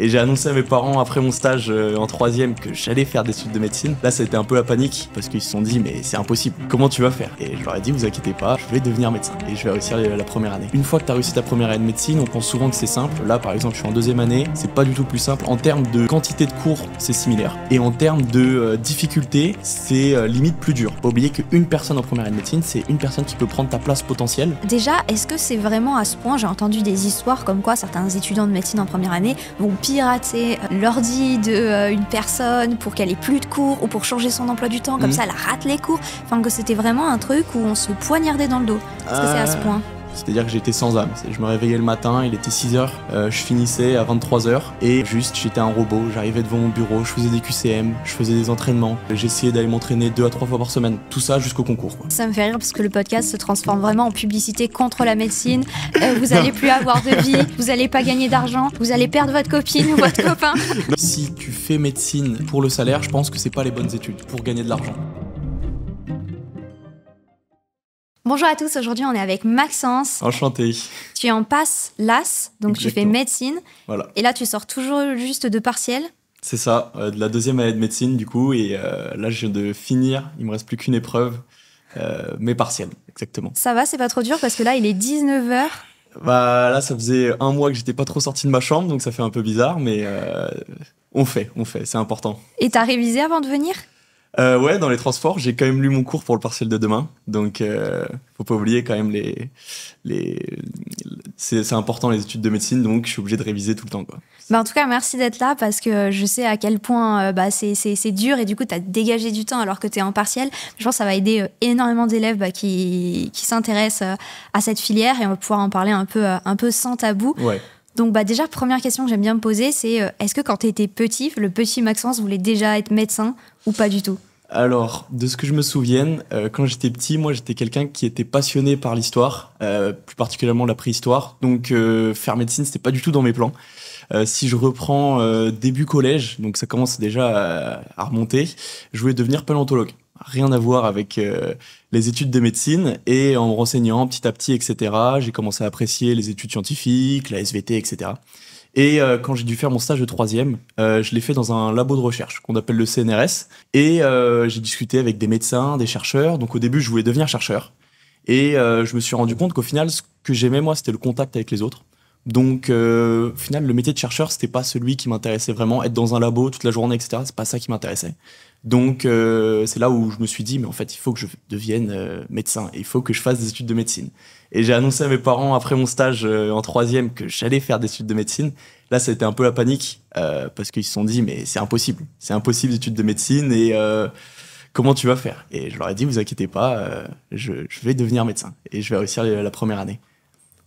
Et j'ai annoncé à mes parents après mon stage en troisième que j'allais faire des études de médecine. Là, ça a été un peu la panique parce qu'ils se sont dit mais c'est impossible, comment tu vas faire? Et je leur ai dit vous inquiétez pas, je vais devenir médecin et je vais réussir la première année. Une fois que tu as réussi ta première année de médecine, on pense souvent que c'est simple. Là par exemple je suis en deuxième année, c'est pas du tout plus simple. En termes de quantité de cours, c'est similaire. Et en termes de difficulté, c'est limite plus dur. Faut pas oublier qu'une personne en première année de médecine, c'est une personne qui peut prendre ta place potentielle. Déjà, est-ce que c'est vraiment à ce point? J'ai entendu des histoires comme quoi certains étudiants de médecine en première année vont pirater l'ordi d'une personne pour qu'elle ait plus de cours ou pour changer son emploi du temps, comme ça elle rate les cours. Enfin, que c'était vraiment un truc où on se poignardait dans le dos. Est-ce que c'est à ce point? C'est-à-dire que j'étais sans âme. Je me réveillais le matin, il était 6h, je finissais à 23h et juste j'étais un robot. J'arrivais devant mon bureau, je faisais des QCM, je faisais des entraînements. J'essayais d'aller m'entraîner 2 à 3 fois par semaine. Tout ça jusqu'au concours, quoi. Ça me fait rire parce que le podcast se transforme vraiment en publicité contre la médecine. Vous allez plus avoir de vie, vous allez pas gagner d'argent, vous allez perdre votre copine ou votre copain. Si tu fais médecine pour le salaire, je pense que c'est pas les bonnes études pour gagner de l'argent. Bonjour à tous, aujourd'hui on est avec Maxence. Enchanté. Tu es en passe LAS, donc Exactement. Tu fais médecine. Voilà. Et là tu sors toujours juste de partiel. C'est ça, de la deuxième année de médecine du coup, et là je viens de finir, il me reste plus qu'une épreuve, mes partiels, exactement. Ça va, c'est pas trop dur parce que là il est 19h. Bah là ça faisait un mois que j'étais pas trop sorti de ma chambre, donc ça fait un peu bizarre, mais on fait, c'est important. Et t'as révisé avant de venir? Ouais, dans les transports, j'ai quand même lu mon cours pour le partiel de demain, donc faut pas oublier quand même c'est important les études de médecine, donc je suis obligé de réviser tout le temps, quoi. Bah en tout cas, merci d'être là parce que je sais à quel point c'est dur et du coup, tu as dégagé du temps alors que tu es en partiel. Je pense que ça va aider énormément d'élèves qui s'intéressent à cette filière et on va pouvoir en parler un peu sans tabou. Ouais. Donc déjà, première question que j'aime bien me poser, c'est est-ce que quand tu étais petit, le petit Maxence voulait déjà être médecin ou pas du tout? Alors, de ce que je me souvienne, quand j'étais petit, moi j'étais quelqu'un qui était passionné par l'histoire, plus particulièrement la préhistoire, donc faire médecine c'était pas du tout dans mes plans. Si je reprends début collège, donc ça commence déjà à remonter, je voulais devenir paléontologue. Rien à voir avec les études de médecine, et en me renseignant petit à petit, etc., j'ai commencé à apprécier les études scientifiques, la SVT, etc. Et quand j'ai dû faire mon stage de troisième, je l'ai fait dans un labo de recherche qu'on appelle le CNRS, et j'ai discuté avec des médecins, des chercheurs. Donc au début, je voulais devenir chercheur, et je me suis rendu compte qu'au final, ce que j'aimais moi, c'était le contact avec les autres. Donc, au final, le métier de chercheur, c'était pas celui qui m'intéressait vraiment. Être dans un labo toute la journée, etc., c'est pas ça qui m'intéressait. Donc, c'est là où je me suis dit, mais en fait, il faut que je devienne médecin. Et il faut que je fasse des études de médecine. Et j'ai annoncé à mes parents, après mon stage en troisième, que j'allais faire des études de médecine. Là, ça a été un peu la panique, parce qu'ils se sont dit, mais c'est impossible. C'est impossible, études de médecine, et comment tu vas faire? Et je leur ai dit, vous inquiétez pas, je vais devenir médecin. Et je vais réussir la première année.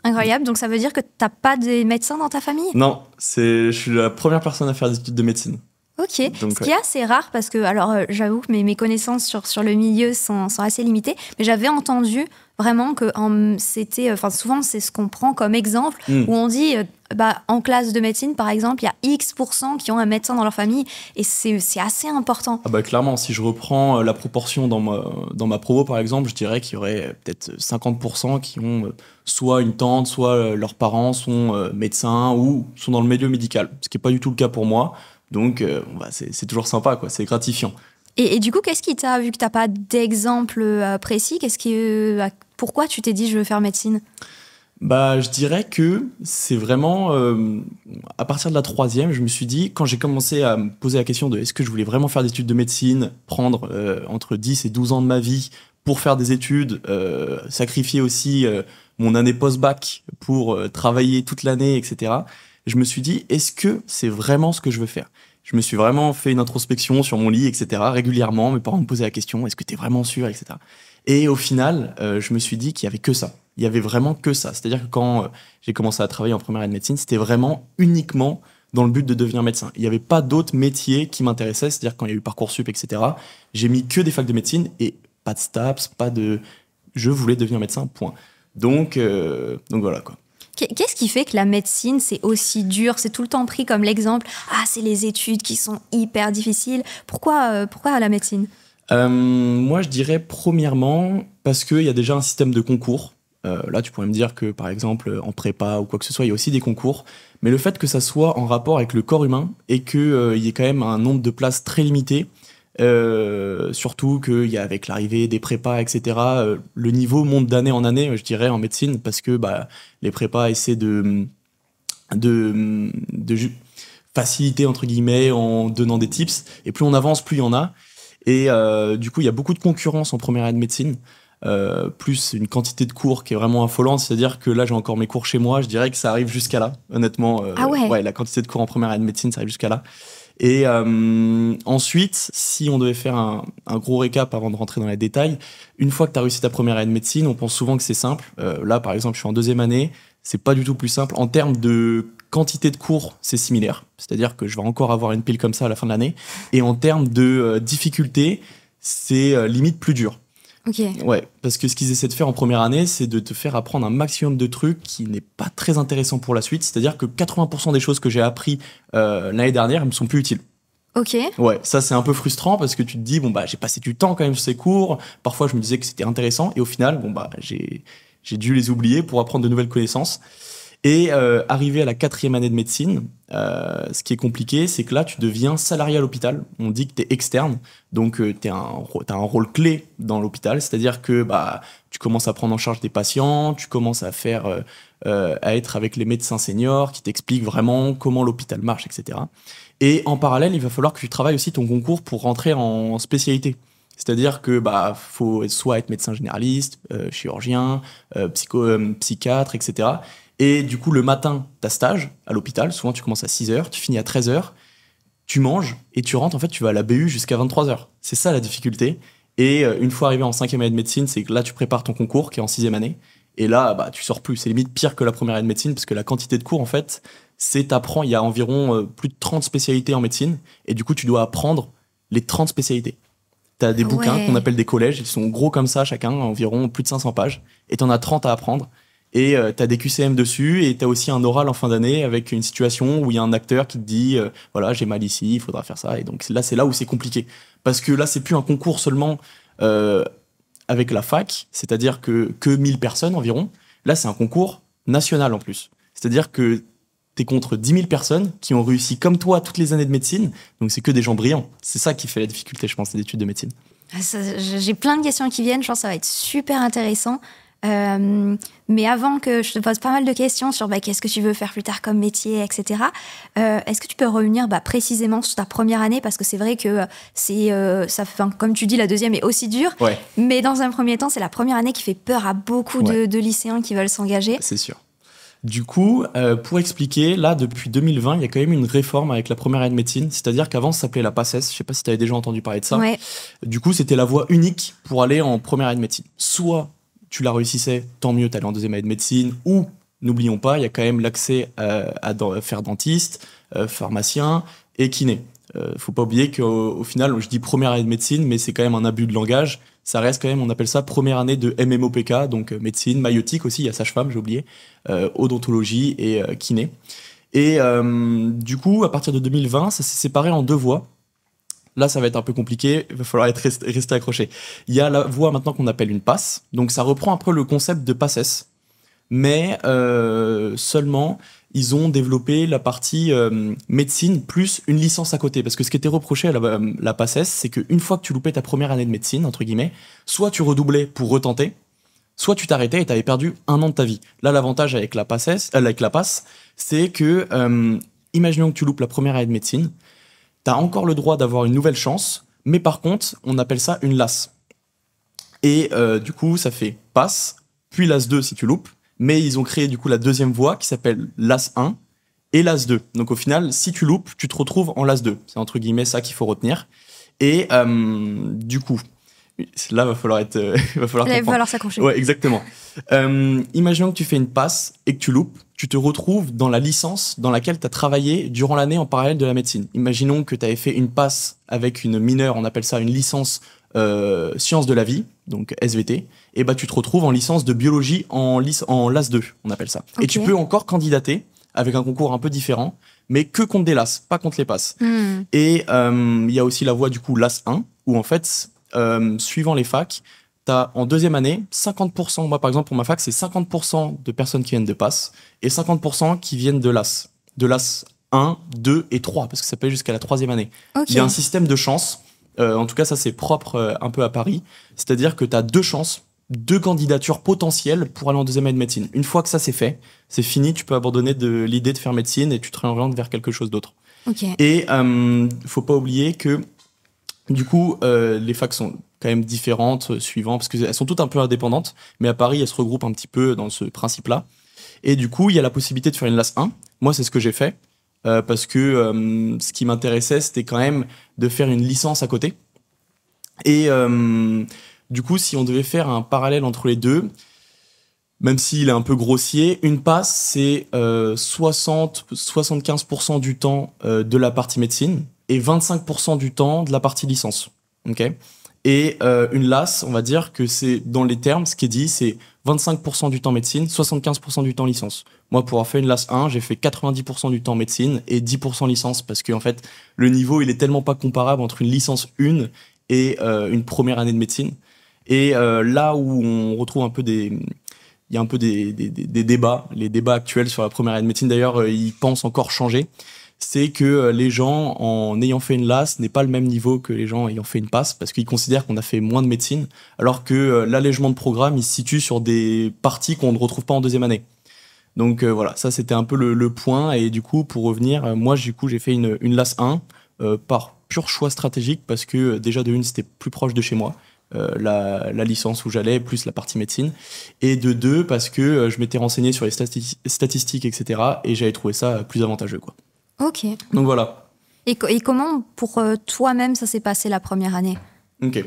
Incroyable, donc ça veut dire que t'as pas des médecins dans ta famille? Non, je suis la première personne à faire des études de médecine. Ok, donc, ce qui est assez rare parce que, alors j'avoue que mes connaissances sur le milieu sont assez limitées, mais j'avais entendu vraiment que souvent c'est ce qu'on prend comme exemple, où on dit en classe de médecine par exemple, il y a X% qui ont un médecin dans leur famille et c'est assez important. Ah bah clairement, si je reprends la proportion dans ma promo par exemple, je dirais qu'il y aurait peut-être 50% qui ont soit une tante, soit leurs parents sont médecins ou sont dans le milieu médical, ce qui n'est pas du tout le cas pour moi. Donc, c'est toujours sympa, quoi. C'est gratifiant. Et du coup, qu'est-ce qui t'a, vu que t'as pas d'exemple précis, pourquoi tu t'es dit je veux faire médecine? Bah, je dirais que c'est vraiment à partir de la troisième, je me suis dit, quand j'ai commencé à me poser la question de est-ce que je voulais vraiment faire des études de médecine, prendre entre 10 et 12 ans de ma vie pour faire des études, sacrifier aussi mon année post-bac pour travailler toute l'année, etc. Je me suis dit, est-ce que c'est vraiment ce que je veux faire? Je me suis vraiment fait une introspection sur mon lit, etc. Régulièrement, mes parents me posaient la question, est-ce que t'es vraiment sûr, etc. Et au final, je me suis dit qu'il y avait que ça. Il y avait vraiment que ça. C'est-à-dire que quand j'ai commencé à travailler en première année de médecine, c'était vraiment uniquement dans le but de devenir médecin. Il n'y avait pas d'autres métiers qui m'intéressaient. C'est-à-dire quand il y a eu Parcoursup, etc., j'ai mis que des facs de médecine et pas de STAPS, je voulais devenir médecin, point. Donc voilà, quoi. Qu'est-ce qui fait que la médecine, c'est aussi dur? C'est tout le temps pris comme l'exemple. Ah, c'est les études qui sont hyper difficiles. Pourquoi la médecine? Moi, je dirais premièrement parce qu'il y a déjà un système de concours. Là, tu pourrais me dire que, par exemple, en prépa ou quoi que ce soit, il y a aussi des concours. Mais le fait que ça soit en rapport avec le corps humain et qu'il y ait quand même un nombre de places très limité, surtout qu'il y a avec l'arrivée des prépas, etc., le niveau monte d'année en année, je dirais, en médecine, parce que les prépas essaient de faciliter, entre guillemets, en donnant des tips. Et plus on avance, plus il y en a. Et du coup, il y a beaucoup de concurrence en première année de médecine. Plus une quantité de cours qui est vraiment affolante, c'est-à-dire que là j'ai encore mes cours chez moi, je dirais que ça arrive jusqu'à là, honnêtement. Ah ouais. La quantité de cours en première année de médecine, ça arrive jusqu'à là. Et ensuite, si on devait faire un gros récap avant de rentrer dans les détails, une fois que tu as réussi ta première année de médecine, on pense souvent que c'est simple. Là, par exemple, je suis en deuxième année, c'est pas du tout plus simple. En termes de quantité de cours, c'est similaire, c'est-à-dire que je vais encore avoir une pile comme ça à la fin de l'année. Et en termes de difficulté, c'est limite plus dur. Ok. Ouais, parce que ce qu'ils essaient de faire en première année, c'est de te faire apprendre un maximum de trucs qui n'est pas très intéressant pour la suite. C'est-à-dire que 80% des choses que j'ai appris l'année dernière, elles me sont plus utiles. Ok. Ouais, ça c'est un peu frustrant parce que tu te dis, j'ai passé du temps quand même sur ces cours. Parfois, je me disais que c'était intéressant et au final, j'ai dû les oublier pour apprendre de nouvelles connaissances. Et arrivé à la 4e année de médecine, ce qui est compliqué, c'est que là, tu deviens salarié à l'hôpital. On dit que tu es externe, donc tu as un rôle clé dans l'hôpital. C'est-à-dire que tu commences à prendre en charge des patients, tu commences à à être avec les médecins seniors qui t'expliquent vraiment comment l'hôpital marche, etc. Et en parallèle, il va falloir que tu travailles aussi ton concours pour rentrer en spécialité. C'est-à-dire que faut soit être médecin généraliste, chirurgien, psychiatre, etc. Et du coup, le matin, tu as stage à l'hôpital. Souvent, tu commences à 6h, tu finis à 13h, tu manges et tu rentres. En fait, tu vas à la BU jusqu'à 23h. C'est ça la difficulté. Et une fois arrivé en 5e année de médecine, c'est que là, tu prépares ton concours qui est en 6e année. Et là, tu sors plus. C'est limite pire que la première année de médecine parce que la quantité de cours, en fait, t'apprends. Il y a environ plus de 30 spécialités en médecine. Et du coup, tu dois apprendre les 30 spécialités. Tu as des bouquins qu'on appelle des collèges. Ils sont gros comme ça, chacun, environ plus de 500 pages. Et tu en as 30 à apprendre. Et tu as des QCM dessus. Et tu as aussi un oral en fin d'année avec une situation où il y a un acteur qui te dit voilà, j'ai mal ici, il faudra faire ça. Et donc là, c'est là où c'est compliqué. Parce que là, c'est plus un concours seulement avec la fac, c'est-à-dire que 1000 personnes environ. Là, c'est un concours national en plus. C'est-à-dire que t'es contre 10 000 personnes qui ont réussi comme toi toutes les années de médecine. Donc, c'est que des gens brillants. C'est ça qui fait la difficulté, je pense, des études de médecine. J'ai plein de questions qui viennent. Je pense que ça va être super intéressant. Mais avant que je te pose pas mal de questions sur qu'est-ce que tu veux faire plus tard comme métier, etc. Est-ce que tu peux revenir précisément sur ta première année, parce que c'est vrai que comme tu dis, la deuxième est aussi dure. Ouais. Mais dans un premier temps, c'est la première année qui fait peur à beaucoup de lycéens qui veulent s'engager. C'est sûr. Du coup, pour expliquer, là, depuis 2020, il y a quand même une réforme avec la première année de médecine. C'est-à-dire qu'avant, ça s'appelait la PACES. Je sais pas si tu avais déjà entendu parler de ça. Ouais. Du coup, c'était la voie unique pour aller en première année de médecine. Soit tu la réussissais, tant mieux, t'allais en deuxième année de médecine, ou, n'oublions pas, il y a quand même l'accès à faire dentiste, pharmacien et kiné. Faut pas oublier qu'au final, je dis première année de médecine, mais c'est quand même un abus de langage. Ça reste quand même, on appelle ça première année de MMOPK, donc médecine, maïeutique aussi, il y a sage-femme, j'ai oublié, odontologie et kiné. Et du coup, à partir de 2020, ça s'est séparé en 2 voies. Là, ça va être un peu compliqué, il va falloir rester accroché. Il y a la voie maintenant qu'on appelle une passe, donc ça reprend un peu le concept de PACES, mais seulement ils ont développé la partie médecine plus une licence à côté. Parce que ce qui était reproché à la PACES, c'est qu'une fois que tu loupais ta première année de médecine, entre guillemets, soit tu redoublais pour retenter, soit tu t'arrêtais et tu avais perdu 1 an de ta vie. Là, l'avantage avec la passe, c'est que, imaginons que tu loupes la première année de médecine, tu as encore le droit d'avoir une nouvelle chance, mais par contre, on appelle ça une LAS. Et du coup, ça fait passe, puis LAS 2 si tu loupes, mais ils ont créé du coup la deuxième voie qui s'appelle LAS 1 et LAS 2. Donc au final, si tu loupes, tu te retrouves en LAS 2. C'est entre guillemets ça qu'il faut retenir. Et du coup, là, va falloir s'accrocher. Ouais, exactement. Imaginons que tu fais une passe et que tu loupes, tu te retrouves dans la licence dans laquelle tu as travaillé durant l'année en parallèle de la médecine. Imaginons que tu avais fait une passe avec une mineure, on appelle ça une licence sciences de la vie, donc SVT, et tu te retrouves en licence de biologie en LAS 2, on appelle ça. Okay. Et tu peux encore candidater avec un concours un peu différent, mais que contre des LAS, pas contre les passes. Et il y a aussi la voie du coup LAS 1, où en fait, suivant les facs, t'as en deuxième année 50%, moi par exemple pour ma fac, c'est 50% de personnes qui viennent de passe et 50% qui viennent de l'AS 1, 2 et 3, parce que ça peut aller jusqu'à la troisième année. Okay. Il y a un système de chance, en tout cas ça c'est propre un peu à Paris, c'est-à-dire que t'as 2 chances, 2 candidatures potentielles pour aller en deuxième année de médecine. Une fois que ça c'est fait, c'est fini, tu peux abandonner de l'idée de faire médecine et tu te réorientes vers quelque chose d'autre. Okay. Et faut pas oublier que du coup les facs sont quand même différentes suivant, parce qu'elles sont toutes un peu indépendantes, mais à Paris elles se regroupent un petit peu dans ce principe-là. Et du coup il y a la possibilité de faire une LAS 1. Moi c'est ce que j'ai fait parce que ce qui m'intéressait c'était quand même de faire une licence à côté. Et du coup si on devait faire un parallèle entre les deux, même s'il est un peu grossier, une passe, c'est 75% du temps de la partie médecine et 25% du temps de la partie licence. Okay, et une LAS, on va dire que c'est, dans les termes, ce qui est dit, c'est 25% du temps médecine, 75% du temps licence. Moi, pour avoir fait une LAS 1, j'ai fait 90% du temps médecine et 10% licence, parce que en fait, le niveau, il est tellement pas comparable entre une licence 1 et une première année de médecine. Et là où on retrouve un peu il y a un peu des débats, les débats actuels sur la première année de médecine, d'ailleurs, ils pensent encore changer, c'est que les gens, en ayant fait une LAS, n'est pas le même niveau que les gens ayant fait une passe, parce qu'ils considèrent qu'on a fait moins de médecine, alors que l'allègement de programme, il se situe sur des parties qu'on ne retrouve pas en deuxième année. Donc voilà, ça c'était un peu le point, et du coup, pour revenir, moi, du coup, j'ai fait une LAS 1 par pur choix stratégique, parce que déjà de une, c'était plus proche de chez moi, la licence où j'allais, plus la partie médecine, et de deux, parce que je m'étais renseigné sur les statistiques, etc., et j'avais trouvé ça plus avantageux, quoi. Ok. Donc voilà. Et comment, pour toi-même, ça s'est passé la première année? Ok.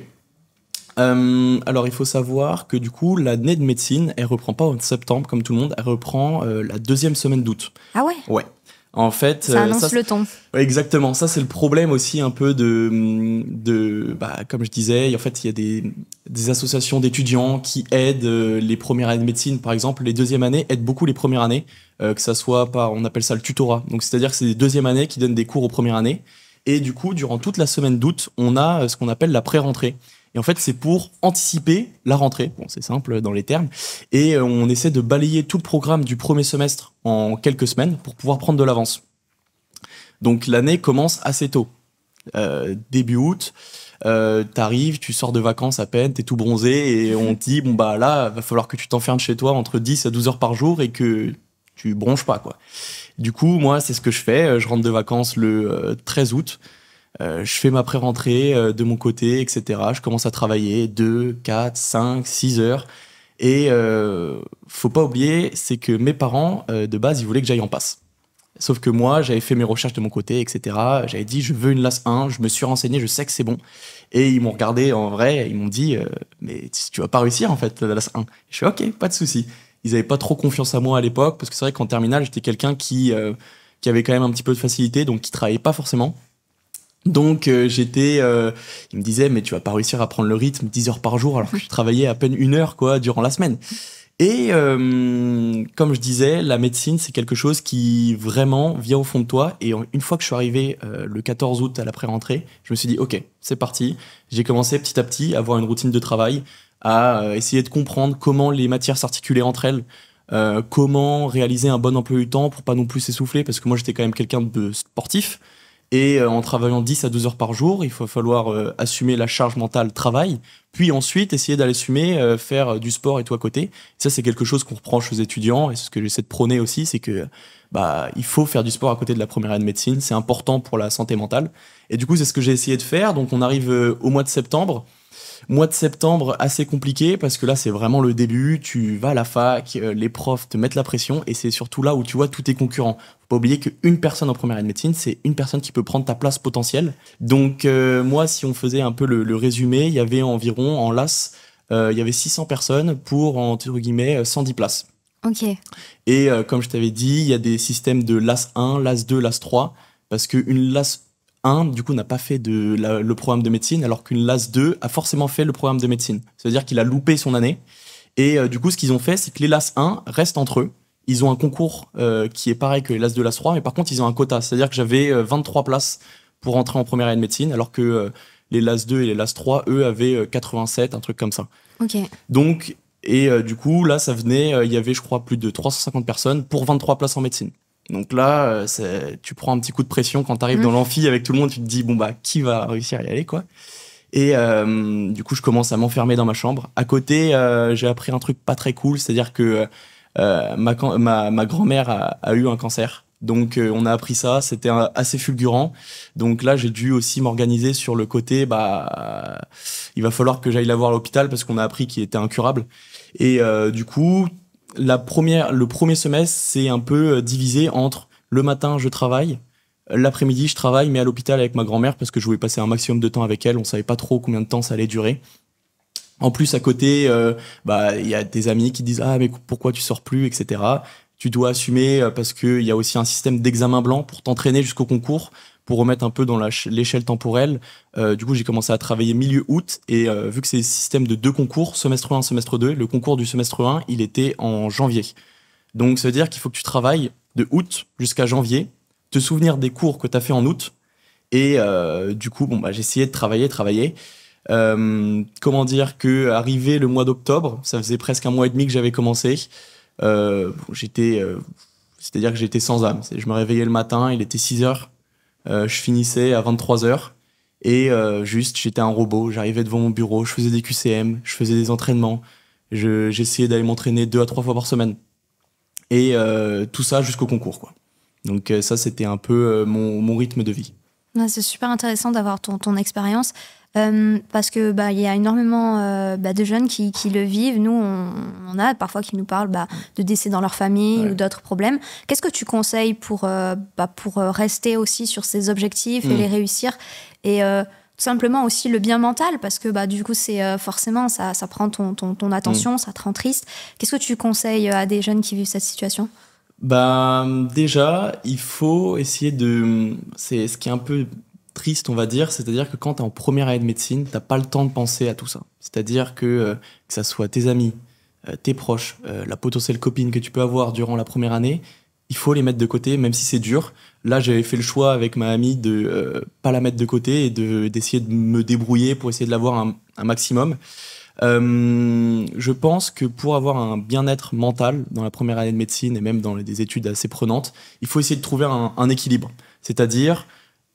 Alors, il faut savoir que du coup, l'année de médecine, elle reprend pas en septembre, comme tout le monde, elle reprend la deuxième semaine d'août. Ah ouais? Ouais. En fait, ça annonce le ton. Ouais, exactement. Ça, c'est le problème aussi un peu comme je disais, en fait, il y a des associations d'étudiants qui aident les premières années de médecine, par exemple. Les deuxièmes années aident beaucoup les premières années, que ça soit on appelle ça le tutorat. Donc, c'est-à-dire que c'est les deuxièmes années qui donnent des cours aux premières années. Et du coup, durant toute la semaine d'août, on a ce qu'on appelle la pré-rentrée. Et en fait, c'est pour anticiper la rentrée. Bon, c'est simple dans les termes. Et on essaie de balayer tout le programme du premier semestre en quelques semaines pour pouvoir prendre de l'avance. Donc l'année commence assez tôt. Début août, t'arrives, tu sors de vacances à peine, t'es tout bronzé et on te dit, bon bah là, va falloir que tu t'enfermes chez toi entre 10 à 12 heures par jour et que tu bronches pas, quoi. Du coup, moi, c'est ce que je fais. Je rentre de vacances le 13 août. Je fais ma pré-rentrée de mon côté, etc. Je commence à travailler 2, 4, 5, 6 heures. Et faut pas oublier, c'est que mes parents, de base, ils voulaient que j'aille en passe. Sauf que moi, j'avais fait mes recherches de mon côté, etc. J'avais dit, je veux une LAS 1, je me suis renseigné, je sais que c'est bon. Et ils m'ont regardé en vrai, ils m'ont dit, mais tu vas pas réussir en fait, la LAS 1. Je fais, ok, pas de souci. Ils avaient pas trop confiance à moi à l'époque, parce que c'est vrai qu'en terminale, j'étais quelqu'un qui avait quand même un petit peu de facilité, donc qui travaillait pas forcément. Donc il me disait, mais tu vas pas réussir à prendre le rythme 10 heures par jour alors que je travaillais à peine 1 heure quoi durant la semaine. Et comme je disais, la médecine c'est quelque chose qui vraiment vient au fond de toi. Et une fois que je suis arrivé le 14 août à la pré-rentrée, je me suis dit ok, c'est parti. J'ai commencé petit à petit à avoir une routine de travail, à essayer de comprendre comment les matières s'articulaient entre elles. Comment réaliser un bon emploi du temps pour pas non plus s'essouffler, parce que moi j'étais quand même quelqu'un de sportif. Et en travaillant 10 à 12 heures par jour, il va falloir assumer la charge mentale travail, puis ensuite essayer d'assumer faire du sport et tout à côté. Et ça, c'est quelque chose qu'on reproche aux étudiants, et c'est ce que j'essaie de prôner aussi, c'est que il faut faire du sport à côté de la première année de médecine, c'est important pour la santé mentale. Et du coup, c'est ce que j'ai essayé de faire. Donc on arrive au mois de septembre. Mois de septembre assez compliqué parce que là c'est vraiment le début, tu vas à la fac, les profs te mettent la pression et c'est surtout là où tu vois tous tes concurrents. Faut pas oublier qu'une personne en première année de médecine, c'est une personne qui peut prendre ta place potentielle. Donc moi, si on faisait un peu le résumé, il y avait environ en LAS, il y avait 600 personnes pour entre guillemets 110 places. Ok. Et comme je t'avais dit, il y a des systèmes de LAS 1, LAS 2, LAS 3 parce qu'une LAS 1, du coup, n'a pas fait le programme de médecine, alors qu'une LAS 2 a forcément fait le programme de médecine. C'est-à-dire qu'il a loupé son année. Et du coup, ce qu'ils ont fait, c'est que les LAS 1 restent entre eux. Ils ont un concours qui est pareil que les LAS 2, LAS 3, mais par contre, ils ont un quota. C'est-à-dire que j'avais 23 places pour entrer en première année de médecine, alors que les LAS 2 et les LAS 3, eux, avaient 87, un truc comme ça. Ok. Donc, du coup, là, ça venait, il y avait, je crois, plus de 350 personnes pour 23 places en médecine. Donc là, tu prends un petit coup de pression quand tu arrives dans l'amphi avec tout le monde, tu te dis, bon, bah, qui va réussir à y aller, quoi. Et du coup, je commence à m'enfermer dans ma chambre. À côté, j'ai appris un truc pas très cool, c'est-à-dire que ma grand-mère a eu un cancer. Donc on a appris ça, c'était assez fulgurant. Donc là, j'ai dû aussi m'organiser sur le côté, il va falloir que j'aille la voir à l'hôpital parce qu'on a appris qu'il était incurable. Et du coup, le premier semestre, c'est un peu divisé entre le matin, je travaille, l'après-midi, je travaille, mais à l'hôpital avec ma grand-mère parce que je voulais passer un maximum de temps avec elle. On savait pas trop combien de temps ça allait durer. En plus, à côté, il y a des amis qui disent mais pourquoi tu sors plus, etc. Tu dois assumer parce qu'il y a aussi un système d'examen blanc pour t'entraîner jusqu'au concours, pour remettre un peu dans l'échelle temporelle. Du coup, j'ai commencé à travailler milieu août et vu que c'est un système de 2 concours, semestre 1, semestre 2, le concours du semestre 1, il était en janvier. Donc, ça veut dire qu'il faut que tu travailles de août jusqu'à janvier, te souvenir des cours que tu as fait en août. Et du coup, j'ai essayé de travailler. Comment dire que arrivé le mois d'octobre, ça faisait presque un mois et demi que j'avais commencé. C'est-à-dire que j'étais sans âme. Je me réveillais le matin, il était 6h, je finissais à 23h et juste j'étais un robot. J'arrivais devant mon bureau, je faisais des QCM, je faisais des entraînements, j'essayais d'aller m'entraîner 2 à 3 fois par semaine et tout ça jusqu'au concours, quoi. Donc ça, c'était un peu mon rythme de vie. Ouais, c'est super intéressant d'avoir ton expérience. Parce que il y a énormément de jeunes qui le vivent. Nous, on a parfois qui nous parlent de décès dans leur famille ou d'autres problèmes. Qu'est-ce que tu conseilles pour rester aussi sur ces objectifs et les réussir et tout simplement aussi le bien mental, parce que du coup c'est forcément ça prend ton attention, ça te rend triste. Qu'est-ce que tu conseilles à des jeunes qui vivent cette situation? Déjà, il faut essayer c'est ce qui est un peu triste, on va dire, c'est-à-dire que quand t'es en première année de médecine, t'as pas le temps de penser à tout ça. C'est-à-dire que ça soit tes amis, tes proches, la potentielle copine que tu peux avoir durant la première année, il faut les mettre de côté, même si c'est dur. Là, j'avais fait le choix avec ma amie de pas la mettre de côté et d'essayer de me débrouiller pour essayer de l'avoir un maximum. Je pense que pour avoir un bien-être mental dans la première année de médecine et même dans des études assez prenantes, il faut essayer de trouver un équilibre. C'est-à-dire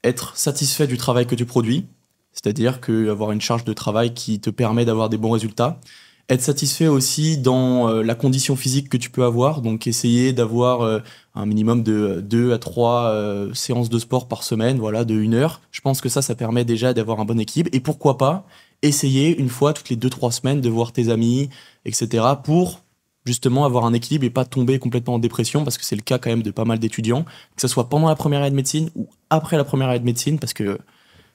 être satisfait du travail que tu produis, c'est-à-dire avoir une charge de travail qui te permet d'avoir des bons résultats. Être satisfait aussi dans la condition physique que tu peux avoir, donc essayer d'avoir un minimum de 2 à 3 séances de sport par semaine, voilà, de 1 heure. Je pense que ça permet déjà d'avoir un bon équilibre. Et pourquoi pas essayer une fois toutes les 2-3 semaines de voir tes amis, etc. pour justement avoir un équilibre et pas tomber complètement en dépression, parce que c'est le cas quand même de pas mal d'étudiants, que ce soit pendant la première année de médecine ou après la première année de médecine, parce que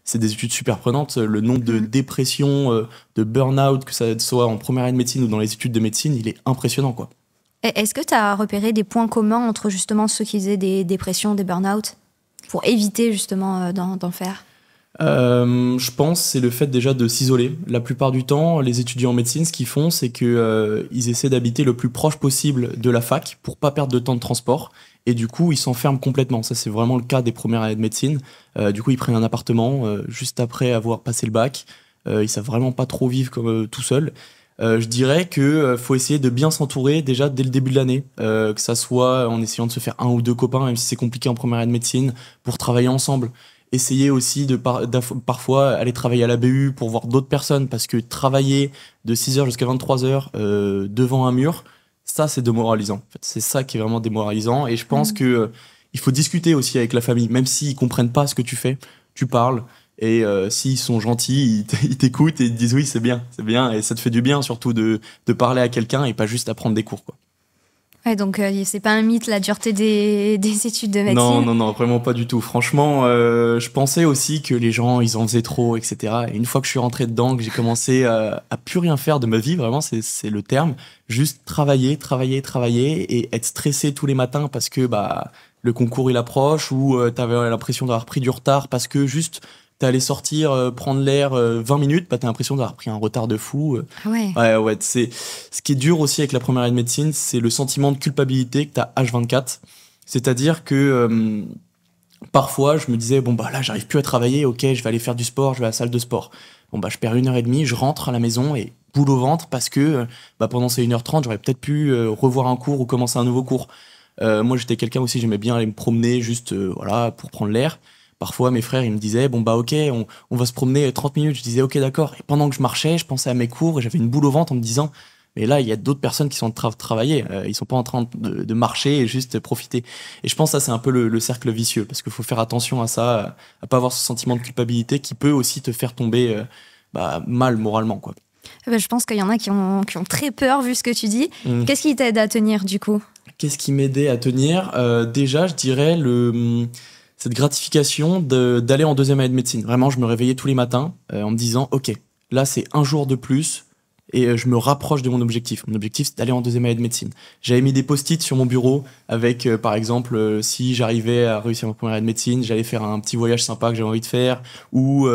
c'est des études super prenantes. Le nombre de dépressions, de burn-out, que ça soit en première année de médecine ou dans les études de médecine, il est impressionnant, quoi. Est-ce que tu as repéré des points communs entre justement ceux qui faisaient des dépressions, des burn-out, pour éviter justement d'en faire? Je pense c'est le fait déjà de s'isoler. La plupart du temps, les étudiants en médecine, ce qu'ils font, c'est que ils essaient d'habiter le plus proche possible de la fac pour pas perdre de temps de transport. Et du coup, ils s'enferment complètement. Ça, c'est vraiment le cas des premières années de médecine. Du coup, ils prennent un appartement juste après avoir passé le bac. Ils savent vraiment pas trop vivre comme tout seul. Je dirais que faut essayer de bien s'entourer déjà dès le début de l'année, que ça soit en essayant de se faire 1 ou 2 copains, même si c'est compliqué en première année de médecine, pour travailler ensemble. Essayer aussi de parfois aller travailler à la BU pour voir d'autres personnes, parce que travailler de 6h jusqu'à 23h devant un mur, ça c'est démoralisant. En fait, c'est ça qui est vraiment démoralisant, et je pense que il faut discuter aussi avec la famille, même s'ils comprennent pas ce que tu fais, tu parles, et s'ils sont gentils, ils t'écoutent et ils te disent oui, c'est bien, et ça te fait du bien surtout de parler à quelqu'un et pas juste apprendre des cours, quoi. Ouais, donc c'est pas un mythe, la dureté des études de médecine. Non, vraiment pas du tout. Franchement, je pensais aussi que les gens, ils en faisaient trop, etc. Et une fois que je suis rentré dedans, que j'ai commencé à plus rien faire de ma vie, vraiment, c'est le terme, juste travailler et être stressé tous les matins parce que le concours il approche, ou t'avais l'impression d'avoir pris du retard parce que juste t'es allé sortir, prendre l'air 20 minutes, t'as l'impression d'avoir pris un retard de fou. Ouais, c'est ce qui est dur aussi avec la première année de médecine, c'est le sentiment de culpabilité que t'as H24. C'est-à-dire que parfois, je me disais, là, j'arrive plus à travailler, ok, je vais aller faire du sport, je vais à la salle de sport. Je perds 1h30, je rentre à la maison et boule au ventre parce que pendant ces 1h30, j'aurais peut-être pu revoir un cours ou commencer un nouveau cours. Moi, j'étais quelqu'un aussi, j'aimais bien aller me promener juste voilà, pour prendre l'air. Parfois, mes frères, ils me disaient, bon, bah, ok, on va se promener 30 minutes. Je disais, ok, d'accord. Et pendant que je marchais, je pensais à mes cours et j'avais une boule au ventre en me disant, mais là, il y a d'autres personnes qui sont en train de travailler. Ils sont pas en train de marcher et juste profiter. Et je pense que ça, c'est un peu le cercle vicieux parce qu'il faut faire attention à ça, à pas avoir ce sentiment de culpabilité qui peut aussi te faire tomber mal moralement, quoi. Je pense qu'il y en a qui ont très peur vu ce que tu dis. Qu'est-ce qui t'aide à tenir, du coup? Qu'est-ce qui m'aidait à tenir? Déjà, je dirais cette gratification d'aller en deuxième année de médecine. Vraiment, je me réveillais tous les matins en me disant, ok, là, c'est un jour de plus et je me rapproche de mon objectif. Mon objectif, c'est d'aller en deuxième année de médecine. J'avais mis des post-it sur mon bureau avec, par exemple, si j'arrivais à réussir ma première année de médecine, j'allais faire un petit voyage sympa que j'avais envie de faire. Ou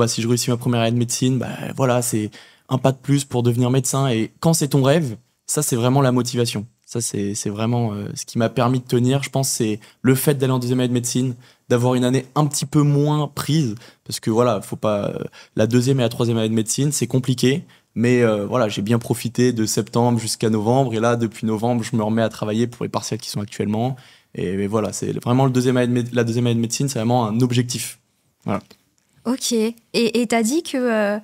si je réussis ma première année de médecine, voilà, c'est un pas de plus pour devenir médecin. Et quand c'est ton rêve, ça, c'est vraiment la motivation. Ça, c'est vraiment ce qui m'a permis de tenir. Je pense c'est le fait d'aller en deuxième année de médecine, d'avoir une année un petit peu moins prise. Parce que voilà, faut pas. La deuxième et la troisième année de médecine, c'est compliqué. Mais voilà, j'ai bien profité de septembre jusqu'à novembre. Et là, depuis novembre, je me remets à travailler pour les partiels qui sont actuellement. Et voilà, c'est vraiment la deuxième année de médecine, c'est vraiment un objectif. Voilà. Ok. Et t'as dit que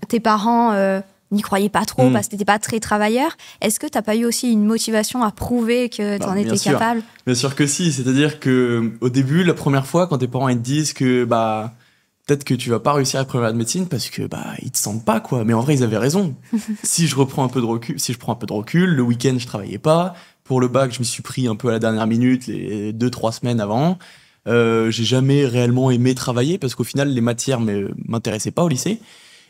tes parents n'y croyaient pas trop parce que t'étais pas très travailleur. Est-ce que t'as pas eu aussi une motivation à prouver que t'en étais capable? Bien sûr que si. C'est-à-dire que au début, la première fois, quand tes parents ils te disent que peut-être que tu vas pas réussir la première année de médecine parce que ils te sentent pas, quoi. Mais en vrai, ils avaient raison. Si je prends un peu de recul, le week-end je travaillais pas. Pour le bac, je me suis pris un peu à la dernière minute, les 2-3 semaines avant. J'ai jamais réellement aimé travailler parce qu'au final, les matières m'intéressaient pas au lycée.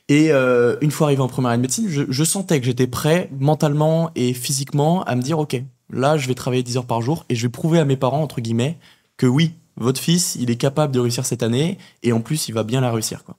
Et une fois arrivé en première année de médecine, je sentais que j'étais prêt mentalement et physiquement à me dire, ok, là, je vais travailler 10 heures par jour et je vais prouver à mes parents, entre guillemets, que oui, votre fils, il est capable de réussir cette année et en plus, il va bien la réussir, quoi.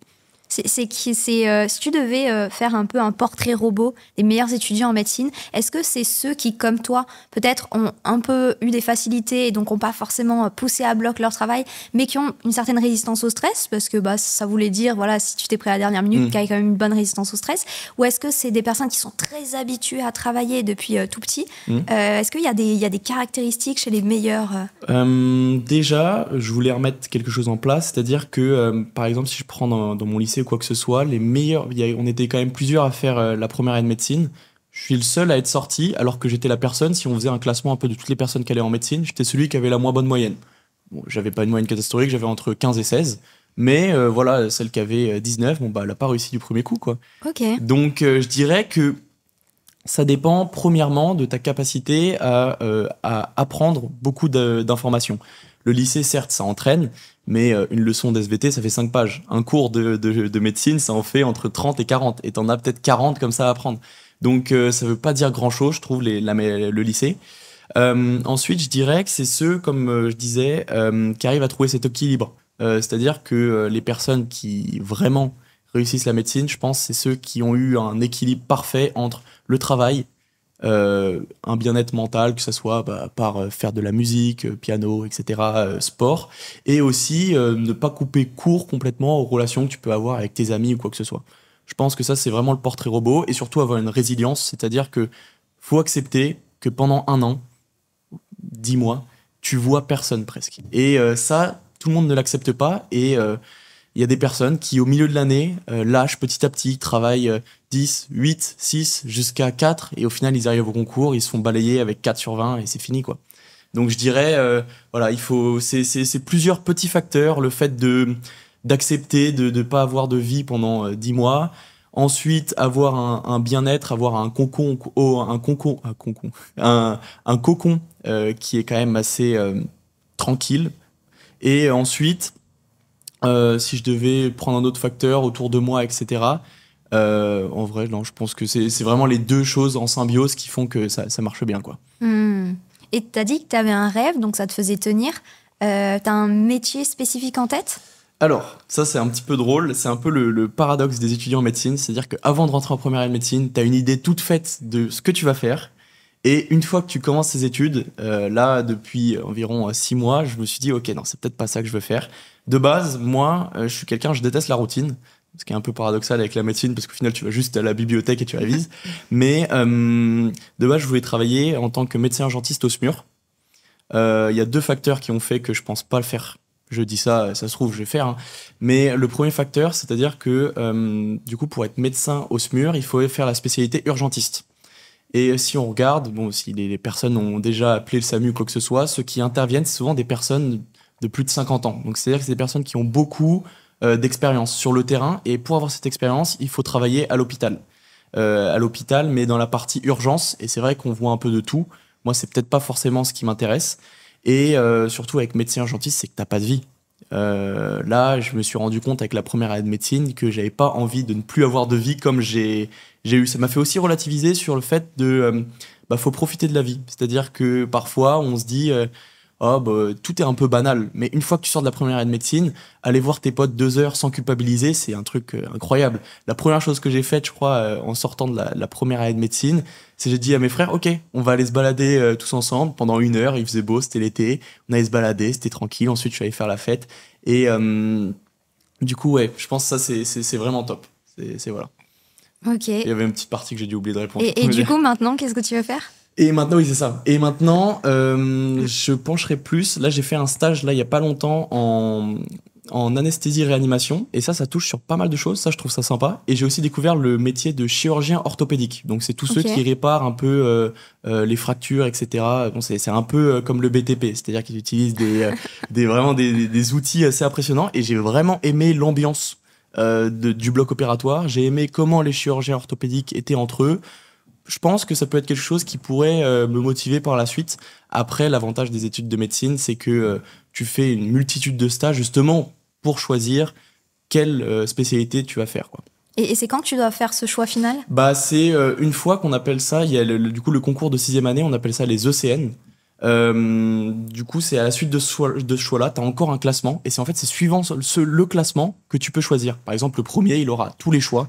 Si tu devais faire un peu un portrait robot des meilleurs étudiants en médecine, est-ce que c'est ceux qui, comme toi, peut-être ont un peu eu des facilités et donc n'ont pas forcément poussé à bloc leur travail, mais qui ont une certaine résistance au stress, parce que ça voulait dire, voilà, si tu t'es pris à la dernière minute, qu'il y a quand même une bonne résistance au stress, ou est-ce que c'est des personnes qui sont très habituées à travailler depuis tout petit? Est-ce qu'il y a des caractéristiques chez les meilleurs Déjà, je voulais remettre quelque chose en place, c'est-à-dire que, par exemple, si je prends dans mon lycée ou quoi que ce soit, les meilleurs, on était quand même plusieurs à faire la première année de médecine. Je suis le seul à être sorti, alors que j'étais la personne, si on faisait un classement un peu de toutes les personnes qui allaient en médecine, j'étais celui qui avait la moins bonne moyenne. Bon, j'avais pas une moyenne catastrophique, j'avais entre 15 et 16, mais voilà, celle qui avait 19, elle a pas réussi du premier coup, quoi. Ok. Donc, je dirais que ça dépend, premièrement, de ta capacité à apprendre beaucoup d'informations. Le lycée, certes, ça entraîne, mais une leçon d'SVT, ça fait 5 pages. Un cours de médecine, ça en fait entre 30 et 40. Et t'en as peut-être 40 comme ça à apprendre. Donc, ça veut pas dire grand-chose, je trouve, le lycée. Ensuite, je dirais que c'est ceux, comme je disais, qui arrivent à trouver cet équilibre. C'est-à-dire que les personnes qui vraiment réussissent la médecine, je pense, c'est ceux qui ont eu un équilibre parfait entre le travail, un bien-être mental, que ce soit par faire de la musique, piano, etc., sport, et aussi ne pas couper court complètement aux relations que tu peux avoir avec tes amis ou quoi que ce soit. Je pense que ça, c'est vraiment le portrait robot, et surtout avoir une résilience, c'est-à-dire que faut accepter que pendant 1 an, 10 mois, tu vois personne presque. Et ça, tout le monde ne l'accepte pas, et il y a des personnes qui, au milieu de l'année, lâchent petit à petit, travaillent 10, 8, 6, jusqu'à 4, et au final, ils arrivent au concours, ils se font balayer avec 4 sur 20, et c'est fini, quoi. Donc, je dirais, voilà, c'est plusieurs petits facteurs, le fait d'accepter de ne pas avoir de vie pendant 10 mois, ensuite, avoir un bien-être, avoir un cocon qui est quand même assez tranquille, et ensuite, si je devais prendre un autre facteur autour de moi, etc. En vrai, non, je pense que c'est vraiment les deux choses en symbiose qui font que ça marche bien, quoi. Et t'as dit que t'avais un rêve, donc ça te faisait tenir. T'as un métier spécifique en tête? Alors, ça c'est un petit peu drôle, c'est un peu le paradoxe des étudiants en médecine, c'est-à-dire qu'avant de rentrer en première année de médecine, t'as une idée toute faite de ce que tu vas faire, et une fois que tu commences tes études, là, depuis environ 6 mois, je me suis dit, ok, non, c'est peut-être pas ça que je veux faire. De base, moi, je suis quelqu'un, je déteste la routine. ce qui est un peu paradoxal avec la médecine, parce qu'au final, tu vas juste à la bibliothèque et tu révises. Mais de base, je voulais travailler en tant que médecin urgentiste au SMUR. Il y a 2 facteurs qui ont fait que je pense pas le faire. Je dis ça se trouve, je vais faire. Hein. Mais le premier facteur, c'est-à-dire que du coup, pour être médecin au SMUR, il faut faire la spécialité urgentiste. Et si on regarde, bon, si les personnes ont déjà appelé le SAMU ou quoi que ce soit, ceux qui interviennent, c'est souvent des personnes de plus de 50 ans. Donc, c'est-à-dire que c'est des personnes qui ont beaucoup d'expérience sur le terrain. Et pour avoir cette expérience, il faut travailler à l'hôpital. Mais dans la partie urgence. Et c'est vrai qu'on voit un peu de tout. Moi, c'est peut-être pas forcément ce qui m'intéresse. Et surtout avec médecin urgentiste, c'est que t'as pas de vie. Là, je me suis rendu compte avec la première année de médecine que j'avais pas envie de ne plus avoir de vie comme j'ai eu. Ça m'a fait aussi relativiser sur le fait de faut profiter de la vie. C'est-à-dire que parfois, on se dit tout est un peu banal. Mais une fois que tu sors de la première année de médecine, aller voir tes potes 2 heures sans culpabiliser, c'est un truc incroyable. La première chose que j'ai faite, je crois, en sortant de la première année de médecine, c'est j'ai dit à mes frères, ok, on va aller se balader tous ensemble pendant 1 heure. Il faisait beau, c'était l'été. On allait se balader, c'était tranquille. Ensuite, je suis allé faire la fête. Et du coup, ouais, je pense que ça, c'est vraiment top. C'est voilà. Ok. Il y avait une petite partie que j'ai dû oublier de répondre. Et du coup, maintenant, qu'est-ce que tu veux faire ? Et maintenant, oui, c'est ça. Et maintenant, je pencherai plus. Là, j'ai fait un stage, là, il y a pas longtemps, en anesthésie-réanimation. Et ça touche sur pas mal de choses. Ça, je trouve ça sympa. Et j'ai aussi découvert le métier de chirurgien orthopédique. Donc, c'est tous ceux qui réparent un peu les fractures, etc. Bon, c'est un peu comme le BTP. C'est-à-dire qu'ils utilisent vraiment des outils assez impressionnants. Et j'ai vraiment aimé l'ambiance du bloc opératoire. J'ai aimé comment les chirurgiens orthopédiques étaient entre eux. Je pense que ça peut être quelque chose qui pourrait me motiver par la suite. Après, l'avantage des études de médecine, c'est que tu fais une multitude de stages justement pour choisir quelle spécialité tu vas faire, quoi. Et c'est quand que tu dois faire ce choix final ? C'est une fois qu'on appelle ça, il y a du coup le concours de 6e année, on appelle ça les ECN. Du coup, c'est à la suite de ce choix-là, tu as encore un classement. Et c'est suivant le classement que tu peux choisir. Par exemple, le premier, il aura tous les choix.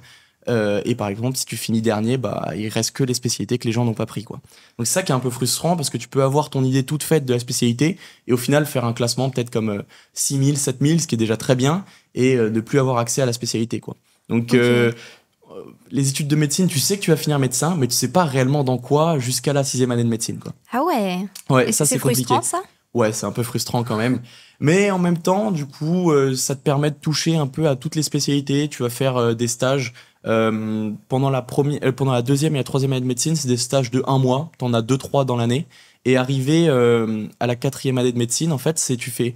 Et par exemple, si tu finis dernier, il reste que les spécialités que les gens n'ont pas pris, quoi. Donc c'est ça qui est un peu frustrant parce que tu peux avoir ton idée toute faite de la spécialité et au final faire un classement peut-être comme 6000, 7000, ce qui est déjà très bien, et ne plus avoir accès à la spécialité, quoi. Donc les études de médecine, tu sais que tu vas finir médecin, mais tu sais pas réellement dans quoi jusqu'à la 6e année de médecine, quoi. Ah ouais. Ouais, et ça c'est compliqué. Frustrant, ça ? Ouais, c'est un peu frustrant quand même. Mais en même temps, du coup, ça te permet de toucher un peu à toutes les spécialités. Tu vas faire des stages pendant la 2e et la 3e année de médecine. C'est des stages de 1 mois. T'en as 2-3 dans l'année. Et arrivé à la 4e année de médecine, en fait, tu fais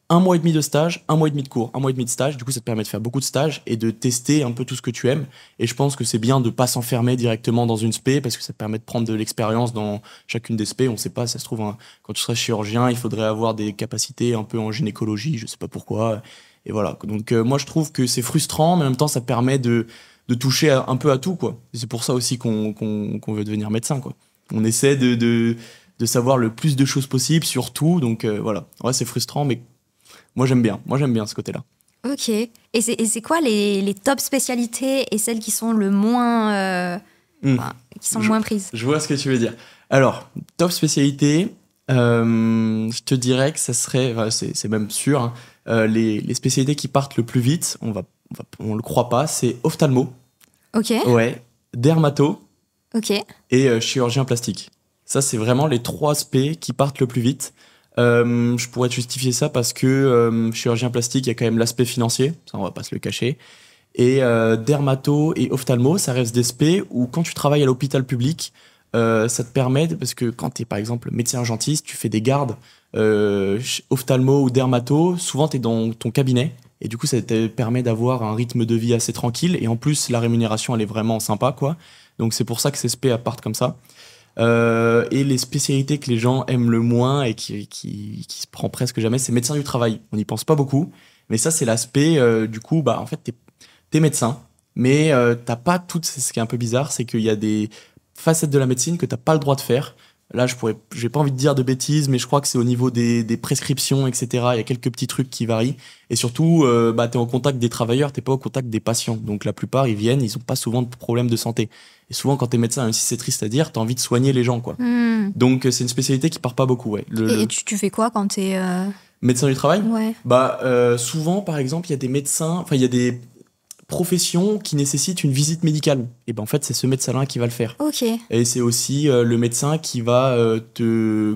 1 mois et demi de stage, 1 mois et demi de cours, 1 mois et demi de stage. Du coup, ça te permet de faire beaucoup de stages et de tester un peu tout ce que tu aimes. Et je pense que c'est bien de pas s'enfermer directement dans une spé parce que ça te permet de prendre de l'expérience dans chacune des spé. On sait pas, ça se trouve, quand tu serais chirurgien, il faudrait avoir des capacités un peu en gynécologie, je sais pas pourquoi. Et voilà. Donc, moi, je trouve que c'est frustrant, mais en même temps, ça permet de toucher un peu à tout, quoi. Et c'est pour ça aussi qu'on veut devenir médecin, quoi. On essaie de savoir le plus de choses possible sur tout. Donc, voilà. Ouais, c'est frustrant, mais moi j'aime bien ce côté-là. Ok. Et c'est quoi les top spécialités et celles qui sont le moins moins prises ? Je vois ce que tu veux dire. Alors, top spécialité, je te dirais que ça serait, c'est même sûr, hein, les spécialités qui partent le plus vite, on le croit pas, c'est ophtalmo. Ok. Ouais. Dermato. Ok. Et chirurgien plastique. Ça, c'est vraiment les 3 spé qui partent le plus vite. Je pourrais te justifier ça parce que chirurgien plastique, il y a quand même l'aspect financier, ça on va pas se le cacher. Et dermato et ophtalmo, ça reste des spé où quand tu travailles à l'hôpital public, ça te permet, parce que quand tu es par exemple médecin urgentiste, tu fais des gardes ophtalmo ou dermato, souvent tu es dans ton cabinet et du coup ça te permet d'avoir un rythme de vie assez tranquille et en plus la rémunération elle est vraiment sympa, quoi. Donc c'est pour ça que ces spé partent comme ça. Et les spécialités que les gens aiment le moins et qui se prend presque jamais, c'est médecin du travail. On n'y pense pas beaucoup, mais ça c'est l'aspect du coup, en fait t'es médecin, mais t'as pas tout. Ce qui est un peu bizarre, c'est qu'il y a des facettes de la médecine que t'as pas le droit de faire. Là, j'ai pas envie de dire de bêtises, mais je crois que c'est au niveau des prescriptions, etc. Il y a quelques petits trucs qui varient. Et surtout, t'es en contact des travailleurs, t'es pas au contact des patients. Donc la plupart, ils viennent, ils ont pas souvent de problèmes de santé. Et souvent, quand t'es médecin, même si c'est triste à dire, t'as envie de soigner les gens, quoi. Donc c'est une spécialité qui part pas beaucoup, ouais. Et tu fais quoi quand t'es... Médecin du travail ? Ouais. Souvent, par exemple, il y a des médecins... Enfin, il y a des profession qui nécessite une visite médicale. Et ben en fait, c'est ce médecin-là qui va le faire. Ok. Et c'est aussi le médecin qui va tu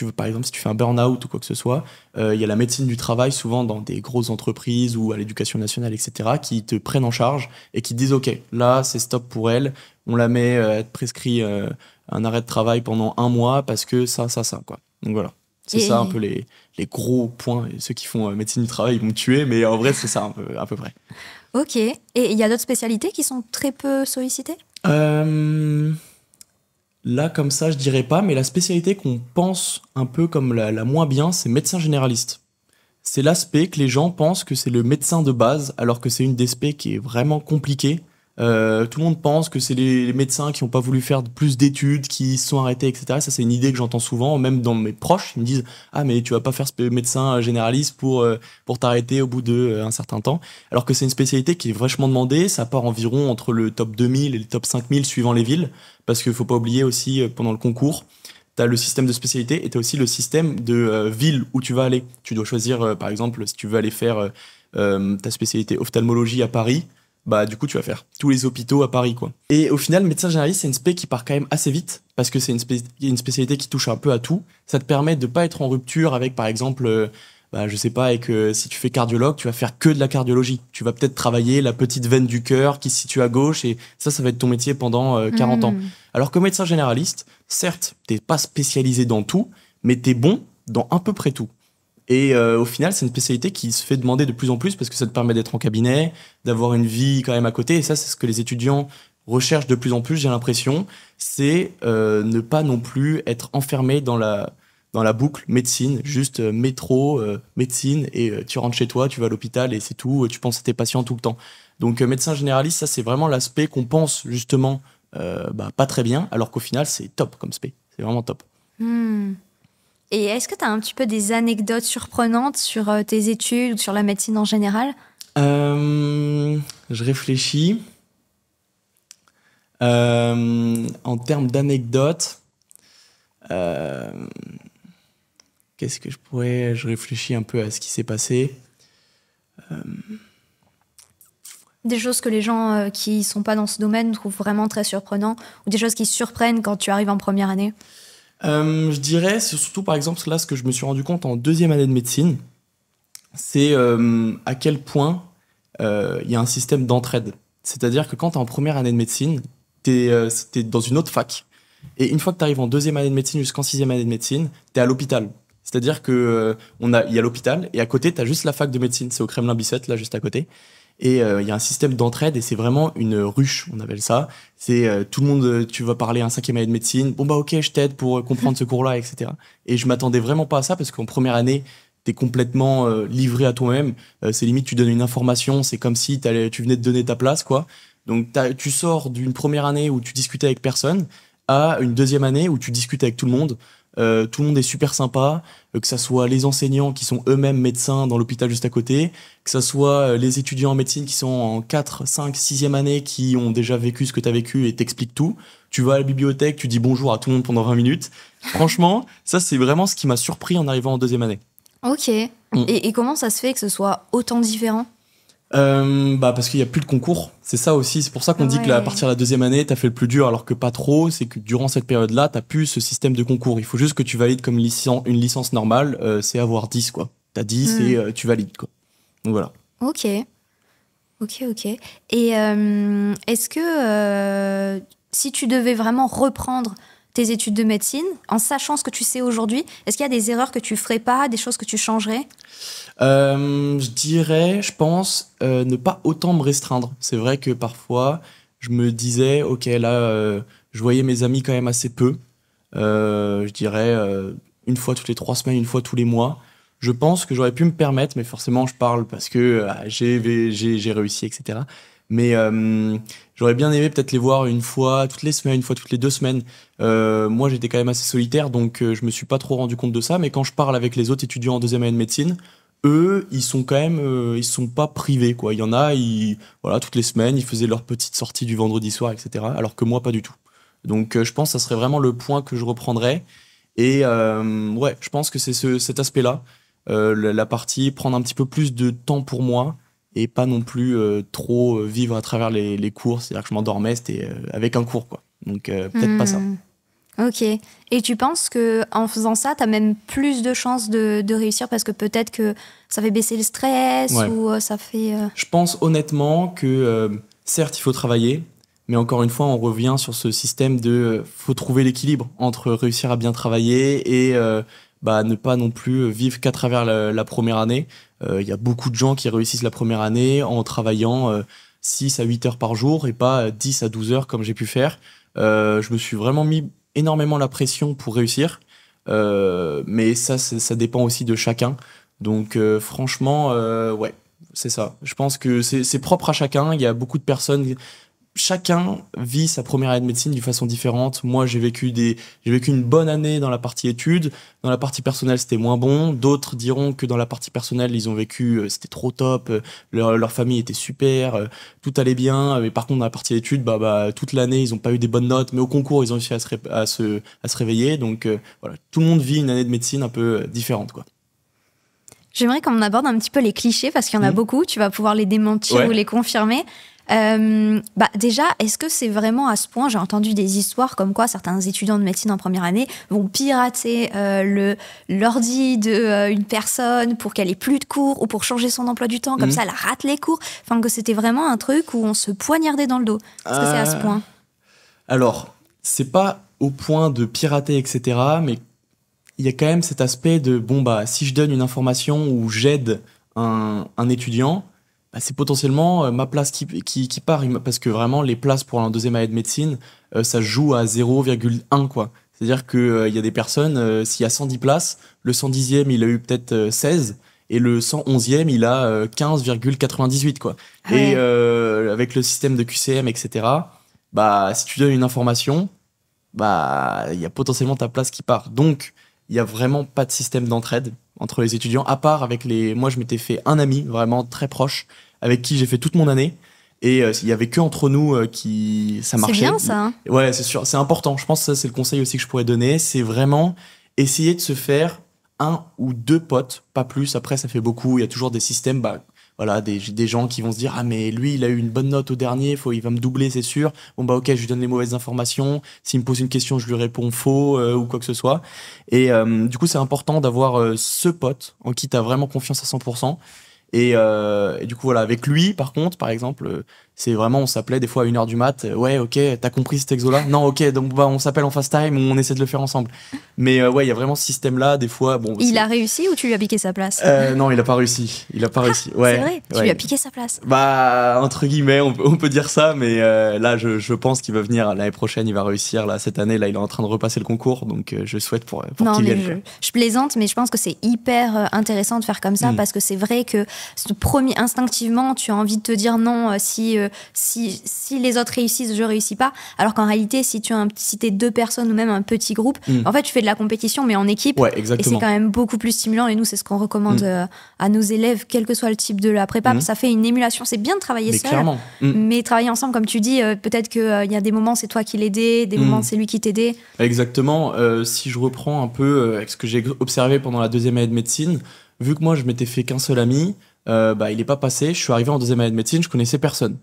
veux, par exemple, si tu fais un burn-out ou quoi que ce soit, il y a la médecine du travail, souvent dans des grosses entreprises ou à l'éducation nationale, etc., qui te prennent en charge et qui disent, OK, là, c'est stop pour elle. On la met, elle te prescrit un arrêt de travail pendant 1 mois parce que ça, quoi. Donc voilà. C'est ça un peu les gros points. Et ceux qui font médecine du travail, ils vont me tuer, mais en vrai, c'est ça à peu près. Ok. Et il y a d'autres spécialités qui sont très peu sollicitées ? Là, comme ça, je dirais pas, mais la spécialité qu'on pense un peu comme la moins bien, c'est médecin généraliste. C'est l'aspect que les gens pensent que c'est le médecin de base, alors que c'est une des spé qui est vraiment compliquée. Tout le monde pense que c'est les médecins qui n'ont pas voulu faire plus d'études, qui se sont arrêtés, etc. Ça, c'est une idée que j'entends souvent, même dans mes proches. Ils me disent « Ah, mais tu vas pas faire médecin généraliste pour t'arrêter au bout d'un certain temps. » Alors que c'est une spécialité qui est vachement demandée. Ça part environ entre le top 2000 et le top 5000 suivant les villes. Parce qu'il faut pas oublier aussi, pendant le concours, tu as le système de spécialité et tu as aussi le système de ville où tu vas aller. Tu dois choisir, par exemple, si tu veux aller faire ta spécialité ophtalmologie à Paris, bah du coup tu vas faire tous les hôpitaux à Paris, quoi. Et au final, médecin généraliste, c'est une spé qui part quand même assez vite parce que c'est une spécialité qui touche un peu à tout. Ça te permet de pas être en rupture avec, par exemple, je sais pas, avec si tu fais cardiologue, tu vas faire que de la cardiologie. Tu vas peut-être travailler la petite veine du cœur qui se situe à gauche et ça va être ton métier pendant 40 ans. Alors que médecin généraliste, certes, t'es pas spécialisé dans tout, mais t'es bon dans à peu près tout. Et au final, c'est une spécialité qui se fait demander de plus en plus parce que ça te permet d'être en cabinet, d'avoir une vie quand même à côté. Et ça, c'est ce que les étudiants recherchent de plus en plus, j'ai l'impression. C'est ne pas non plus être enfermé dans la boucle médecine, juste métro, médecine, et tu rentres chez toi, tu vas à l'hôpital et c'est tout, tu penses à tes patients tout le temps. Donc médecin généraliste, ça c'est vraiment l'aspect qu'on pense justement pas très bien, alors qu'au final, c'est top comme spé. C'est vraiment top. Et est-ce que tu as un petit peu des anecdotes surprenantes sur tes études ou sur la médecine en général ? Je réfléchis. En termes d'anecdotes, qu'est-ce que je réfléchis un peu à ce qui s'est passé. Des choses que les gens qui sont pas dans ce domaine trouvent vraiment très surprenants, ou des choses qui surprennent quand tu arrives en première année ? Je dirais, c'est surtout par exemple là ce que je me suis rendu compte en 2e année de médecine, c'est à quel point il y a un système d'entraide. C'est-à-dire que quand tu es en première année de médecine, t'es dans une autre fac, et une fois que tu arrives en 2e année de médecine jusqu'en 6e année de médecine, tu es à l'hôpital. C'est-à-dire que il y a l'hôpital, et à côté, tu as juste la fac de médecine, c'est au Kremlin-Bicêtre, là juste à côté. Et il y a un système d'entraide et c'est vraiment une ruche, on appelle ça. C'est tout le monde, tu vas parler à un 5e année de médecine, bon bah ok, je t'aide pour comprendre ce cours-là, etc. Et je m'attendais vraiment pas à ça parce qu'en première année, t'es complètement livré à toi-même. C'est limite, tu donnes une information, c'est comme si tu venais de donner ta place, quoi. Donc tu sors d'une première année où tu discutais avec personne à une 2e année où tu discutes avec tout le monde. Tout le monde est super sympa, que ça soit les enseignants qui sont eux-mêmes médecins dans l'hôpital juste à côté, que ça soit les étudiants en médecine qui sont en 4, 5, 6e année qui ont déjà vécu ce que tu as vécu et t'expliquent tout. Tu vas à la bibliothèque, tu dis bonjour à tout le monde pendant 20 minutes. Franchement, ça c'est vraiment ce qui m'a surpris en arrivant en 2e année. Ok. Et comment ça se fait que ce soit autant différent ? Parce qu'il n'y a plus de concours. C'est ça aussi. C'est pour ça qu'on dit que à partir de la 2e année, t'as fait le plus dur, alors que pas trop. C'est que durant cette période-là, t'as plus ce système de concours. Il faut juste que tu valides comme une licence normale. C'est avoir 10, quoi. T'as 10 et tu valides, quoi. Donc voilà. Ok. Et est-ce que si tu devais vraiment reprendre tes études de médecine, en sachant ce que tu sais aujourd'hui, est-ce qu'il y a des erreurs que tu ferais pas, des choses que tu changerais ? Je dirais, je pense, ne pas autant me restreindre. C'est vrai que parfois, je me disais, ok, là, je voyais mes amis quand même assez peu. Je dirais une fois toutes les 3 semaines, une fois tous les mois. Je pense que j'aurais pu me permettre, mais forcément, je parle parce que j'ai réussi, etc. Mais j'aurais bien aimé peut-être les voir une fois toutes les semaines, une fois toutes les 2 semaines. Moi, j'étais quand même assez solitaire, donc je me suis pas trop rendu compte de ça. Mais quand je parle avec les autres étudiants en 2e année de médecine, eux, ils sont quand même, ils sont pas privés, quoi. Il y en a, voilà, toutes les semaines, ils faisaient leur petite sortie du vendredi soir, etc. Alors que moi, pas du tout. Donc, je pense que ça serait vraiment le point que je reprendrais. Et je pense que c'est cet aspect-là, la partie prendre un petit peu plus de temps pour moi et pas non plus trop vivre à travers les cours. C'est-à-dire que je m'endormais, c'était avec un cours, quoi. Donc peut-être pas ça. Ok. Et tu penses qu'en faisant ça, tu as même plus de chances de réussir parce que peut-être que ça fait baisser le stress ou ça fait... Je pense honnêtement que certes, il faut travailler, mais encore une fois, on revient sur ce système de faut trouver l'équilibre entre réussir à bien travailler et ne pas non plus vivre qu'à travers la première année. Il y a beaucoup de gens qui réussissent la première année en travaillant 6 à 8 heures par jour et pas 10 à 12 heures comme j'ai pu faire. Je me suis vraiment mis énormément la pression pour réussir, mais ça dépend aussi de chacun. Donc franchement, ouais, c'est ça. Je pense que c'est propre à chacun. Il y a beaucoup de personnes... Chacun vit sa première année de médecine d'une façon différente. Moi, j'ai vécu une bonne année dans la partie études. Dans la partie personnelle, c'était moins bon. D'autres diront que dans la partie personnelle, ils ont vécu, c'était trop top. Leur famille était super, tout allait bien. Mais par contre, dans la partie études, toute l'année, ils n'ont pas eu des bonnes notes. Mais au concours, ils ont réussi à se réveiller. Donc voilà, tout le monde vit une année de médecine un peu différente, quoi. J'aimerais qu'on aborde un petit peu les clichés parce qu'il y en a beaucoup. Tu vas pouvoir les démentir ou les confirmer. Déjà, est-ce que c'est vraiment à ce point? J'ai entendu des histoires comme quoi certains étudiants de médecine en première année vont pirater l'ordi d'une personne pour qu'elle ait plus de cours ou pour changer son emploi du temps, comme ça elle rate les cours. Enfin, que c'était vraiment un truc où on se poignardait dans le dos. Est-ce que c'est à ce point? Alors, c'est pas au point de pirater, etc., mais il y a quand même cet aspect de si je donne une information ou j'aide un étudiant, c'est potentiellement ma place qui part, parce que vraiment les places pour la deuxième année de médecine, ça joue à 0,1 quoi. C'est-à-dire que y a des personnes, s'il y a 110 places, le 110e il a eu peut-être 16 et le 111e il a 15,98 quoi. Ouais. Et avec le système de QCM, etc., si tu donnes une information, il y a potentiellement ta place qui part. Donc il y a vraiment pas de système d'entraide entre les étudiants, à part avec moi je m'étais fait un ami vraiment très proche avec qui j'ai fait toute mon année, et il y avait que entre nous ça marchait. C'est bien ça, hein. Ouais, c'est sûr, c'est important. Je pense que ça c'est le conseil aussi que je pourrais donner, c'est vraiment essayer de se faire 1 ou 2 potes, pas plus. Après ça fait beaucoup, il y a toujours des systèmes, des gens qui vont se dire ah mais lui il a eu une bonne note au dernier, il va me doubler c'est sûr. Ok, je lui donne les mauvaises informations, s'il me pose une question je lui réponds faux ou quoi que ce soit. Et du coup c'est important d'avoir ce pote en qui t'as vraiment confiance à 100%. Et du coup voilà, avec lui par contre, par exemple, c'est vraiment, on s'appelait des fois à 1h du mat, ouais ok, t'as compris cet exo là? Non ok, donc on s'appelle en fast time, on essaie de le faire ensemble. Mais il y a vraiment ce système là, des fois il a réussi ou tu lui as piqué sa place? Non, il a pas réussi. Ouais, c'est vrai, tu lui as piqué sa place. Entre guillemets, on peut dire ça, mais là je pense qu'il va venir l'année prochaine, il va réussir là, cette année là, il est en train de repasser le concours, donc je souhaite pour qu'il vienne. Je plaisante, mais je pense que c'est hyper intéressant de faire comme ça, parce que c'est vrai que instinctivement tu as envie de te dire non, si les autres réussissent, je réussis pas, alors qu'en réalité si t'es 2 personnes ou même un petit groupe, en fait tu fais de la compétition mais en équipe, ouais, exactement. Et c'est quand même beaucoup plus stimulant, et nous c'est ce qu'on recommande à nos élèves, quel que soit le type de la prépa. Ça fait une émulation, c'est bien de travailler seul, clairement. Mais travailler ensemble comme tu dis, peut-être qu'il y a des moments c'est toi qui l'aidais, des moments c'est lui qui t'aidait. Exactement. Si je reprends un peu avec ce que j'ai observé pendant la deuxième année de médecine, vu que moi je m'étais fait qu'un seul ami, il est pas passé, je suis arrivé en deuxième année de médecine, je connaissais personne.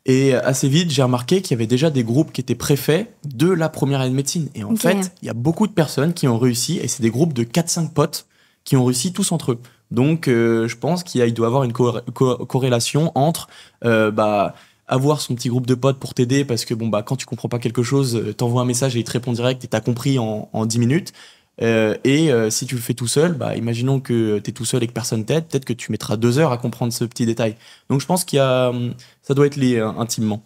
Et assez vite, j'ai remarqué qu'il y avait déjà des groupes qui étaient préfaits de la première année de médecine. Et en fait, il y a beaucoup de personnes qui ont réussi, et c'est des groupes de 4-5 potes qui ont réussi tous entre eux. Donc, je pense qu'il doit y avoir une corrélation entre avoir son petit groupe de potes pour t'aider, parce que quand tu comprends pas quelque chose, t'envoies un message et il te répond direct et t'as compris en 10 minutes. Si tu le fais tout seul, imaginons que t'es tout seul et que personne t'aide, peut-être que tu mettras 2 heures à comprendre ce petit détail. Donc je pense ça doit être lié intimement.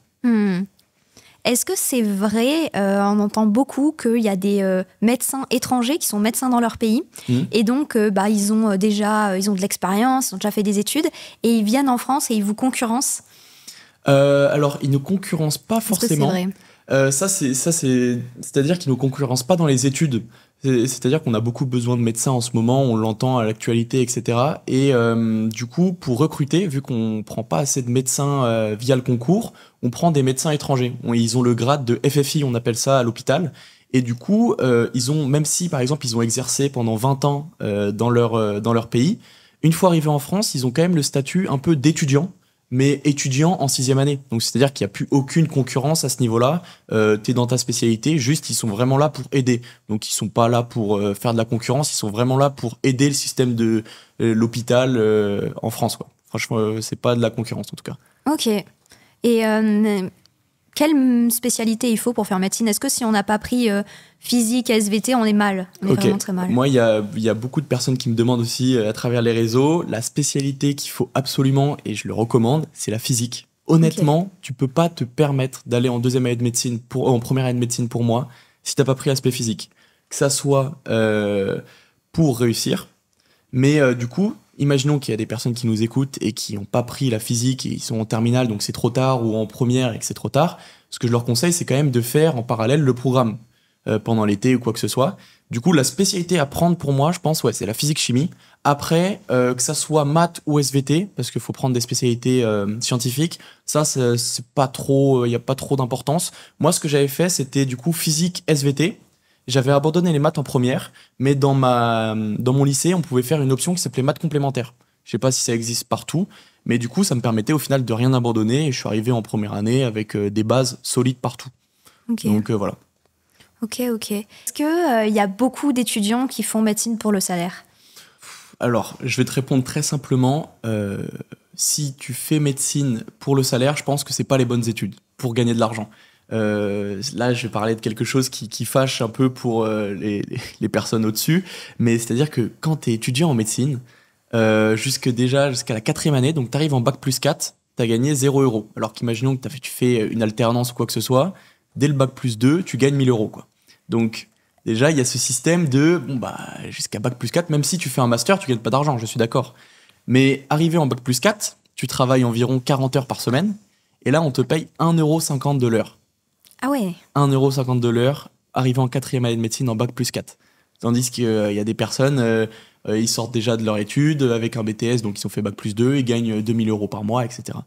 Est-ce que c'est vrai, on entend beaucoup qu'il y a des médecins étrangers qui sont médecins dans leur pays, et donc ils ont de l'expérience, ils ont déjà fait des études, et ils viennent en France et ils vous concurrencent? Alors ils ne concurrencent pas forcément. Est-ce que c'est vrai? C'est-à-dire qu'ils ne concurrencent pas dans les études. C'est-à-dire qu'on a beaucoup besoin de médecins en ce moment, on l'entend à l'actualité, etc. Et du coup, pour recruter, vu qu'on prend pas assez de médecins via le concours, on prend des médecins étrangers. Ils ont le grade de FFI, on appelle ça à l'hôpital. Et du coup, même si par exemple ils ont exercé pendant 20 ans dans leur pays, une fois arrivés en France, ils ont quand même le statut un peu d'étudiant. mais étudiant en 6e année. Donc, c'est-à-dire qu'il n'y a plus aucune concurrence à ce niveau-là. Tu es dans ta spécialité, juste, ils sont vraiment là pour aider. Donc, ils sont pas là pour faire de la concurrence, ils sont vraiment là pour aider le système de l'hôpital en France, quoi. Franchement, c'est pas de la concurrence, en tout cas. Ok. Et quelle spécialité il faut pour faire médecine? Est-ce que si on n'a pas pris physique, SVT, on est mal? On est vraiment très mal. Moi, il y a beaucoup de personnes qui me demandent aussi à travers les réseaux, la spécialité qu'il faut absolument, et je le recommande, c'est la physique. Honnêtement, tu peux pas te permettre d'aller en deuxième année de médecine, en première année de médecine pour moi, si t'as pas pris l'aspect physique. Que ça soit pour réussir, mais du coup, imaginons qu'il y a des personnes qui nous écoutent et qui n'ont pas pris la physique et ils sont en terminale, donc c'est trop tard, ou en première et que c'est trop tard. Ce que je leur conseille, c'est quand même de faire en parallèle le programme pendant l'été ou quoi que ce soit. Du coup, la spécialité à prendre pour moi, je pense, c'est la physique-chimie. Après, que ça soit maths ou SVT, parce qu'il faut prendre des spécialités scientifiques, ça, c'est pas trop, il n'y a pas trop d'importance. Moi, ce que j'avais fait, c'était du coup physique SVT. J'avais abandonné les maths en première, mais dans mon lycée, on pouvait faire une option qui s'appelait maths complémentaires. Je sais pas si ça existe partout, mais du coup, ça me permettait au final de rien abandonner et je suis arrivé en première année avec des bases solides partout. Okay. Donc voilà. Ok. Est-ce qu'il y a beaucoup d'étudiants qui font médecine pour le salaire? Alors, je vais te répondre très simplement. Si tu fais médecine pour le salaire, je pense que c'est pas les bonnes études pour gagner de l'argent. Là, je vais parler de quelque chose qui fâche un peu pour les personnes au-dessus, mais c'est-à-dire que quand tu es étudiant en médecine, jusqu'à la 4e année, donc tu arrives en bac plus 4, tu as gagné 0 €. Alors qu'imaginons que tu fais une alternance ou quoi que ce soit, dès le bac plus 2, tu gagnes 1 000 €, quoi. Donc déjà, il y a ce système de, jusqu'à bac plus 4, même si tu fais un master, tu gagnes pas d'argent, je suis d'accord. Mais arrivé en bac plus 4, tu travailles environ 40 heures par semaine, et là, on te paye 1,50 € de l'heure. Ah ouais. 1,50 € de l'heure, arrivé en 4e année de médecine en bac plus 4. Tandis qu'il y a des personnes, ils sortent déjà de leur étude avec un BTS, donc ils ont fait bac plus 2, ils gagnent 2 000 € par mois, etc.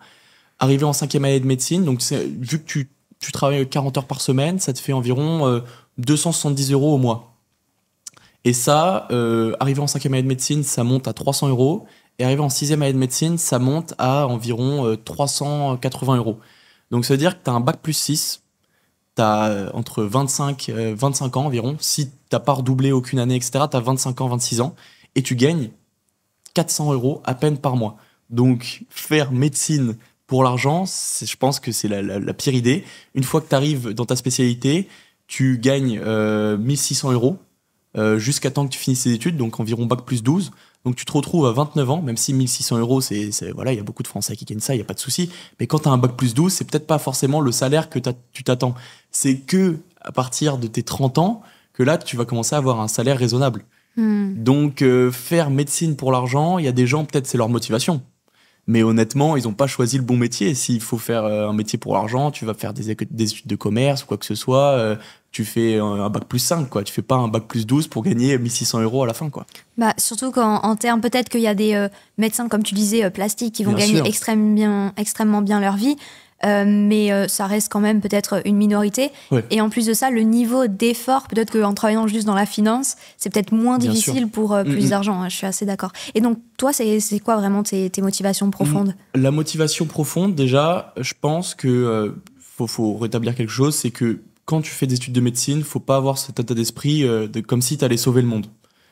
Arrivé en 5e année de médecine, donc vu que tu travailles 40 heures par semaine, ça te fait environ 270 € au mois. Et ça, arrivé en 5e année de médecine, ça monte à 300 €. Et arrivé en 6e année de médecine, ça monte à environ 380 €. Donc ça veut dire que tu as un bac plus 6, tu as entre 25 ans environ. Si tu n'as pas redoublé aucune année, etc., tu as 25 ans, 26 ans. Et tu gagnes 400 € à peine par mois. Donc faire médecine pour l'argent, je pense que c'est la pire idée. Une fois que tu arrives dans ta spécialité, tu gagnes 1 600 € jusqu'à temps que tu finisses tes études, donc environ bac plus 12. Donc tu te retrouves à 29 ans, même si 1 600 €, voilà, il y a beaucoup de Français qui gagnent ça, il n'y a pas de souci. Mais quand tu as un bac plus 12, c'est peut-être pas forcément le salaire que tu t'attends. C'est que à partir de tes 30 ans, que là, tu vas commencer à avoir un salaire raisonnable. Donc faire médecine pour l'argent, il y a des gens, peut-être c'est leur motivation. Mais honnêtement, ils n'ont pas choisi le bon métier. S'il faut faire un métier pour l'argent, tu vas faire des études de commerce ou quoi que ce soit. Tu fais un bac plus 5, quoi. Tu fais pas un bac plus 12 pour gagner 1 600 € à la fin, quoi. Surtout qu'en termes, peut-être qu'il y a des médecins, comme tu disais, plastiques, qui vont gagner extrêmement bien leur vie. Mais ça reste quand même peut-être une minorité. Ouais. Et en plus de ça, le niveau d'effort, peut-être qu'en travaillant juste dans la finance, c'est peut-être moins difficile pour plus d'argent. Hein, je suis assez d'accord. Et donc, toi, c'est quoi vraiment tes motivations profondes? La motivation profonde, déjà, je pense que faut rétablir quelque chose, c'est que quand tu fais des études de médecine, faut pas avoir cet état d'esprit comme si tu allais sauver le monde.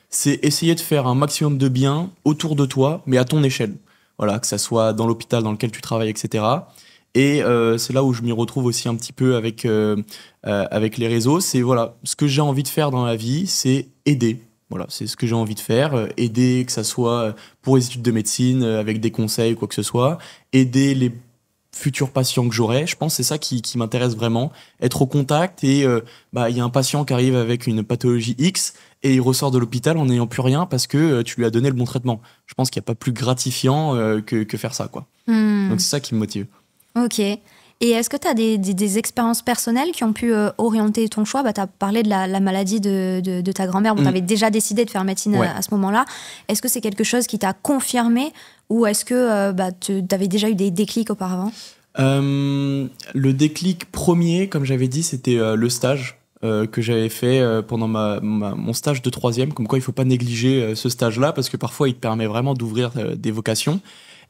C'est essayer de faire un maximum de bien autour de toi, mais à ton échelle. Voilà, que ça soit dans l'hôpital dans lequel tu travailles, etc. Et c'est là où je m'y retrouve aussi un petit peu avec les réseaux. C'est voilà, ce que j'ai envie de faire dans la vie, c'est aider. Voilà, c'est ce que j'ai envie de faire. Aider, que ça soit pour les études de médecine, avec des conseils, quoi que ce soit. Aider les futurs patients que j'aurai. Je pense que c'est ça qui m'intéresse vraiment. Être au contact et il y a un patient qui arrive avec une pathologie X et il ressort de l'hôpital en n'ayant plus rien parce que tu lui as donné le bon traitement. Je pense qu'il n'y a pas plus gratifiant que faire ça, quoi. Donc c'est ça qui me motive. Ok. Et est-ce que tu as des expériences personnelles qui ont pu orienter ton choix? Tu as parlé de la maladie de ta grand-mère. Bon, tu avais déjà décidé de faire médecine à ce moment-là. Est-ce que c'est quelque chose qui t'a confirmé ou est-ce que tu avais déjà eu des déclics auparavant? Le déclic premier, comme j'avais dit, c'était le stage que j'avais fait pendant mon stage de 3e. Comme quoi, il ne faut pas négliger ce stage-là parce que parfois, il te permet vraiment d'ouvrir des vocations.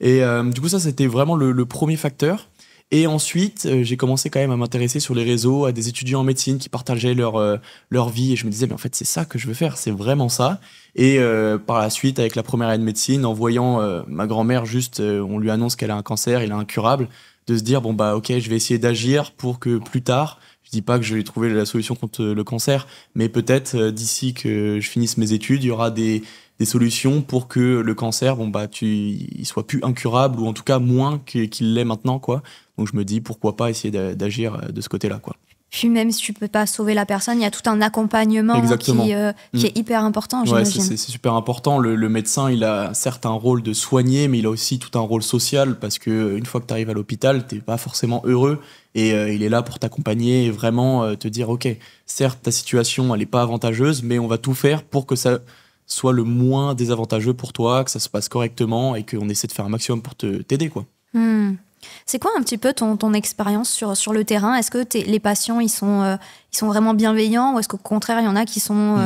Et du coup, ça, c'était vraiment le premier facteur. Et ensuite, j'ai commencé quand même à m'intéresser sur les réseaux à des étudiants en médecine qui partageaient leur vie. Et je me disais, mais en fait, c'est ça que je veux faire, c'est vraiment ça. Et par la suite, avec la première année de médecine, en voyant ma grand-mère, on lui annonce qu'elle a un cancer, il est incurable, de se dire, bon, bah, ok, je vais essayer d'agir pour que plus tard, je dis pas que je vais trouver la solution contre le cancer, mais peut-être d'ici que je finisse mes études, il y aura des solutions pour que le cancer, bon, bah, il soit plus incurable, ou en tout cas moins qu'il l'est maintenant, quoi. Donc je me dis, pourquoi pas essayer d'agir de ce côté-là, quoi. Puis même si tu peux pas sauver la personne, il y a tout un accompagnement qui est hyper important, j'imagine. C'est super important. Le médecin, il a certes un rôle de soigner, mais il a aussi tout un rôle social, parce que une fois que tu arrives à l'hôpital, t'es pas forcément heureux, et il est là pour t'accompagner et vraiment te dire, ok, certes ta situation elle est pas avantageuse, mais on va tout faire pour que ça soit le moins désavantageux pour toi, que ça se passe correctement et qu'on essaie de faire un maximum pour t'aider, quoi. C'est quoi un petit peu ton expérience sur le terrain? Est-ce que les patients, ils sont vraiment bienveillants, ou est-ce qu'au contraire, il y en a qui sont...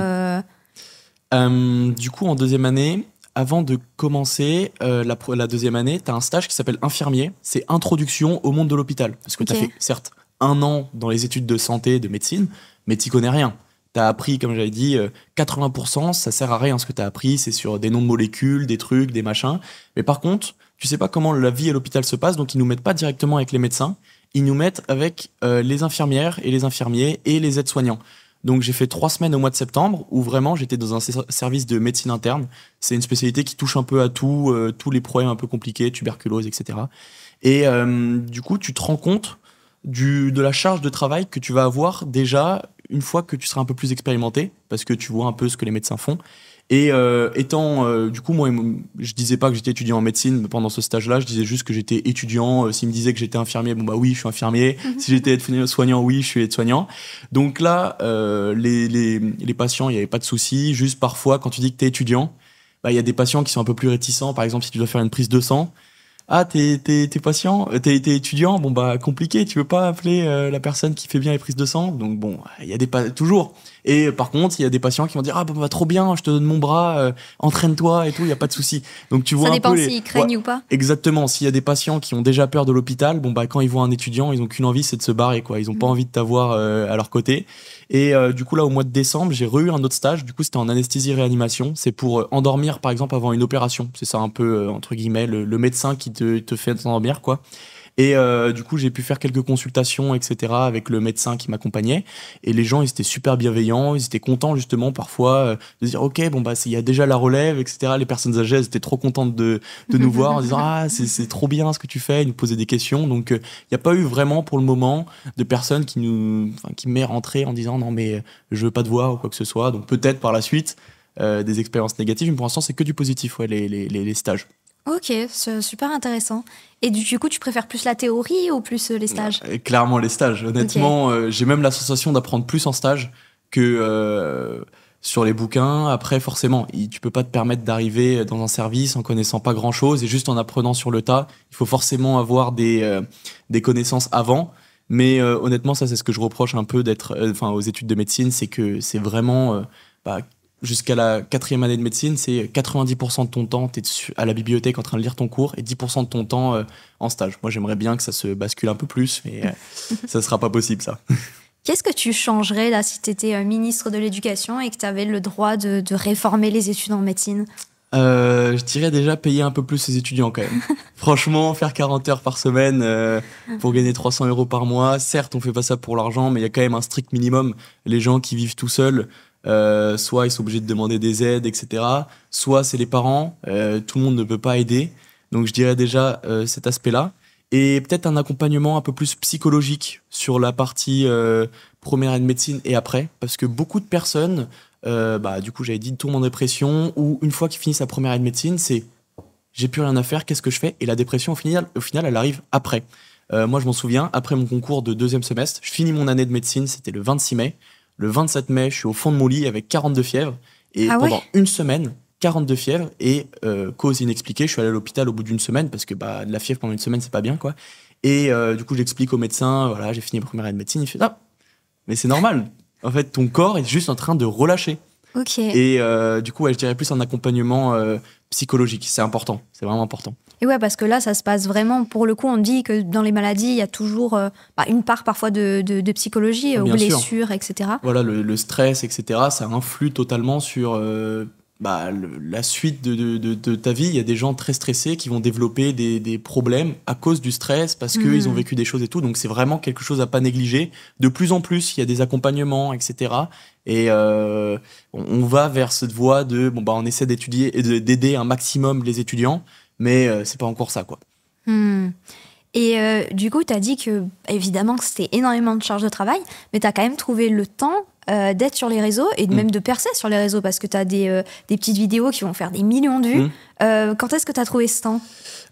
Du coup, en deuxième année, avant de commencer la deuxième année, tu as un stage qui s'appelle infirmier. C'est introduction au monde de l'hôpital. Parce que tu as fait, certes, 1 an dans les études de santé, de médecine, mais tu connais rien. Tu as appris, comme j'avais dit, 80%, ça sert à rien ce que tu as appris. C'est sur des noms de molécules, des trucs, des machins. Mais par contre, tu sais pas comment la vie à l'hôpital se passe, donc ils nous mettent pas directement avec les médecins. Ils nous mettent avec les infirmières et les infirmiers et les aides-soignants. Donc j'ai fait 3 semaines au mois de septembre où vraiment j'étais dans un service de médecine interne. C'est une spécialité qui touche un peu à tout, tous les problèmes un peu compliqués, tuberculose, etc. Et du coup, tu te rends compte de la charge de travail que tu vas avoir déjà une fois que tu seras un peu plus expérimenté, parce que tu vois un peu ce que les médecins font. Et du coup, moi, je disais pas que j'étais étudiant en médecine pendant ce stage-là, je disais juste que j'étais étudiant. S'ils me disaient que j'étais infirmier, bon bah oui, je suis infirmier. Si j'étais aide-soignant, oui, je suis aide-soignant. Donc là, les patients, il y avait pas de souci. Juste parfois, quand tu dis que t'es étudiant, bah il y a des patients qui sont un peu plus réticents. Par exemple, si tu dois faire une prise de sang, ah, t'es patient, t'es étudiant, bon bah compliqué, tu veux pas appeler la personne qui fait bien les prises de sang. Donc bon, il y a toujours. Et par contre, il y a des patients qui vont dire, ah bah trop bien, je te donne mon bras, entraîne-toi et tout, il y a pas de souci. Donc tu vois, ça dépend s'ils craignent ou pas. Exactement, s'il y a des patients qui ont déjà peur de l'hôpital, bon bah quand ils voient un étudiant, ils ont qu'une envie, c'est de se barrer, quoi. Ils ont pas envie de t'avoir à leur côté. Et du coup là, au mois de décembre, j'ai eu un autre stage. Du coup, c'était en anesthésie-réanimation. C'est pour endormir, par exemple, avant une opération. C'est ça un peu entre guillemets le médecin qui te fait endormir, quoi. Et du coup, j'ai pu faire quelques consultations, etc., avec le médecin qui m'accompagnait. Et les gens, ils étaient super bienveillants. Ils étaient contents, justement, parfois, de dire, OK, bon, bah, il y a déjà la relève, etc. Les personnes âgées, elles étaient trop contentes de nous voir en disant, ah, c'est trop bien ce que tu fais. Ils nous posaient des questions. Donc, il n'y a pas eu vraiment, pour le moment, de personnes qui m'aient rentré en disant, non, mais je veux pas te voir ou quoi que ce soit. Donc, peut-être par la suite, des expériences négatives. Mais pour l'instant, c'est que du positif, ouais, les stages. Ok, c'est super intéressant. Et du coup, tu préfères plus la théorie ou plus les stages? Clairement les stages. Honnêtement, j'ai même la sensation d'apprendre plus en stage que sur les bouquins. Après, forcément, tu peux pas te permettre d'arriver dans un service en connaissant pas grand-chose et juste en apprenant sur le tas. Il faut forcément avoir des connaissances avant. Mais honnêtement, ça, c'est ce que je reproche un peu aux études de médecine, c'est que c'est vraiment... jusqu'à la 4e année de médecine, c'est 90% de ton temps, tu es à la bibliothèque en train de lire ton cours et 10% de ton temps en stage. Moi, j'aimerais bien que ça se bascule un peu plus, mais ça ne sera pas possible, ça. Qu'est-ce que tu changerais là si tu étais ministre de l'Éducation et que tu avais le droit de réformer les études en médecine? Je dirais déjà payer un peu plus les étudiants quand même. Franchement, faire 40 heures par semaine pour gagner 300 € par mois, certes, on fait pas ça pour l'argent, mais il y a quand même un strict minimum. Les gens qui vivent tout seuls, soit ils sont obligés de demander des aides, etc. Soit c'est les parents, tout le monde ne peut pas aider. Donc je dirais déjà cet aspect-là. Et peut-être un accompagnement un peu plus psychologique sur la partie première année de médecine et après. Parce que beaucoup de personnes, du coup j'avais dit, tombent en dépression, ou une fois qu'ils finissent la première année de médecine, c'est j'ai plus rien à faire, qu'est-ce que je fais? Et la dépression au final elle arrive après. Moi je m'en souviens, après mon concours de 2e semestre, je finis mon année de médecine, c'était le 26 mai. Le 27 mai, je suis au fond de mon lit avec 42 fièvres. Et pendant une semaine, 42 fièvres. Et cause inexpliquée, je suis allé à l'hôpital au bout d'une semaine parce que de la fièvre pendant une semaine, c'est pas bien, quoi. Et du coup, j'explique au médecin, voilà, j'ai fini ma première année de médecine. Il fait, ah, mais c'est normal. En fait, ton corps est juste en train de relâcher. Ok. Et du coup, je dirais plus un accompagnement psychologique. C'est important, c'est vraiment important. Et ouais, parce que là, ça se passe vraiment, pour le coup, on dit que dans les maladies, il y a toujours une part parfois de psychologie, aux blessures, etc. Voilà, le stress, etc., ça influe totalement sur la suite de ta vie. Il y a des gens très stressés qui vont développer des problèmes à cause du stress, parce qu'ils ont vécu des choses et tout. Donc c'est vraiment quelque chose à pas négliger. De plus en plus, il y a des accompagnements, etc. Et on va vers cette voie on essaie d'étudier et d'aider un maximum les étudiants, mais c'est pas encore ça, quoi. Et du coup, tu as dit que, évidemment, que c'était énormément de charge de travail, mais tu as quand même trouvé le temps d'être sur les réseaux et même de percer sur les réseaux, parce que tu as des petites vidéos qui vont faire des millions de vues. Quand est-ce que tu as trouvé ce temps ?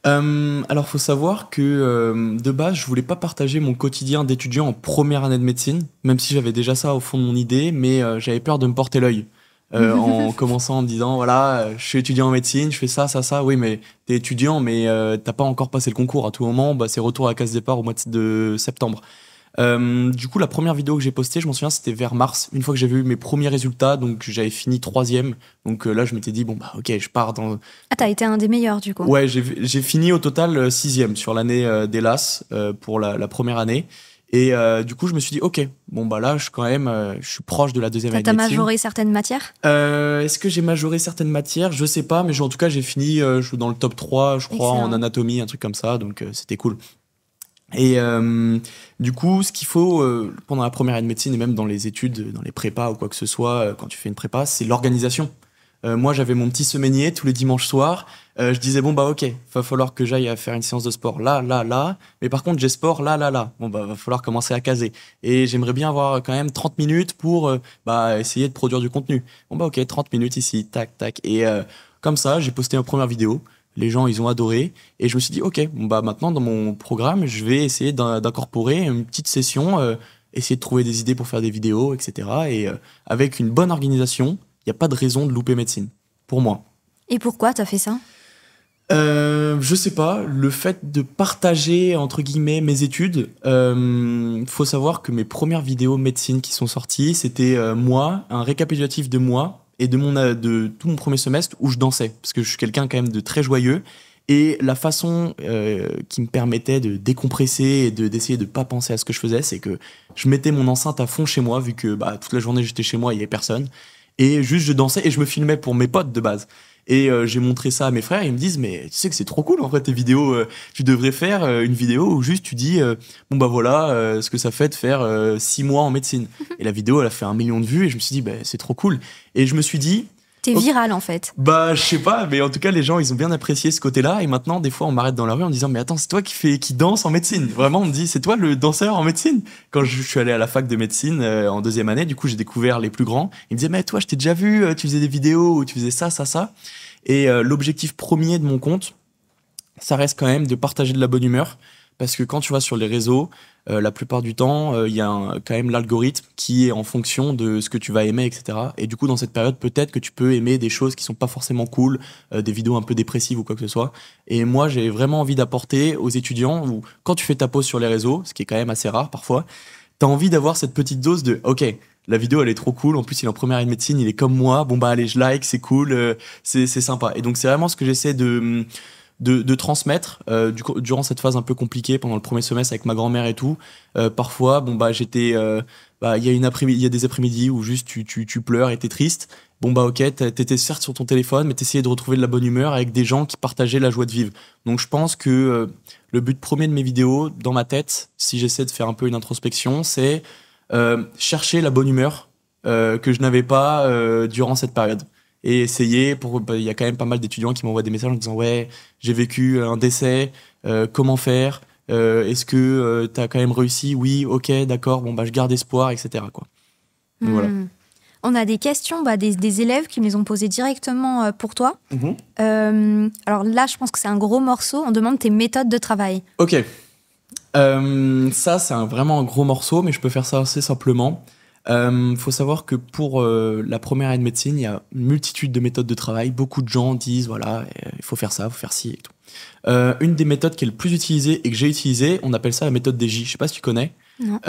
Alors, faut savoir que de base, je voulais pas partager mon quotidien d'étudiant en première année de médecine, même si j'avais déjà ça au fond de mon idée, mais j'avais peur de me porter l'œil. En commençant en me disant, voilà, je suis étudiant en médecine, je fais ça. Oui, mais t'es étudiant, mais t'as pas encore passé le concours. À tout moment, c'est retour à la case départ au mois de septembre. Du coup, la première vidéo que j'ai postée, je m'en souviens, c'était vers mars, une fois que j'avais eu mes premiers résultats, donc j'avais fini 3e. Donc là, je m'étais dit, ok, je pars dans... Ah, t'as été un des meilleurs, du coup. Ouais, j'ai fini au total 6e sur l'année d'Hélas pour la première année. Et du coup, je me suis dit, ok, là, je suis proche de la deuxième année de médecine. T'as majoré certaines matières ? Est-ce que j'ai majoré certaines matières ? Je sais pas, mais en tout cas, j'ai fini dans le top 3, je crois, en anatomie, un truc comme ça, donc c'était cool. Et du coup, ce qu'il faut pendant la première année de médecine, et même dans les études, dans les prépas ou quoi que ce soit, quand tu fais une prépa, c'est l'organisation. Moi, j'avais mon petit semainier tous les dimanches soirs. Je disais, ok, va falloir que j'aille faire une séance de sport là. Mais par contre, j'ai sport là. Va falloir commencer à caser. Et j'aimerais bien avoir quand même 30 minutes pour essayer de produire du contenu. Ok, 30 minutes ici, tac. Et comme ça, j'ai posté ma première vidéo. Les gens, ils ont adoré. Et je me suis dit, ok, maintenant, dans mon programme, je vais essayer d'incorporer une petite session, essayer de trouver des idées pour faire des vidéos, etc. Et avec une bonne organisation, il n'y a pas de raison de louper médecine, pour moi. Et pourquoi t'as fait ça ? Je sais pas, le fait de partager, entre guillemets, mes études, faut savoir que mes premières vidéos médecine qui sont sorties, c'était moi, un récapitulatif de moi et de tout mon premier semestre où je dansais, parce que je suis quelqu'un quand même de très joyeux, et la façon qui me permettait de décompresser et d'essayer de pas penser à ce que je faisais, c'est que je mettais mon enceinte à fond chez moi, vu que toute la journée j'étais chez moi, il y avait personne, et juste je dansais et je me filmais pour mes potes de base. Et j'ai montré ça à mes frères, ils me disent, mais tu sais que c'est trop cool en fait tes vidéos, tu devrais faire une vidéo où juste tu dis ce que ça fait de faire 6 mois en médecine. Et la vidéo elle a fait 1 million de vues et je me suis dit c'est trop cool. Et je me suis dit, t'es viral en fait. Je sais pas, mais en tout cas les gens ils ont bien apprécié ce côté-là. Et maintenant des fois on m'arrête dans la rue en me disant, mais attends, c'est toi qui danse en médecine. Vraiment on me dit, c'est toi le danseur en médecine. Quand je suis allé à la fac de médecine en 2e année, du coup j'ai découvert les plus grands. Ils me disaient, mais toi je t'ai déjà vu, tu faisais des vidéos où tu faisais ça. Et l'objectif premier de mon compte, ça reste quand même de partager de la bonne humeur. Parce que quand tu vas sur les réseaux, la plupart du temps, il y a quand même l'algorithme qui est en fonction de ce que tu vas aimer, etc. Et du coup, dans cette période, peut-être que tu peux aimer des choses qui sont pas forcément cool, des vidéos un peu dépressives ou quoi que ce soit. Et moi, j'ai vraiment envie d'apporter aux étudiants, où quand tu fais ta pause sur les réseaux, ce qui est quand même assez rare parfois, t'as envie d'avoir cette petite dose de « Ok, la vidéo, elle est trop cool. En plus, il est en première année de médecine, il est comme moi. Allez, je like, c'est cool, c'est sympa. » Et donc, c'est vraiment ce que j'essaie de transmettre durant cette phase un peu compliquée pendant le premier semestre avec ma grand-mère et tout. Parfois, j'étais... il y a des après-midi où juste tu pleures et t'es triste. Ok, t'étais certes sur ton téléphone, mais t'essayais de retrouver de la bonne humeur avec des gens qui partageaient la joie de vivre. Donc, je pense que le but premier de mes vidéos, dans ma tête, si j'essaie de faire un peu une introspection, c'est... chercher la bonne humeur que je n'avais pas durant cette période et essayer il y a quand même pas mal d'étudiants qui m'envoient des messages en disant ouais, j'ai vécu un décès, comment faire, est-ce que t'as quand même réussi, oui, ok, d'accord, je garde espoir, etc. quoi. Donc, voilà. On a des questions des élèves qui me les ont posées directement pour toi. Alors là je pense que c'est un gros morceau, on demande tes méthodes de travail. Ok. Ça, c'est vraiment un gros morceau, mais je peux faire ça assez simplement. Faut savoir que pour la première année de médecine, il y a une multitude de méthodes de travail. Beaucoup de gens disent, voilà, il faut faire ça, il faut faire ci et tout. Une des méthodes qui est le plus utilisée et que j'ai utilisée, on appelle ça la méthode des J. Je sais pas si tu connais. Non.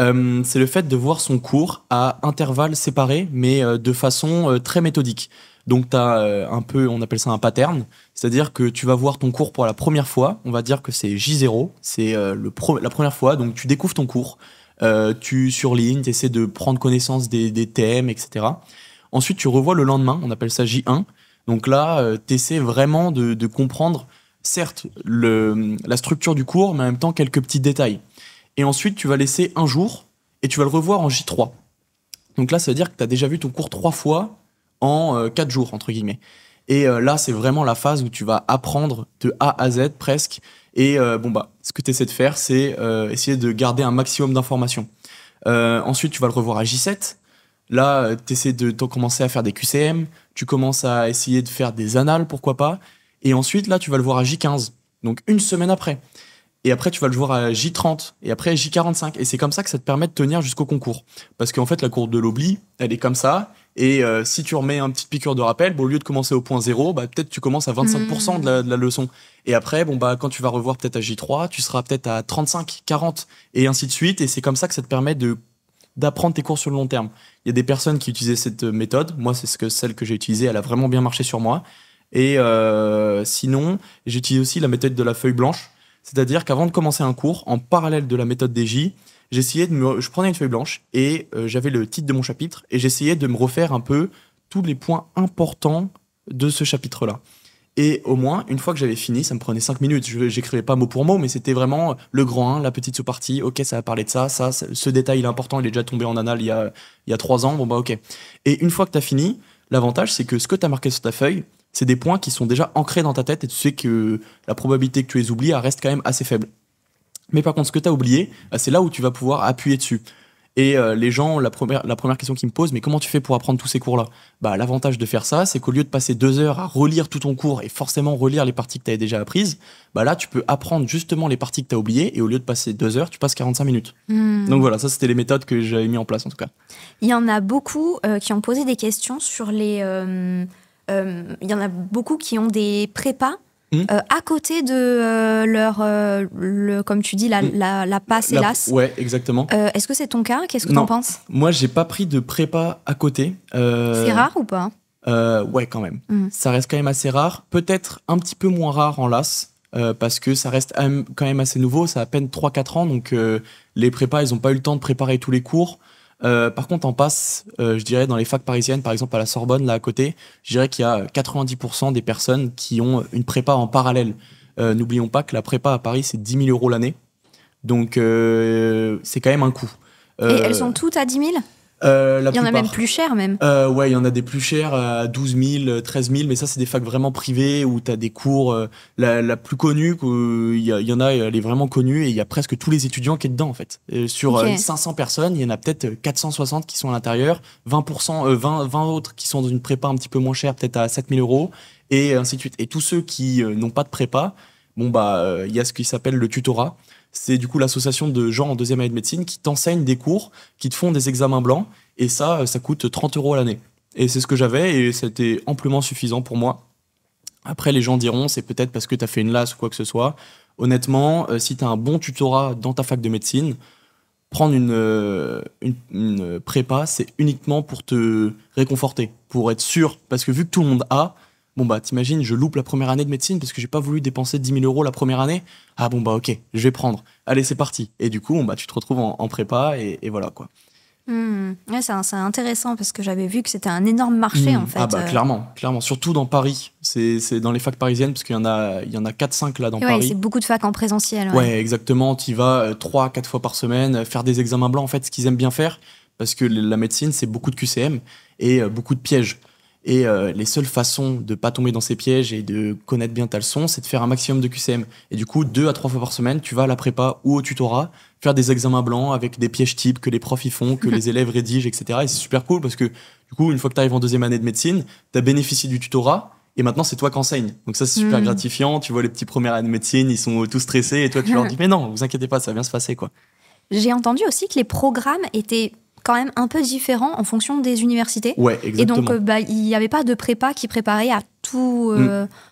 C'est le fait de voir son cours à intervalles séparés, mais de façon très méthodique. Donc, tu as un peu, on appelle ça un pattern, c'est-à-dire que tu vas voir ton cours pour la première fois. On va dire que c'est J0, c'est la première fois. Donc, tu découvres ton cours, tu surlignes, tu essaies de prendre connaissance des thèmes, etc. Ensuite, tu revois le lendemain, on appelle ça J1. Donc là, tu essaies vraiment de comprendre, certes, la structure du cours, mais en même temps quelques petits détails. Et ensuite, tu vas laisser un jour et tu vas le revoir en J3. Donc là, ça veut dire que tu as déjà vu ton cours 3 fois en 4 jours, entre guillemets. Et là, c'est vraiment la phase où tu vas apprendre de A à Z presque. Et ce que tu essaies de faire, c'est essayer de garder un maximum d'informations. Ensuite, tu vas le revoir à J7. Là, tu essaies de commencer à faire des QCM, tu commences à essayer de faire des annales, pourquoi pas. Et ensuite, là, tu vas le voir à J15, donc une semaine après. Et après, tu vas le voir à J30, et après J45. Et c'est comme ça que ça te permet de tenir jusqu'au concours. Parce qu'en fait, la courbe de l'oubli, elle est comme ça. Et si tu remets une petite piqûre de rappel, au lieu de commencer au point 0, peut-être tu commences à 25% de la leçon. Et après, quand tu vas revoir peut-être à J3, tu seras peut-être à 35, 40, et ainsi de suite. Et c'est comme ça que ça te permet d'apprendre tes cours sur le long terme. Il y a des personnes qui utilisaient cette méthode. Moi, c'est celle que j'ai utilisée. Elle a vraiment bien marché sur moi. Et sinon, j'utilise aussi la méthode de la feuille blanche. C'est-à-dire qu'avant de commencer un cours, en parallèle de la méthode DJ, je prenais une feuille blanche et j'avais le titre de mon chapitre et j'essayais de me refaire un peu tous les points importants de ce chapitre-là. Et au moins, une fois que j'avais fini, ça me prenait 5 minutes. J'écrivais pas mot pour mot, mais c'était vraiment le grand 1, la petite sous-partie. Ok, ça va parler de ça, ce détail il est important, il est déjà tombé en annales il y a 3 ans. Ok. Et une fois que tu as fini, l'avantage, c'est que ce que tu as marqué sur ta feuille, c'est des points qui sont déjà ancrés dans ta tête et tu sais que la probabilité que tu les oublies, elle reste quand même assez faible. Mais par contre, ce que tu as oublié, c'est là où tu vas pouvoir appuyer dessus. Et les gens, la première question qu'ils me posent, mais comment tu fais pour apprendre tous ces cours-là ? L'avantage de faire ça, c'est qu'au lieu de passer 2 heures à relire tout ton cours et forcément relire les parties que tu avais déjà apprises, là, tu peux apprendre justement les parties que tu as oubliées et au lieu de passer 2 heures, tu passes 45 minutes. Donc voilà, ça, c'était les méthodes que j'avais mis en place en tout cas. Il y en a beaucoup qui ont posé des questions sur les... il y en a beaucoup qui ont des prépas à côté de comme tu dis, la passe et l'AS. Ouais, exactement. Est-ce que c'est ton cas ? Qu'est-ce que t'en penses ? Moi, j'ai pas pris de prépa à côté. C'est rare ou pas ? Ouais, quand même. Ça reste quand même assez rare. Peut-être un petit peu moins rare en LAS, parce que ça reste quand même assez nouveau. Ça a à peine 3-4 ans, donc les prépas, ils ont pas eu le temps de préparer tous les cours. Par contre, en passe, je dirais dans les facs parisiennes, par exemple à la Sorbonne, là à côté, je dirais qu'il y a 90% des personnes qui ont une prépa en parallèle. N'oublions pas que la prépa à Paris, c'est 10 000 € l'année. Donc, c'est quand même un coût. Et elles sont toutes à 10 000 ? Il y en a même plus cher, même. Ouais, il y en a des plus chers à 12 000, 13 000, mais ça, c'est des facs vraiment privés où tu as des cours. La plus connue, il y en a, elle est vraiment connue et il y a presque tous les étudiants qui sont dedans, en fait. Sur 500 personnes, il y en a peut-être 460 qui sont à l'intérieur, 20 autres qui sont dans une prépa un petit peu moins chère, peut-être à 7 000 € et ainsi de suite. Et tous ceux qui n'ont pas de prépa, il y a ce qui s'appelle le tutorat. C'est du coup l'association de gens en 2e année de médecine qui t'enseignent des cours, qui te font des examens blancs, et ça coûte 30 € à l'année. Et c'est ce que j'avais, et c'était amplement suffisant pour moi. Après, les gens diront, c'est peut-être parce que tu as fait une LAS ou quoi que ce soit. Honnêtement, si tu as un bon tutorat dans ta fac de médecine, prendre une prépa, c'est uniquement pour te réconforter, pour être sûr, parce que vu que tout le monde a, t'imagines, je loupe la première année de médecine parce que j'ai pas voulu dépenser 10 000 € la première année. Ok, je vais prendre. Allez, c'est parti. Et du coup, tu te retrouves en prépa et voilà, quoi. Ouais, c'est intéressant parce que j'avais vu que c'était un énorme marché, en fait. Clairement. Surtout dans Paris. C'est dans les facs parisiennes parce qu'il y en a 4-5 là dans Paris. Ouais, c'est beaucoup de facs en présentiel. Ouais, exactement. Tu y vas 3-4 fois par semaine faire des examens blancs. En fait, ce qu'ils aiment bien faire, parce que la médecine, c'est beaucoup de QCM et beaucoup de pièges. Et les seules façons de pas tomber dans ces pièges et de connaître bien ta leçon, c'est de faire un maximum de QCM. Et du coup, 2 à 3 fois par semaine, tu vas à la prépa ou au tutorat faire des examens blancs avec des pièges types que les profs y font, que les élèves rédigent, etc. Et c'est super cool parce que du coup, une fois que tu arrives en 2e année de médecine, tu as bénéficié du tutorat et maintenant c'est toi qui enseignes. Donc ça, c'est super gratifiant. Tu vois les petits premières années de médecine, ils sont tous stressés et toi, tu leur dis mais non, vous inquiétez pas, ça va bien se passer, quoi. J'ai entendu aussi que les programmes étaient quand même un peu différent en fonction des universités. Ouais, exactement. Et donc, il n'y avait pas de prépa qui préparait à tout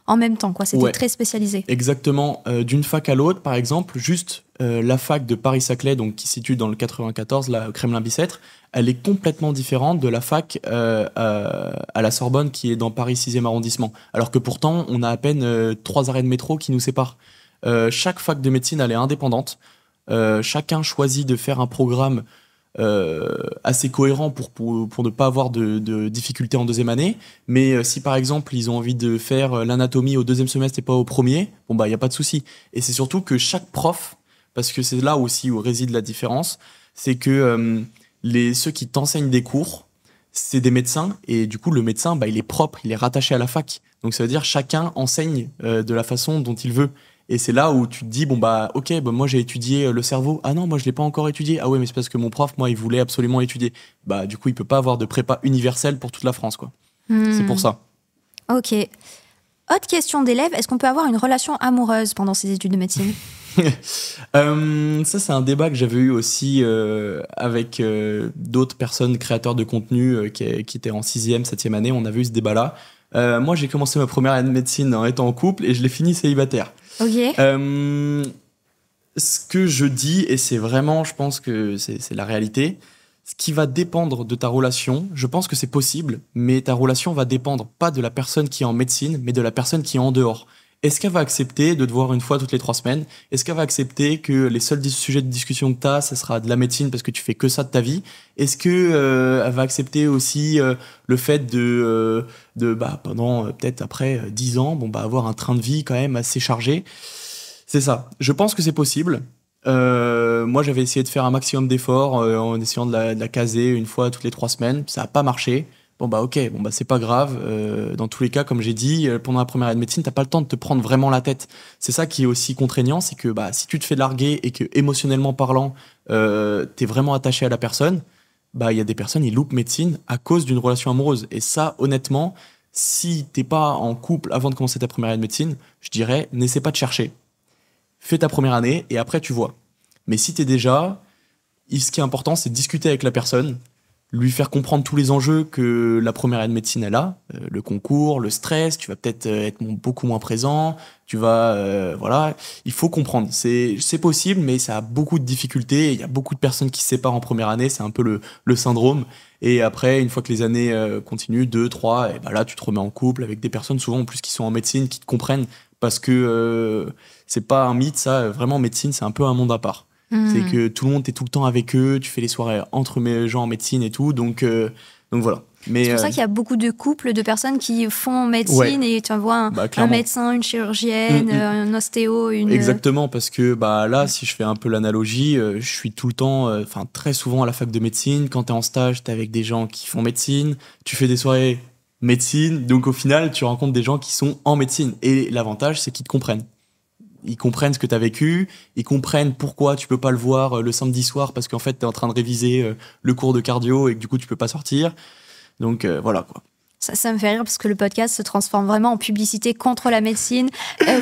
en même temps, quoi. C'était très spécialisé. Exactement. D'une fac à l'autre, par exemple, juste la fac de Paris-Saclay, donc qui se situe dans le 94, la Kremlin-Bicêtre, elle est complètement différente de la fac à la Sorbonne qui est dans Paris 6e arrondissement. Alors que pourtant, on a à peine 3 arrêts de métro qui nous séparent. Chaque fac de médecine, elle est indépendante. Chacun choisit de faire un programme assez cohérent pour ne pas avoir de difficultés en deuxième année. Mais si par exemple ils ont envie de faire l'anatomie au 2e semestre et pas au premier, bon bah il n'y a pas de souci. Et c'est surtout que chaque prof, parce que c'est là aussi où réside la différence, c'est que ceux qui t'enseignent des cours, c'est des médecins, et du coup le médecin, bah, il est propre, il est rattaché à la fac. Donc ça veut dire chacun enseigne de la façon dont il veut. Et c'est là où tu te dis, bon bah ok, bah, moi j'ai étudié le cerveau. Ah non, moi je l'ai pas encore étudié. Ah ouais, mais c'est parce que mon prof, moi, il voulait absolument étudier. Bah du coup, il peut pas avoir de prépa universelle pour toute la France, quoi. C'est pour ça. Ok. Autre question d'élève, est-ce qu'on peut avoir une relation amoureuse pendant ses études de médecine? Ça, c'est un débat que j'avais eu aussi avec d'autres personnes créateurs de contenu qui étaient en 6e, 7e année. On avait eu ce débat-là. Moi, j'ai commencé ma première année de médecine en étant en couple et je l'ai fini célibataire. Ok. Ce que je dis, et c'est vraiment, je pense que c'est la réalité, ce qui va dépendre de ta relation, je pense que c'est possible, mais ta relation va dépendre pas de la personne qui est en médecine, mais de la personne qui est en dehors. Est-ce qu'elle va accepter de te voir une fois toutes les 3 semaines? Est-ce qu'elle va accepter que les seuls sujets de discussion que tu as, ça sera de la médecine parce que tu fais que ça de ta vie? Est-ce que elle va accepter aussi le fait de pendant peut-être après 10 ans, bon bah avoir un train de vie quand même assez chargé? C'est ça. Je pense que c'est possible. Moi, j'avais essayé de faire un maximum d'efforts en essayant de la caser une fois toutes les 3 semaines. Ça n'a pas marché. Bon bah ok, bon bah c'est pas grave. Dans tous les cas, comme j'ai dit, pendant la première année de médecine, t'as pas le temps de te prendre vraiment la tête. C'est ça qui est aussi contraignant, c'est que bah si tu te fais larguer et que émotionnellement parlant, t'es vraiment attaché à la personne, bah il y a des personnes ils loupent médecine à cause d'une relation amoureuse. Et ça, honnêtement, si t'es pas en couple avant de commencer ta première année de médecine, je dirais n'essaie pas de chercher. Fais ta première année et après tu vois. Mais si t'es déjà, ce qui est important, c'est de discuter avec la personne, lui faire comprendre tous les enjeux que la première année de médecine elle a, le concours, le stress, tu vas peut-être être beaucoup moins présent, tu vas voilà, il faut comprendre. C'est possible, mais ça a beaucoup de difficultés. Il y a beaucoup de personnes qui se séparent en première année, c'est un peu le syndrome. Et après, une fois que les années continuent, 2, 3, et ben là tu te remets en couple avec des personnes souvent en plus qui sont en médecine, qui te comprennent, parce que c'est pas un mythe, ça. Vraiment, médecine, c'est un peu un monde à part. C'est que tout le monde est tout le temps avec eux, tu fais les soirées entre mes gens en médecine et tout, donc voilà. Mais, c'est pour ça qu'il y a beaucoup de couples de personnes qui font médecine et tu vois un médecin, une chirurgienne, un ostéo, Exactement, parce que bah là, si je fais un peu l'analogie, je suis tout le temps, très souvent à la fac de médecine. Quand t'es en stage, t'es avec des gens qui font médecine, tu fais des soirées médecine, donc au final, tu rencontres des gens qui sont en médecine. Et l'avantage, c'est qu'ils te comprennent. Ils comprennent ce que tu as vécu, ils comprennent pourquoi tu peux pas le voir le samedi soir parce qu'en fait tu es en train de réviser le cours de cardio et que du coup tu peux pas sortir. Donc voilà quoi. Ça me fait rire parce que le podcast se transforme vraiment en publicité contre la médecine.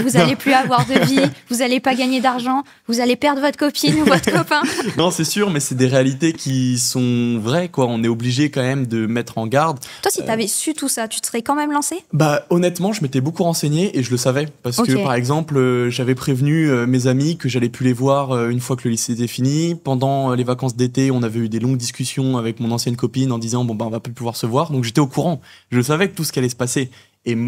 Vous allez plus avoir de vie, vous allez pas gagner d'argent, vous allez perdre votre copine ou votre copain. Non, c'est sûr, mais c'est des réalités qui sont vraies, quoi. On est obligé quand même de mettre en garde. Toi, si t'avais su tout ça, tu te serais quand même lancé? Bah, honnêtement, je m'étais beaucoup renseigné et je le savais. Parce que, par exemple, j'avais prévenu mes amis que j'allais plus les voir une fois que le lycée était fini. Pendant les vacances d'été, on avait eu des longues discussions avec mon ancienne copine en disant, bon, bah, on va plus pouvoir se voir. Donc, j'étais au courant. Je savais que tout ce qui allait se passer. Et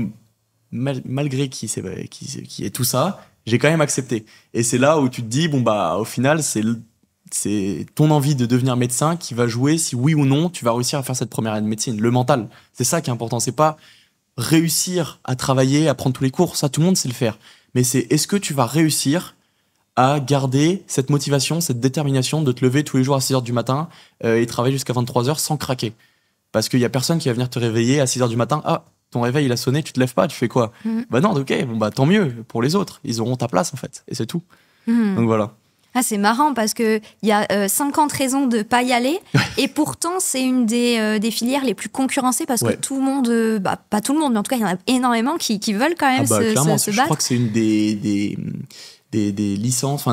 malgré qui est tout ça, j'ai quand même accepté. Et c'est là où tu te dis, bon, bah, au final, c'est ton envie de devenir médecin qui va jouer si oui ou non tu vas réussir à faire cette première année de médecine. Le mental, c'est ça qui est important. C'est pas réussir à travailler, à prendre tous les cours. Ça, tout le monde sait le faire. Mais c'est est-ce que tu vas réussir à garder cette motivation, cette détermination de te lever tous les jours à 6h du matin et travailler jusqu'à 23h sans craquer. Parce qu'il y a personne qui va venir te réveiller à 6h du matin. Ah, ton réveil, il a sonné, tu te lèves pas, tu fais quoi? Bah non, ok, bon bah tant mieux pour les autres. Ils auront ta place, en fait. Et c'est tout. Donc voilà. Ah, c'est marrant parce qu'il y a 50 raisons de pas y aller. Et pourtant, c'est une des filières les plus concurrencées parce que tout le monde, pas tout le monde, mais en tout cas, il y en a énormément qui veulent quand même se battre. Je crois que c'est une des licences,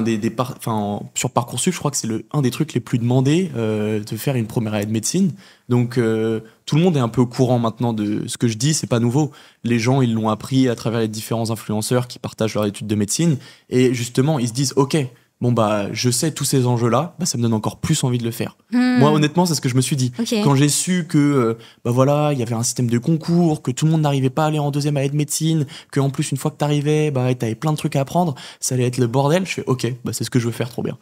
sur Parcoursup, je crois que c'est un des trucs les plus demandés de faire une première année de médecine. Donc tout le monde est un peu au courant maintenant de ce que je dis, c'est pas nouveau. Les gens, ils l'ont appris à travers les différents influenceurs qui partagent leur étude de médecine, et justement, ils se disent, ok, bon bah je sais tous ces enjeux-là, bah ça me donne encore plus envie de le faire. Moi honnêtement c'est ce que je me suis dit. Quand j'ai su que bah voilà, il y avait un système de concours, que tout le monde n'arrivait pas à aller en deuxième année de médecine, que en plus une fois que t'arrivais, bah t'avais plein de trucs à apprendre, ça allait être le bordel, je fais ok, bah c'est ce que je veux faire, trop bien.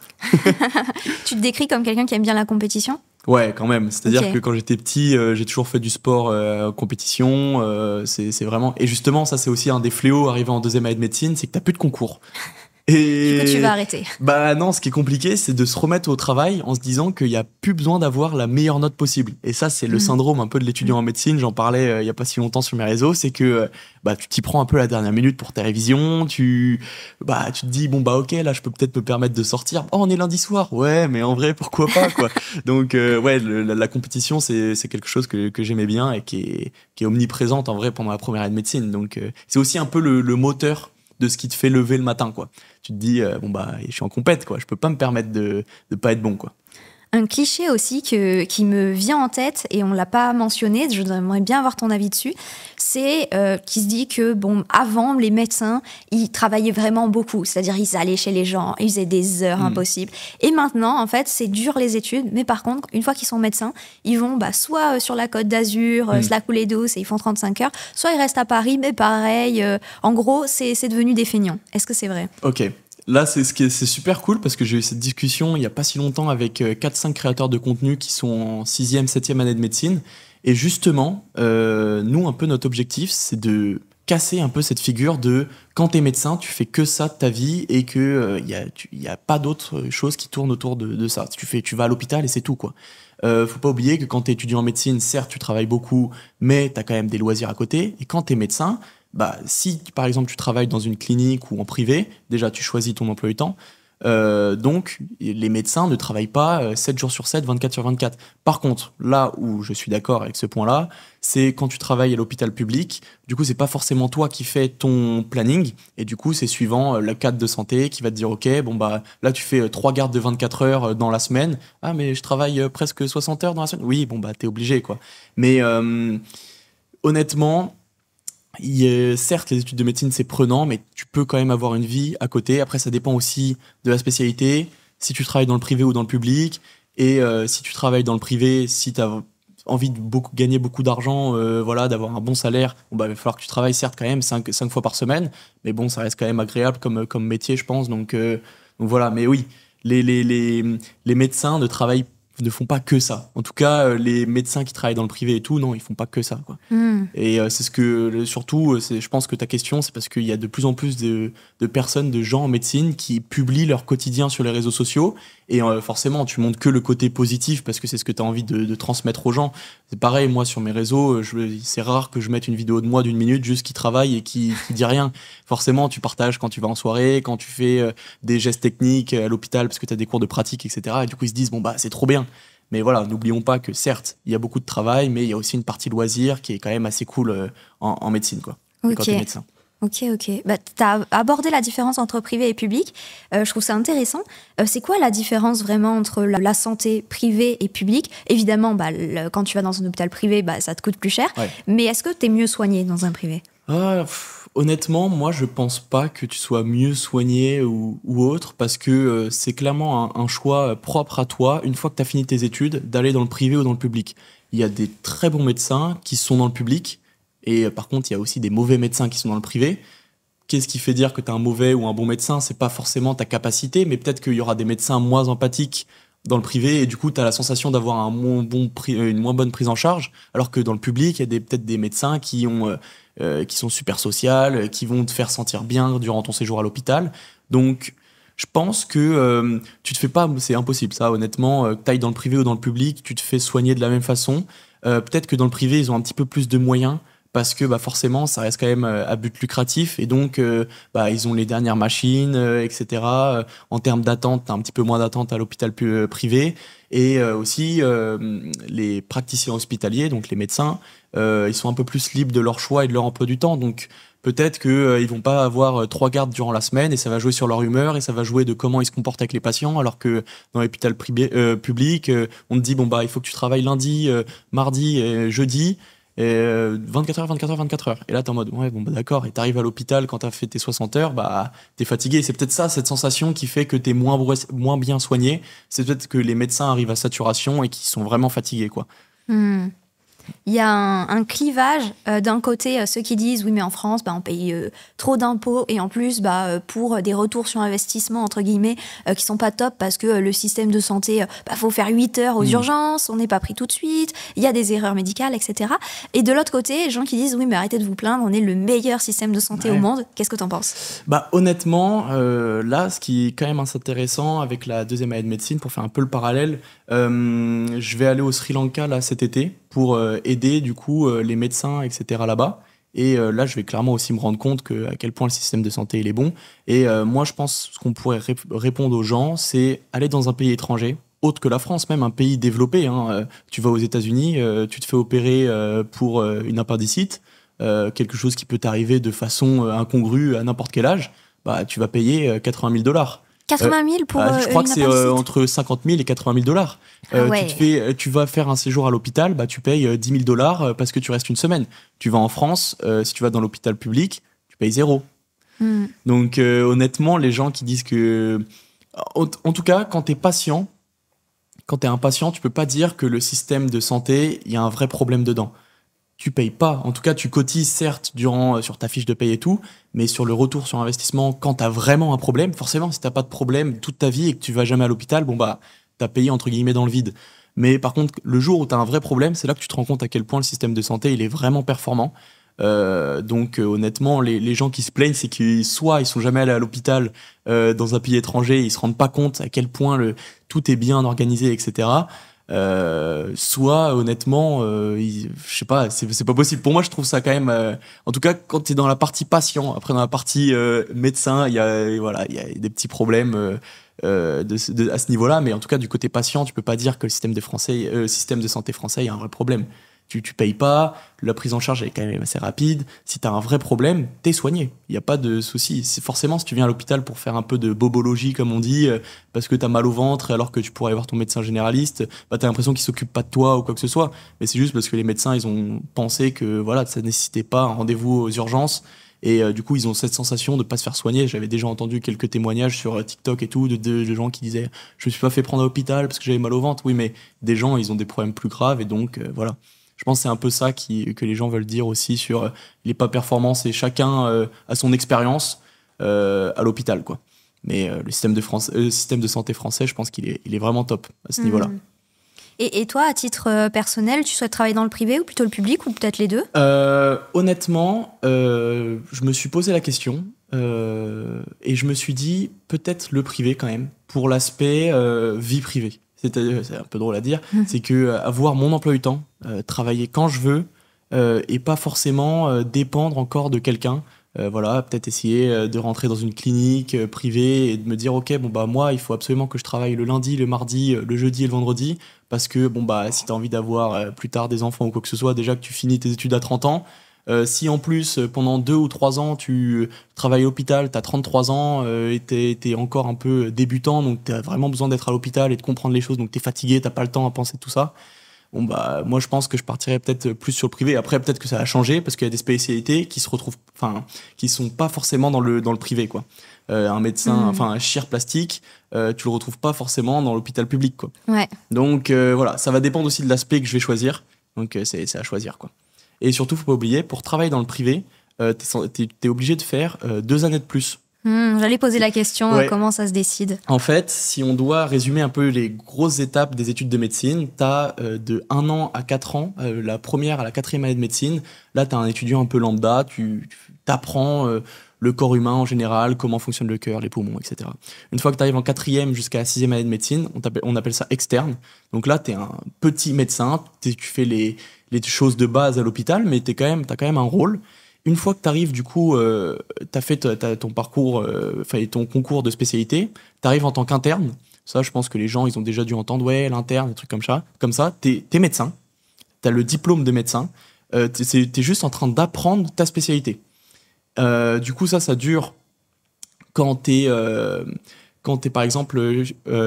Tu te décris comme quelqu'un qui aime bien la compétition ? Ouais, quand même. C'est-à-dire que quand j'étais petit, j'ai toujours fait du sport compétition. C'est vraiment... Et justement, ça, c'est aussi un des fléaux arrivé en deuxième année de médecine, c'est que t'as plus de concours. Et du coup, tu vas arrêter. Bah non, ce qui est compliqué, c'est de se remettre au travail en se disant qu'il n'y a plus besoin d'avoir la meilleure note possible. Et ça, c'est le syndrome un peu de l'étudiant en médecine. J'en parlais il n'y a pas si longtemps sur mes réseaux. C'est que bah, tu t'y prends un peu à la dernière minute pour tes révisions. Tu te dis, bon, bah ok, là, je peux peut-être me permettre de sortir. Oh, on est lundi soir. Ouais, mais en vrai, pourquoi pas, quoi. Donc, ouais, la compétition, c'est quelque chose que j'aimais bien et qui est omniprésente en vrai pendant la première année de médecine. Donc, c'est aussi un peu le moteur de ce qui te fait lever le matin, quoi. Tu te dis, bon bah, je suis en compète, quoi. Je peux pas me permettre de pas être bon, quoi. Un cliché aussi qui me vient en tête, et on l'a pas mentionné, j'aimerais bien avoir ton avis dessus, c'est qui se dit que, bon, avant, les médecins, ils travaillaient vraiment beaucoup. C'est-à-dire, ils allaient chez les gens, ils faisaient des heures impossibles. Et maintenant, en fait, c'est dur les études, mais par contre, une fois qu'ils sont médecins, ils vont soit sur la Côte d'Azur, se la couler douce, et ils font 35 heures, soit ils restent à Paris, mais pareil. En gros, c'est devenu des feignants. Est-ce que c'est vrai ? Ok. Là, c'est super cool parce que j'ai eu cette discussion il n'y a pas si longtemps avec 4-5 créateurs de contenu qui sont en 6e, 7e année de médecine. Et justement, nous, un peu notre objectif, c'est de casser un peu cette figure de quand t'es médecin, tu fais que ça de ta vie et que y a pas d'autres choses qui tournent autour de ça. Tu vas à l'hôpital et c'est tout, quoi. Faut pas oublier que quand t'es étudiant en médecine, certes, tu travailles beaucoup, mais t'as quand même des loisirs à côté. Et quand t'es médecin, bah, si par exemple tu travailles dans une clinique ou en privé, déjà tu choisis ton emploi du temps. Donc les médecins ne travaillent pas 7 jours sur 7, 24 sur 24. Par contre, là où je suis d'accord avec ce point-là, c'est quand tu travailles à l'hôpital public, du coup c'est pas forcément toi qui fais ton planning, et du coup c'est suivant le cadre de santé qui va te dire ok, bon bah là tu fais 3 gardes de 24 heures dans la semaine. Ah mais je travaille presque 60 heures dans la semaine. Oui, bon bah t'es obligé, quoi. Mais honnêtement, certes, les études de médecine, c'est prenant, mais tu peux quand même avoir une vie à côté. Après, ça dépend aussi de la spécialité, si tu travailles dans le privé ou dans le public. Et si tu travailles dans le privé, si tu as envie de gagner beaucoup d'argent, voilà, d'avoir un bon salaire, bon, bah, il va falloir que tu travailles certes quand même 5 fois par semaine. Mais bon, ça reste quand même agréable comme métier, je pense. Donc voilà, mais oui, les médecins ne font pas que ça. En tout cas, les médecins qui travaillent dans le privé et tout, non, ils font pas que ça, quoi. Et c'est ce que, surtout, je pense que ta question, c'est parce qu'il y a de plus en plus de personnes, de gens en médecine qui publient leur quotidien sur les réseaux sociaux. Et forcément, tu montres que le côté positif parce que c'est ce que tu as envie de transmettre aux gens. C'est pareil, moi, sur mes réseaux, c'est rare que je mette une vidéo de moi d'1 minute juste qui travaille et qui dit rien. Forcément, tu partages quand tu vas en soirée, quand tu fais des gestes techniques à l'hôpital parce que tu as des cours de pratique, etc. Et du coup, ils se disent, bon, bah, c'est trop bien. Mais voilà, n'oublions pas que certes, il y a beaucoup de travail, mais il y a aussi une partie loisir qui est quand même assez cool en médecine, quoi. Okay. Quand tu es médecin. Ok. Bah, tu as abordé la différence entre privé et public. Je trouve ça intéressant. C'est quoi la différence vraiment entre la santé privée et publique ? Évidemment, bah, quand tu vas dans un hôpital privé, bah, ça te coûte plus cher. Ouais. Mais est-ce que tu es mieux soigné dans un privé ? Honnêtement, moi, je pense pas que tu sois mieux soigné ou autre, parce que c'est clairement un choix propre à toi, une fois que tu as fini tes études, d'aller dans le privé ou dans le public. Il y a des très bons médecins qui sont dans le public, et par contre, il y a aussi des mauvais médecins qui sont dans le privé. Qu'est-ce qui fait dire que tu es un mauvais ou un bon médecin ? C'est pas forcément ta capacité, mais peut-être qu'il y aura des médecins moins empathiques dans le privé, et du coup, tu as la sensation d'avoir une moins bonne prise en charge, alors que dans le public, il y a peut-être des médecins qui sont super sociales, qui vont te faire sentir bien durant ton séjour à l'hôpital. Donc, je pense que tu te fais pas... C'est impossible, ça, honnêtement. Que tu ailles dans le privé ou dans le public, tu te fais soigner de la même façon. Peut-être que dans le privé, ils ont un petit peu plus de moyens, parce que forcément, ça reste quand même à but lucratif. Et donc, ils ont les dernières machines, etc. En termes d'attente, t'as un petit peu moins d'attente à l'hôpital privé. Et aussi, les praticiens hospitaliers, donc les médecins, ils sont un peu plus libres de leur choix et de leur emploi du temps. Donc, peut-être qu'ils vont pas avoir 3 gardes durant la semaine et ça va jouer sur leur humeur et ça va jouer de comment ils se comportent avec les patients. Alors que dans l'hôpital public, on te dit, il faut que tu travailles lundi, mardi et jeudi. 24 heures, 24 heures, 24 heures. Et là, t'es en mode, d'accord. Et t'arrives à l'hôpital quand t'as fait tes 60 heures, t'es fatigué. C'est peut-être ça, cette sensation qui fait que t'es moins bien soigné. C'est peut-être que les médecins arrivent à saturation et qu'ils sont vraiment fatigués, quoi. Il y a un clivage d'un côté, ceux qui disent oui mais en France on paye trop d'impôts et en plus pour des retours sur investissement entre guillemets qui sont pas top parce que le système de santé faut faire 8 heures aux urgences, on n'est pas pris tout de suite, il y a des erreurs médicales, etc. Et de l'autre côté, les gens qui disent oui mais arrêtez de vous plaindre, on est le meilleur système de santé au monde. Qu'est-ce que t'en penses? Honnêtement, là ce qui est quand même assez intéressant avec la deuxième année de médecine, pour faire un peu le parallèle, je vais aller au Sri Lanka là cet été pour aider du coup les médecins, etc. là-bas. Et là, je vais clairement aussi me rendre compte à quel point le système de santé il est bon. Et moi, je pense ce qu'on pourrait répondre aux gens, c'est aller dans un pays étranger, autre que la France, même un pays développé. Tu vas aux États-Unis, tu te fais opérer pour une appendicite, quelque chose qui peut t'arriver de façon incongrue à n'importe quel âge, tu vas payer 80 000 $. 80 000 pour je crois que c'est entre 50 000 et 80 000 $. Tu vas faire un séjour à l'hôpital, tu payes 10 000 $ parce que tu restes une semaine. Tu vas en France, si tu vas dans l'hôpital public, tu payes 0. Donc honnêtement, les gens qui disent que... En tout cas, quand t'es patient, quand t'es un patient, tu peux pas dire que le système de santé, il y a un vrai problème dedans. Tu payes pas. En tout cas, tu cotises certes sur ta fiche de paye et tout, mais sur le retour sur investissement, quand t'as vraiment un problème, forcément, si t'as pas de problème toute ta vie et que tu vas jamais à l'hôpital, t'as payé entre guillemets dans le vide. Mais par contre, le jour où t'as un vrai problème, c'est là que tu te rends compte à quel point le système de santé, il est vraiment performant. Donc honnêtement, les gens qui se plaignent, c'est qu'ils soit ils sont jamais allés à l'hôpital dans un pays étranger, ils se rendent pas compte à quel point tout est bien organisé, etc. Soit honnêtement je sais pas, c'est pas possible pour moi. Je trouve ça quand même en tout cas quand t'es dans la partie patient. Après dans la partie médecin, il y a des petits problèmes à ce niveau-là, mais en tout cas du côté patient, tu peux pas dire que le système de santé français, il y a un vrai problème. Tu payes pas, la prise en charge est quand même assez rapide. Si t'as un vrai problème, t'es soigné. Il n'y a pas de souci. C'est forcément, si tu viens à l'hôpital pour faire un peu de bobologie, comme on dit, parce que t'as mal au ventre, alors que tu pourrais aller voir ton médecin généraliste, t'as l'impression qu'il s'occupe pas de toi ou quoi que ce soit. Mais c'est juste parce que les médecins, ils ont pensé que ça nécessitait pas un rendez-vous aux urgences. Et du coup, ils ont cette sensation de pas se faire soigner. J'avais déjà entendu quelques témoignages sur TikTok et tout, de gens qui disaient « Je me suis pas fait prendre à l'hôpital parce que j'avais mal au ventre ». Oui, mais des gens, ils ont des problèmes plus graves et donc voilà. Je pense que c'est un peu ça que les gens veulent dire aussi sur les pas performances et chacun a son expérience à l'hôpital, quoi. Mais le système de santé français, je pense qu'il est vraiment top à ce niveau-là. Et toi, à titre personnel, tu souhaites travailler dans le privé ou plutôt le public ou peut-être les deux? Honnêtement, je me suis posé la question et je me suis dit peut-être le privé quand même pour l'aspect vie privée. C'est un peu drôle à dire, c'est que avoir mon emploi du temps, travailler quand je veux et pas forcément dépendre encore de quelqu'un. Peut-être essayer de rentrer dans une clinique privée et de me dire ok moi il faut absolument que je travaille le lundi, le mardi, le jeudi et le vendredi parce que si t'as envie d'avoir plus tard des enfants ou quoi que ce soit, déjà que tu finis tes études à 30 ans, si en plus pendant 2 ou 3 ans tu travailles à l'hôpital, t'as 33 ans et t'es encore un peu débutant, donc t'as vraiment besoin d'être à l'hôpital et de comprendre les choses, donc t'es fatigué, t'as pas le temps à penser tout ça. Moi je pense que je partirais peut-être plus sur le privé. Après peut-être que ça va changer parce qu'il y a des spécialités qui qui sont pas forcément dans le privé, quoi. Un médecin, un chirurgien plastique, tu le retrouves pas forcément dans l'hôpital public, quoi. Ouais. Donc ça va dépendre aussi de l'aspect que je vais choisir. Donc c'est à choisir, quoi. Et surtout faut pas oublier, pour travailler dans le privé, t'es obligé de faire 2 années de plus. J'allais poser la question, comment ça se décide? En fait, si on doit résumer un peu les grosses étapes des études de médecine, t'as de 1 an à 4 ans, la première à la 4e année de médecine. Là, t'as un étudiant un peu lambda, tu t'apprends le corps humain en général, comment fonctionne le cœur, les poumons, etc. Une fois que t'arrives en 4e jusqu'à la 6e année de médecine, on appelle ça externe. Donc là, t'es un petit médecin, tu fais les choses de base à l'hôpital, mais t'as quand même un rôle. Une fois que t'arrives, du coup, t'as fait ton parcours, ton concours de spécialité, t'arrives en tant qu'interne. Ça, je pense que les gens, ils ont déjà dû entendre, ouais, l'interne, des trucs comme ça. T'es médecin, t'as le diplôme de médecin, t'es juste en train d'apprendre ta spécialité. Du coup, ça dure quand t'es par exemple,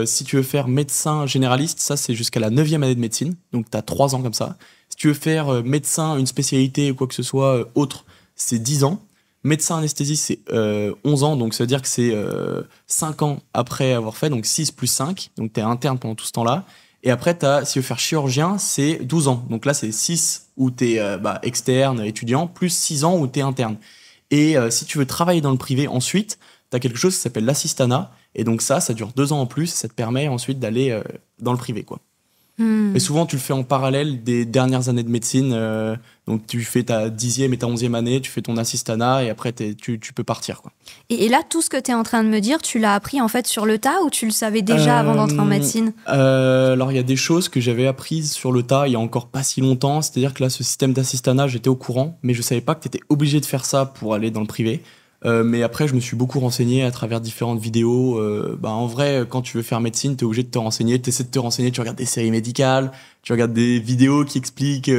si tu veux faire médecin généraliste, ça c'est jusqu'à la 9e année de médecine, donc t'as 3 ans comme ça. Si tu veux faire médecin, une spécialité ou quoi que ce soit autre, c'est 10 ans. Médecin anesthésiste, c'est 11 ans, donc ça veut dire que c'est 5 ans après avoir fait, donc 6 plus 5, donc t'es interne pendant tout ce temps-là. Et après, si tu veux faire chirurgien, c'est 12 ans. Donc là, c'est 6 où t'es externe, étudiant, plus 6 ans où t'es interne. Et si tu veux travailler dans le privé ensuite, t'as quelque chose qui s'appelle l'assistanat. Et donc ça dure 2 ans en plus. Ça te permet ensuite d'aller dans le privé, quoi. Et souvent, tu le fais en parallèle des dernières années de médecine. Donc, tu fais ta 10e et ta 11e année, tu fais ton assistanat et après, tu peux partir, quoi. Et là, tout ce que tu es en train de me dire, tu l'as appris en fait sur le tas ou tu le savais déjà avant d'entrer en médecine? Alors, il y a des choses que j'avais apprises sur le tas il y a encore pas si longtemps. C'est-à-dire que là, ce système d'assistanat, j'étais au courant, mais je savais pas que tu étais obligé de faire ça pour aller dans le privé. Mais après, je me suis beaucoup renseigné à travers différentes vidéos. En vrai, quand tu veux faire médecine, t'es obligé de te renseigner. T'essaies de te renseigner, tu regardes des séries médicales, tu regardes des vidéos qui expliquent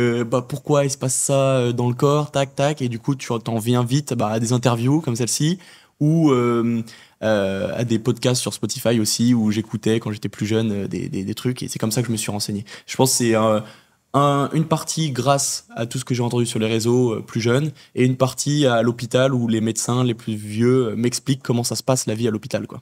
pourquoi il se passe ça dans le corps, tac, tac. Et du coup, tu t'en viens vite à des interviews comme celle-ci ou à des podcasts sur Spotify aussi où j'écoutais quand j'étais plus jeune des trucs. Et c'est comme ça que je me suis renseigné. Je pense que c'est une partie grâce à tout ce que j'ai entendu sur les réseaux plus jeunes et une partie à l'hôpital où les médecins les plus vieux m'expliquent comment ça se passe la vie à l'hôpital, quoi.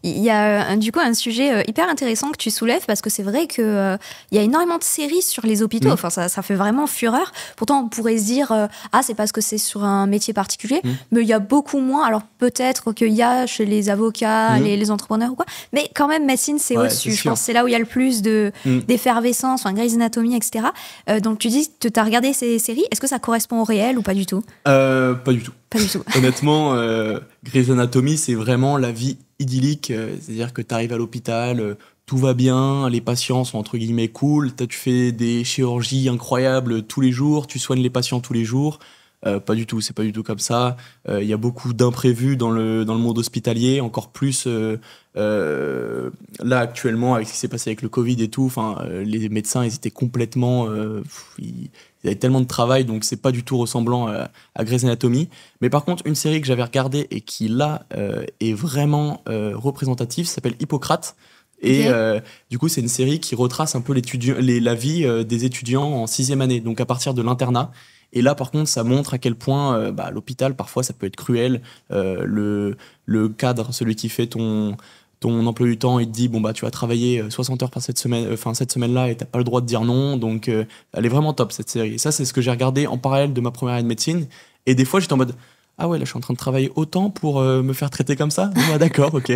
Il y a du coup un sujet hyper intéressant que tu soulèves parce que c'est vrai que il y a énormément de séries sur les hôpitaux. Enfin, ça fait vraiment fureur. Pourtant, on pourrait se dire c'est parce que c'est sur un métier particulier, mais il y a beaucoup moins. Alors peut-être qu'il y a chez les avocats, les entrepreneurs ou quoi, mais quand même médecine c'est au-dessus. Je pense que c'est là où il y a le plus d'effervescence, enfin Grey's Anatomy, etc. Donc tu dis que tu as regardé ces séries. Est-ce que ça correspond au réel ou pas du tout? Pas du tout. Pas du tout. Honnêtement, Grey's Anatomy, c'est vraiment la vie idyllique. C'est-à-dire que tu arrives à l'hôpital, tout va bien, les patients sont entre guillemets cool, tu fais des chirurgies incroyables tous les jours, tu soignes les patients tous les jours. Pas du tout, c'est pas du tout comme ça. Il y a beaucoup d'imprévus dans le monde hospitalier, encore plus là actuellement avec ce qui s'est passé avec le Covid et tout. Les médecins, ils étaient complètement... ils avaient tellement de travail, donc c'est pas du tout ressemblant à Grey's Anatomy. Mais par contre, une série que j'avais regardée et qui là est vraiment représentative s'appelle Hippocrate. Et du coup, c'est une série qui retrace un peu la vie des étudiants en 6e année, donc à partir de l'internat. Et là, par contre, ça montre à quel point l'hôpital, parfois, ça peut être cruel. Le cadre, celui qui fait ton emploi du temps, il te dit tu vas travailler 60 heures par cette semaine-là et t'as pas le droit de dire non. Donc, elle est vraiment top, cette série. Et ça, c'est ce que j'ai regardé en parallèle de ma première année de médecine. Et des fois, j'étais en mode ah ouais, là, je suis en train de travailler autant pour me faire traiter comme ça. D'accord, ok.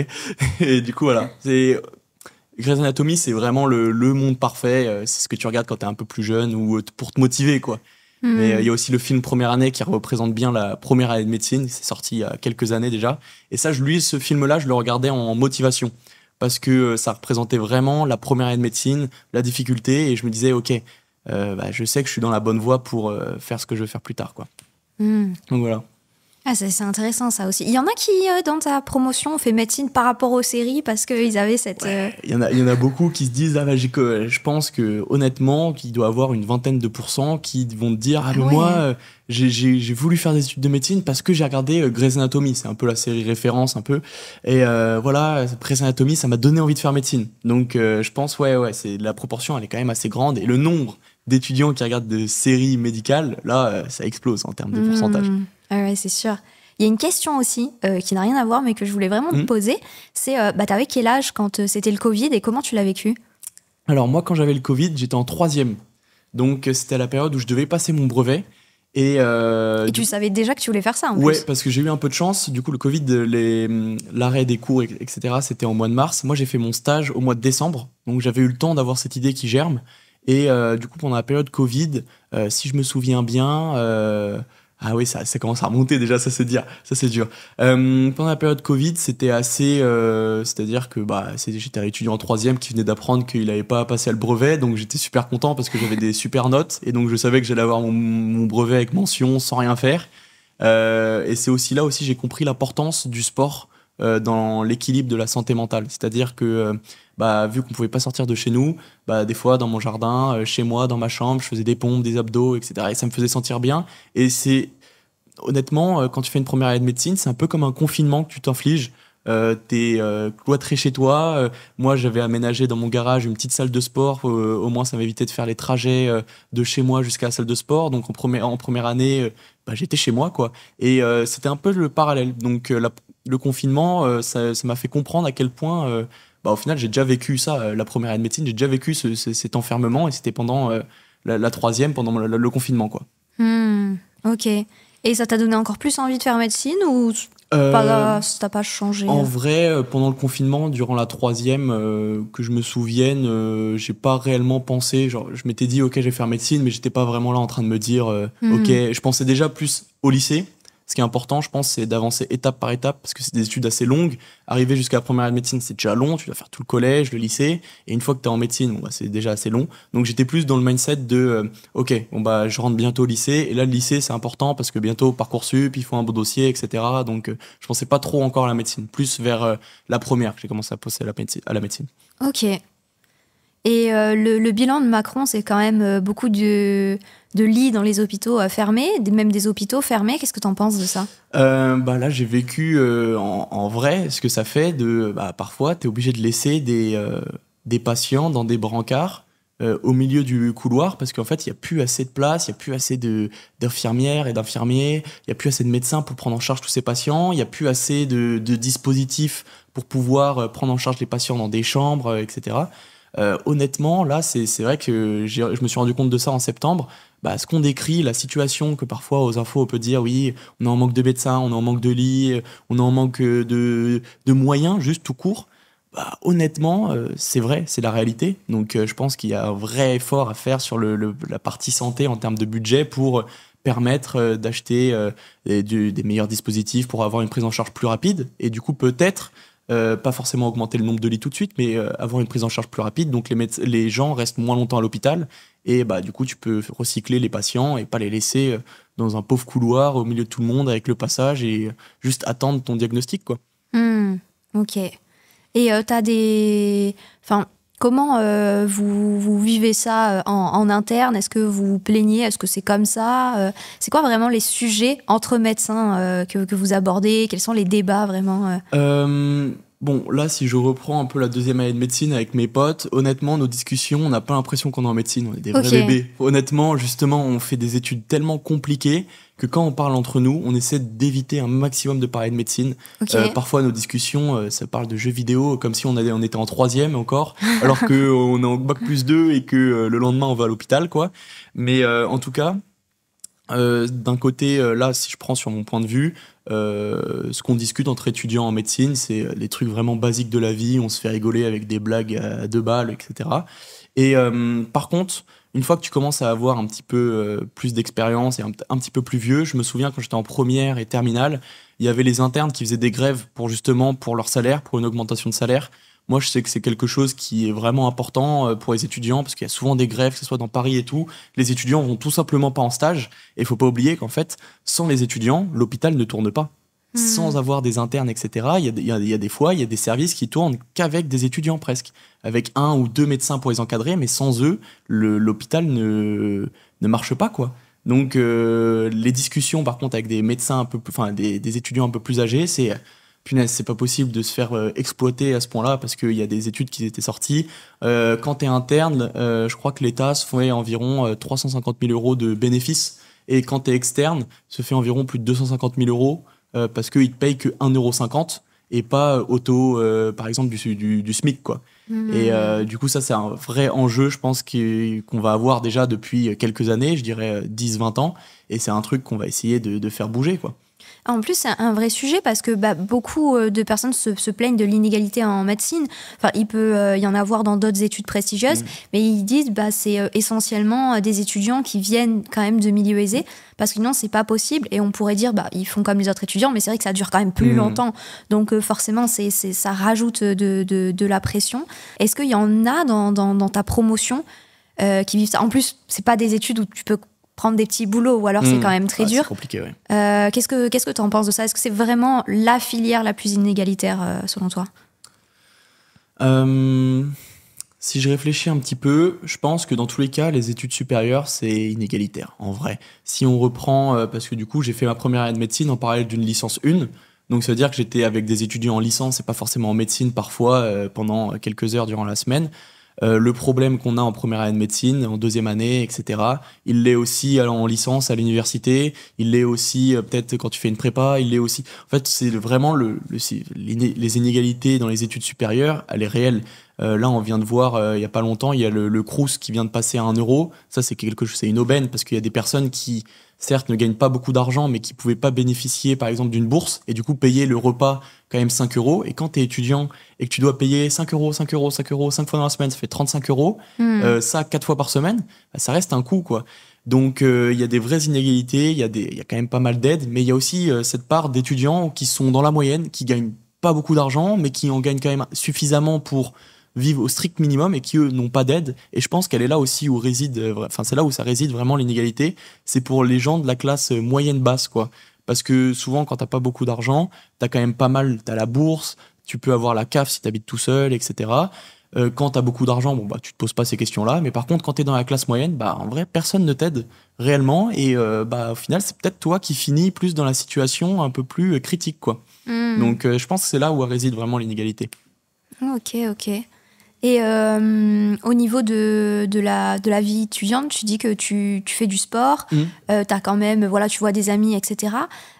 Et du coup, voilà. Grey's Anatomy, c'est vraiment le monde parfait. C'est ce que tu regardes quand t'es un peu plus jeune ou pour te motiver, quoi. Mais il y a aussi le film Première année qui représente bien la première année de médecine. C'est sorti il y a quelques années déjà. Et ça, ce film-là, je le regardais en motivation. Parce que ça représentait vraiment la première année de médecine, la difficulté. Et je me disais, ok, je sais que je suis dans la bonne voie pour faire ce que je veux faire plus tard, quoi. Donc voilà. Ah, c'est intéressant ça aussi. Il y en a qui, dans ta promotion, ont fait médecine par rapport aux séries parce qu'ils avaient cette... Il y en a beaucoup qui se disent, je pense que honnêtement, qu'il doit y avoir une vingtaine de pourcents qui vont te dire, moi, j'ai voulu faire des études de médecine parce que j'ai regardé Grey's Anatomy. C'est un peu la série référence, un peu. Et voilà, Grey's Anatomy, ça m'a donné envie de faire médecine. Donc je pense, c'est la proportion, elle est quand même assez grande. Et le nombre d'étudiants qui regardent des séries médicales, là, ça explose en termes de pourcentage. Ah ouais, c'est sûr. Il y a une question aussi qui n'a rien à voir, mais que je voulais vraiment te poser. C'est, t'avais quel âge quand c'était le Covid et comment tu l'as vécu? Alors moi, quand j'avais le Covid, j'étais en 3e. Donc c'était la période où je devais passer mon brevet. Et tu savais déjà que tu voulais faire ça en plus? Ouais, parce que j'ai eu un peu de chance. Du coup, le Covid, l'arrêt des cours, etc., c'était en mois de mars. Moi, j'ai fait mon stage au mois de décembre. Donc j'avais eu le temps d'avoir cette idée qui germe. Et du coup, pendant la période Covid, si je me souviens bien... Ah oui, ça commence à remonter déjà, ça c'est dire, ça c'est dur. Pendant la période Covid, c'était assez, c'est-à-dire que j'étais étudiant en troisième qui venait d'apprendre qu'il n'avait pas passé le brevet, donc j'étais super content parce que j'avais des super notes et donc je savais que j'allais avoir mon brevet avec mention sans rien faire. Et c'est aussi là aussi j'ai compris l'importance du sport dans l'équilibre de la santé mentale. C'est-à-dire que vu qu'on pouvait pas sortir de chez nous, des fois dans mon jardin, chez moi, dans ma chambre, je faisais des pompes, des abdos, etc. Et ça me faisait sentir bien. Et c'est honnêtement, quand tu fais une première année de médecine, c'est un peu comme un confinement que tu t'infliges. T'es cloîtré chez toi. Moi, j'avais aménagé dans mon garage une petite salle de sport. Au moins, ça m'évitait de faire les trajets de chez moi jusqu'à la salle de sport. Donc, en première année, j'étais chez moi, quoi. Et c'était un peu le parallèle. Donc, le confinement, ça m'a fait comprendre à quel point, au final, j'ai déjà vécu ça. La première année de médecine, j'ai déjà vécu cet enfermement. Et c'était pendant la troisième, pendant le confinement, quoi. Ok. Et ça t'a donné encore plus envie de faire médecine ou ça t'a pas changé? En vrai, pendant le confinement, durant la troisième, que je me souvienne, j'ai pas réellement pensé. Genre, je m'étais dit, ok, je vais faire médecine, mais j'étais pas vraiment là en train de me dire, ok. Je pensais déjà plus au lycée. Ce qui est important, je pense, c'est d'avancer étape par étape, parce que c'est des études assez longues. Arriver jusqu'à la première année de médecine, c'est déjà long. Tu dois faire tout le collège, le lycée. Et une fois que tu es en médecine, c'est déjà assez long. Donc j'étais plus dans le mindset de, ok, je rentre bientôt au lycée. Et là, le lycée, c'est important parce que bientôt, Parcoursup, il faut un beau dossier, etc. Donc je pensais pas trop encore à la médecine. Plus vers la première que j'ai commencé à penser à la médecine. Ok. Et le bilan de Macron, c'est quand même beaucoup de lits dans les hôpitaux fermés, même des hôpitaux fermés. Qu'est-ce que tu en penses de ça? Là, j'ai vécu en vrai ce que ça fait de... parfois, tu es obligé de laisser des patients dans des brancards au milieu du couloir parce qu'en fait, il n'y a plus assez de place, il n'y a plus assez d'infirmières et d'infirmiers, il n'y a plus assez de médecins pour prendre en charge tous ces patients, il n'y a plus assez de dispositifs pour pouvoir prendre en charge les patients dans des chambres, etc. Honnêtement, là, c'est vrai que je me suis rendu compte de ça en septembre. Ce qu'on décrit, la situation que parfois aux infos on peut dire, oui, on est en manque de médecins, on est en manque de lits, on est en manque de moyens, juste tout court. Honnêtement, c'est vrai, c'est la réalité. Donc je pense qu'il y a un vrai effort à faire sur la partie santé en termes de budget pour permettre d'acheter des meilleurs dispositifs pour avoir une prise en charge plus rapide et du coup peut-être pas forcément augmenter le nombre de lits tout de suite, mais avoir une prise en charge plus rapide. Donc les gens restent moins longtemps à l'hôpital et du coup tu peux recycler les patients et pas les laisser dans un pauvre couloir au milieu de tout le monde avec le passage et juste attendre ton diagnostic, quoi. Ok. Et t'as des... Enfin, comment vous vivez ça en interne? Est-ce que vous vous plaignez? Est-ce que c'est comme ça? C'est quoi vraiment les sujets entre médecins que vous abordez? Quels sont les débats vraiment? Bon, là, si je reprends un peu la deuxième année de médecine avec mes potes, honnêtement, nos discussions, on n'a pas l'impression qu'on est en médecine, on est des vrais bébés. Honnêtement, justement, on fait des études tellement compliquées que quand on parle entre nous, on essaie d'éviter un maximum de parler de médecine. Parfois, nos discussions, ça parle de jeux vidéo, comme si on était en troisième encore, alors qu'on est en bac plus 2 et que le lendemain, on va à l'hôpital, quoi. Mais en tout cas, d'un côté, là, si je prends sur mon point de vue, ce qu'on discute entre étudiants en médecine, c'est les trucs vraiment basiques de la vie, on se fait rigoler avec des blagues à 2 balles, etc. Et par contre, une fois que tu commences à avoir un petit peu plus d'expérience et un petit peu plus vieux, je me souviens quand j'étais en première et terminale, il y avait les internes qui faisaient des grèves pour leur salaire, pour une augmentation de salaire. Moi, je sais que c'est quelque chose qui est vraiment important pour les étudiants parce qu'il y a souvent des grèves, que ce soit dans Paris et tout. Les étudiants vont tout simplement pas en stage. Et il faut pas oublier qu'en fait, sans les étudiants, l'hôpital ne tourne pas. Sans avoir des internes, etc., il y a des fois, il y a des services qui tournent qu'avec des étudiants presque. Avec 1 ou 2 médecins pour les encadrer, mais sans eux, l'hôpital ne marche pas, quoi. Donc, les discussions, par contre, avec des médecins des étudiants un peu plus âgés, c'est... Punaise, c'est pas possible de se faire exploiter à ce point-là parce qu'il y a des études qui étaient sorties. Quand t'es interne, je crois que l'État se fait environ 350 000 euros de bénéfices. Et quand t'es externe, se fait environ plus de 250 000 euros parce qu'ils te payent que 1,50 € et pas au taux, par exemple, du SMIC, quoi. Et du coup, ça, c'est un vrai enjeu, je pense, qu'on va avoir déjà depuis quelques années, je dirais 10-20 ans. Et c'est un truc qu'on va essayer de faire bouger, quoi. En plus, c'est un vrai sujet parce que beaucoup de personnes se plaignent de l'inégalité en médecine. Enfin, il peut y en avoir dans d'autres études prestigieuses, mais ils disent c'est essentiellement des étudiants qui viennent quand même de milieux aisés, parce que sinon, c'est pas possible. Et on pourrait dire, ils font comme les autres étudiants, mais c'est vrai que ça dure quand même plus longtemps. Donc, forcément, ça rajoute de la pression. Est-ce qu'il y en a dans ta promotion qui vivent ça? En plus, c'est pas des études où tu peux prendre des petits boulots, ou alors c'est quand même très dur. C'est compliqué, oui. Qu'est-ce que tu en penses de ça? Est-ce que c'est vraiment la filière la plus inégalitaire, selon toi? Si je réfléchis un petit peu, je pense que dans tous les cas, les études supérieures, c'est inégalitaire, en vrai. Si on reprend, parce que du coup, j'ai fait ma première année de médecine en parallèle d'une licence 1, donc ça veut dire que j'étais avec des étudiants en licence et pas forcément en médecine parfois, pendant quelques heures durant la semaine. Le problème qu'on a en première année de médecine, en deuxième année, etc., il l'est aussi en licence à l'université, il l'est aussi peut-être quand tu fais une prépa, il l'est aussi... En fait, c'est vraiment les inégalités dans les études supérieures, elle est réelle. Là, on vient de voir, il y a pas longtemps, il y a le Crous qui vient de passer à 1 euro. Ça, c'est quelque chose, c'est une aubaine, parce qu'il y a des personnes qui, certes, ne gagnent pas beaucoup d'argent, mais qui pouvaient pas bénéficier, par exemple, d'une bourse, et du coup, payer le repas quand même 5 euros. Et quand tu es étudiant et que tu dois payer 5 euros, 5 euros, 5 euros, 5 fois dans la semaine, ça fait 35 euros, ça, 4 fois par semaine, ça reste un coût, quoi. Donc, il y a des vraies inégalités, il y a quand même pas mal d'aides, mais il y a aussi cette part d'étudiants qui sont dans la moyenne, qui gagnent pas beaucoup d'argent, mais qui en gagnent quand même suffisamment pour vivent au strict minimum et qui, eux, n'ont pas d'aide. Et je pense qu'elle est là aussi où c'est là où ça réside vraiment l'inégalité. C'est pour les gens de la classe moyenne-basse, quoi. Parce que souvent, quand t'as pas beaucoup d'argent, t'as quand même pas mal, t'as la bourse, tu peux avoir la CAF si t'habites tout seul, etc. Quand t'as beaucoup d'argent, tu te poses pas ces questions-là. Mais par contre, quand t'es dans la classe moyenne, en vrai, personne ne t'aide réellement. Et au final, c'est peut-être toi qui finis plus dans la situation un peu plus critique, quoi. Donc, je pense que c'est là où réside vraiment l'inégalité. Ok. Et au niveau de la vie étudiante, tu dis que tu fais du sport, t'as quand même, tu vois des amis, etc.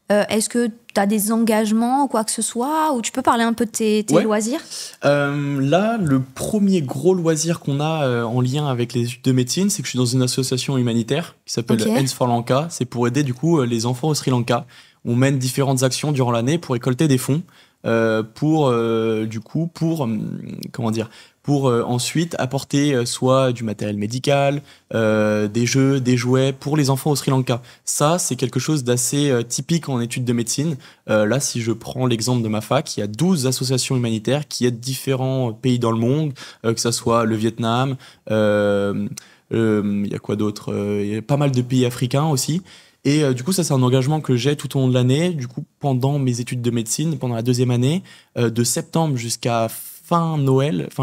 Est-ce que tu as des engagements ou quoi que ce soit, ou tu peux parler un peu de tes loisirs? Là, le premier gros loisir qu'on a en lien avec les études de médecine, c'est que je suis dans une association humanitaire qui s'appelle Hands for Lanka. C'est pour aider du coup les enfants au Sri Lanka. On mène différentes actions durant l'année pour récolter des fonds pour ensuite apporter soit du matériel médical, des jeux, des jouets pour les enfants au Sri Lanka. Ça, c'est quelque chose d'assez typique en études de médecine. Là, si je prends l'exemple de ma fac, il y a 12 associations humanitaires qui aident différents pays dans le monde, que ça soit le Vietnam, il y a quoi d'autre, il y a pas mal de pays africains aussi. Et du coup, ça, c'est un engagement que j'ai tout au long de l'année. Du coup, pendant mes études de médecine, pendant la deuxième année, de septembre jusqu'à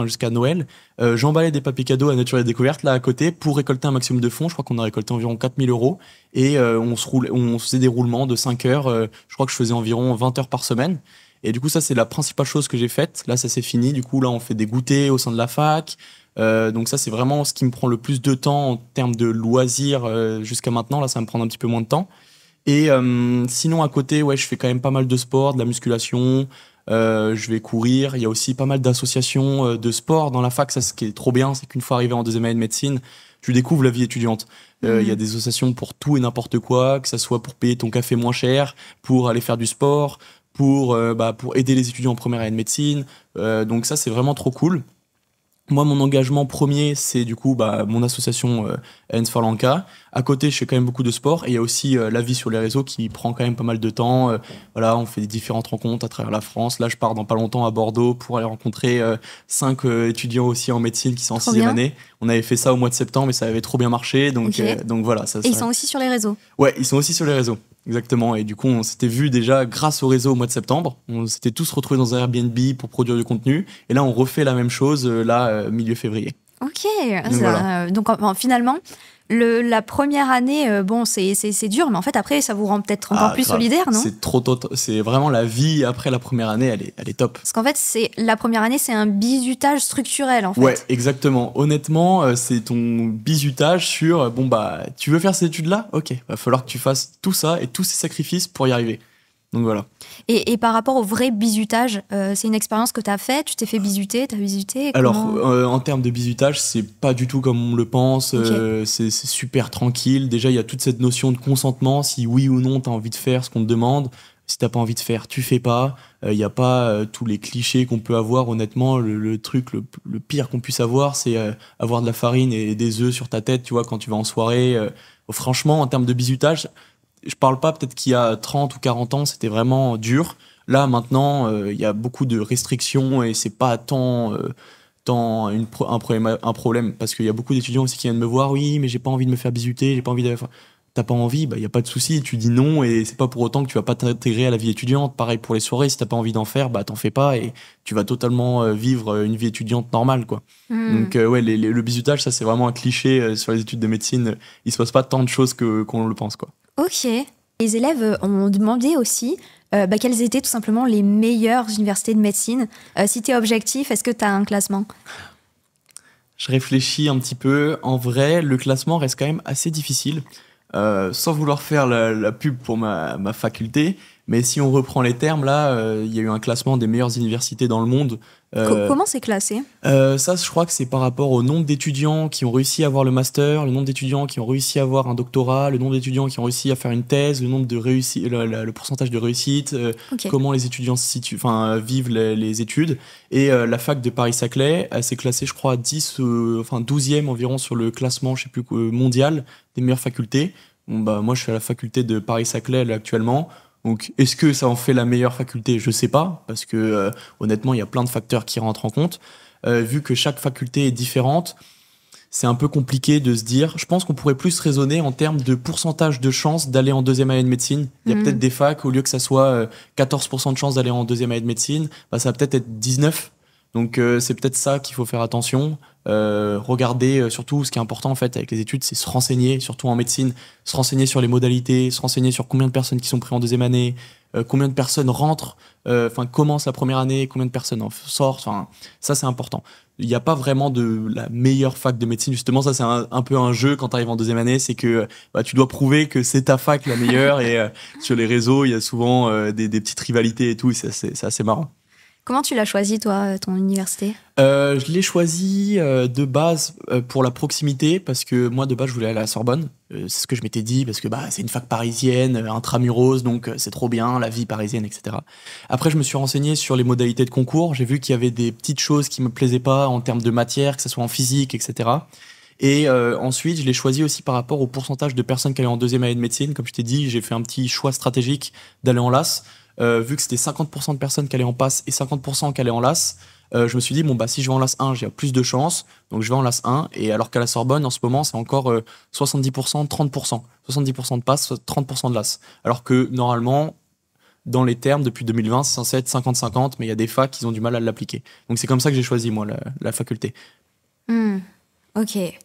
jusqu'à Noël, j'emballais des papiers cadeaux à Nature et Découverte, là, à côté, pour récolter un maximum de fonds. Je crois qu'on a récolté environ 4 000 euros. Et on faisait des roulements de 5 heures. Je crois que je faisais environ 20 heures par semaine. Et du coup, ça, c'est la principale chose que j'ai faite. Là, ça c'est fini. Du coup, là, on fait des goûters au sein de la fac. Donc ça, c'est vraiment ce qui me prend le plus de temps en termes de loisirs jusqu'à maintenant. Là, ça va me prendre un petit peu moins de temps. Et sinon, à côté, je fais quand même pas mal de sport, de la musculation. Je vais courir. Il y a aussi pas mal d'associations de sport dans la fac. Ça, ce qui est trop bien, c'est qu'une fois arrivé en deuxième année de médecine, tu découvres la vie étudiante. Il y a des associations pour tout et n'importe quoi, que ça soit pour payer ton café moins cher, pour aller faire du sport, pour aider les étudiants en première année de médecine. Donc ça, c'est vraiment trop cool. Moi, mon engagement premier, c'est du coup mon association Hands for Lanka. À côté, je fais quand même beaucoup de sport et il y a aussi la vie sur les réseaux qui prend quand même pas mal de temps. On fait des différentes rencontres à travers la France. Là, je pars dans pas longtemps à Bordeaux pour aller rencontrer 5 étudiants aussi en médecine qui sont en 6e année. On avait fait ça au mois de septembre et ça avait trop bien marché. Donc voilà. Et ils sont aussi sur les réseaux? Ouais, ils sont aussi sur les réseaux. Exactement, et du coup on s'était vu déjà grâce au réseau au mois de septembre, on s'était tous retrouvés dans un Airbnb pour produire du contenu, et là on refait la même chose milieu février. Ok, donc finalement la première année, c'est dur, mais en fait après ça vous rend peut-être encore plus solidaire, non? C'est vraiment la vie après la première année, elle est top. Parce qu'en fait la première année c'est un bizutage structurel en fait. Ouais, exactement. Honnêtement, c'est ton bizutage sur tu veux faire ces études là, ok, va falloir que tu fasses tout ça et tous ces sacrifices pour y arriver. Donc voilà. Et par rapport au vrai bizutage, c'est une expérience que tu as faite, tu t'es fait bisuter, tu as bisuté? Alors, en termes de bizutage, c'est pas du tout comme on le pense, Okay. c'est super tranquille. Déjà, il y a toute cette notion de consentement, si oui ou non tu as envie de faire ce qu'on te demande. Si t'as pas envie de faire, tu fais pas. Il y a pas tous les clichés qu'on peut avoir. Honnêtement, le truc le pire qu'on puisse avoir, c'est avoir de la farine et des œufs sur ta tête, tu vois, quand tu vas en soirée. Franchement, en termes de bizutage, je parle pas peut-être qu'il y a 30 ou 40 ans, c'était vraiment dur. Là, maintenant, il y a beaucoup de restrictions et c'est pas tant un problème parce qu'il y a beaucoup d'étudiants aussi qui viennent me voir. Oui, mais j'ai pas envie de me faire bisuter, j'ai pas envie de. Enfin, t'as pas envie, bah y a pas de souci, tu dis non et c'est pas pour autant que tu vas pas t'intégrer à la vie étudiante. Pareil pour les soirées, si t'as pas envie d'en faire, bah t'en fais pas et tu vas totalement vivre une vie étudiante normale, quoi. Donc ouais, le bisutage, ça c'est vraiment un cliché sur les études de médecine. Il se passe pas tant de choses qu'on le pense, quoi. Ok. Les élèves ont demandé aussi quelles étaient tout simplement les meilleures universités de médecine. Si tu es objectif, est-ce que tu as un classement? Je réfléchis un petit peu. En vrai, le classement reste quand même assez difficile. Sans vouloir faire la pub pour ma faculté, mais si on reprend les termes, là, il y a eu un classement des meilleures universités dans le monde. Comment c'est classé? Ça, je crois que c'est par rapport au nombre d'étudiants qui ont réussi à avoir le master, le nombre d'étudiants qui ont réussi à avoir un doctorat, le nombre d'étudiants qui ont réussi à faire une thèse, le nombre de réussi, le pourcentage de réussite, Ok. comment les étudiants vivent les études. Et la fac de Paris-Saclay, elle s'est classée, je crois, 12e environ sur le classement, je sais plus, mondial des meilleures facultés. Bon, bah, moi, je suis à la faculté de Paris-Saclay là, actuellement. Donc, est-ce que ça en fait la meilleure faculté? Je sais pas, parce que honnêtement, il y a plein de facteurs qui rentrent en compte. Vu que chaque faculté est différente, c'est un peu compliqué de se dire. Je pense qu'on pourrait plus raisonner en termes de pourcentage de chance d'aller en deuxième année de médecine. Il y a peut-être des facs, au lieu que ça soit 14% de chance d'aller en deuxième année de médecine, bah, ça va peut-être être 19. Donc c'est peut-être ça qu'il faut faire attention. Regarder surtout ce qui est important en fait avec les études, c'est se renseigner, surtout en médecine, se renseigner sur les modalités, se renseigner sur combien de personnes qui sont prises en deuxième année, combien de personnes rentrent, commencent la première année, combien de personnes en sortent. Enfin, ça c'est important. Il n'y a pas vraiment de la meilleure fac de médecine. Justement, ça c'est un peu un jeu quand tu arrives en deuxième année, c'est que tu dois prouver que c'est ta fac la meilleure et sur les réseaux il y a souvent des petites rivalités et tout. Et c'est assez marrant. Comment tu l'as choisi, toi, ton université? Je l'ai choisi de base pour la proximité, parce que moi, de base, je voulais aller à la Sorbonne. C'est ce que je m'étais dit, parce que c'est une fac parisienne, intramuros, donc c'est trop bien, la vie parisienne, etc. Après, je me suis renseigné sur les modalités de concours. J'ai vu qu'il y avait des petites choses qui me plaisaient pas en termes de matière, que ce soit en physique, etc. Et ensuite, je l'ai choisi aussi par rapport au pourcentage de personnes qui allaient en deuxième année de médecine. Comme je t'ai dit, j'ai fait un petit choix stratégique d'aller en LAS. Vu que c'était 50% de personnes qui allaient en passe et 50% qui allaient en LAS, je me suis dit, bon, bah, si je vais en LAS 1, j'ai plus de chances, donc je vais en LAS 1. Et alors qu'à la Sorbonne, en ce moment, c'est encore 70%, 30%. 70% de passe, 30% de LAS. Alors que normalement, dans les termes, depuis 2020, c'est censé être 50-50, mais il y a des facs qui ont du mal à l'appliquer. Donc c'est comme ça que j'ai choisi, moi, la faculté. Ok. Et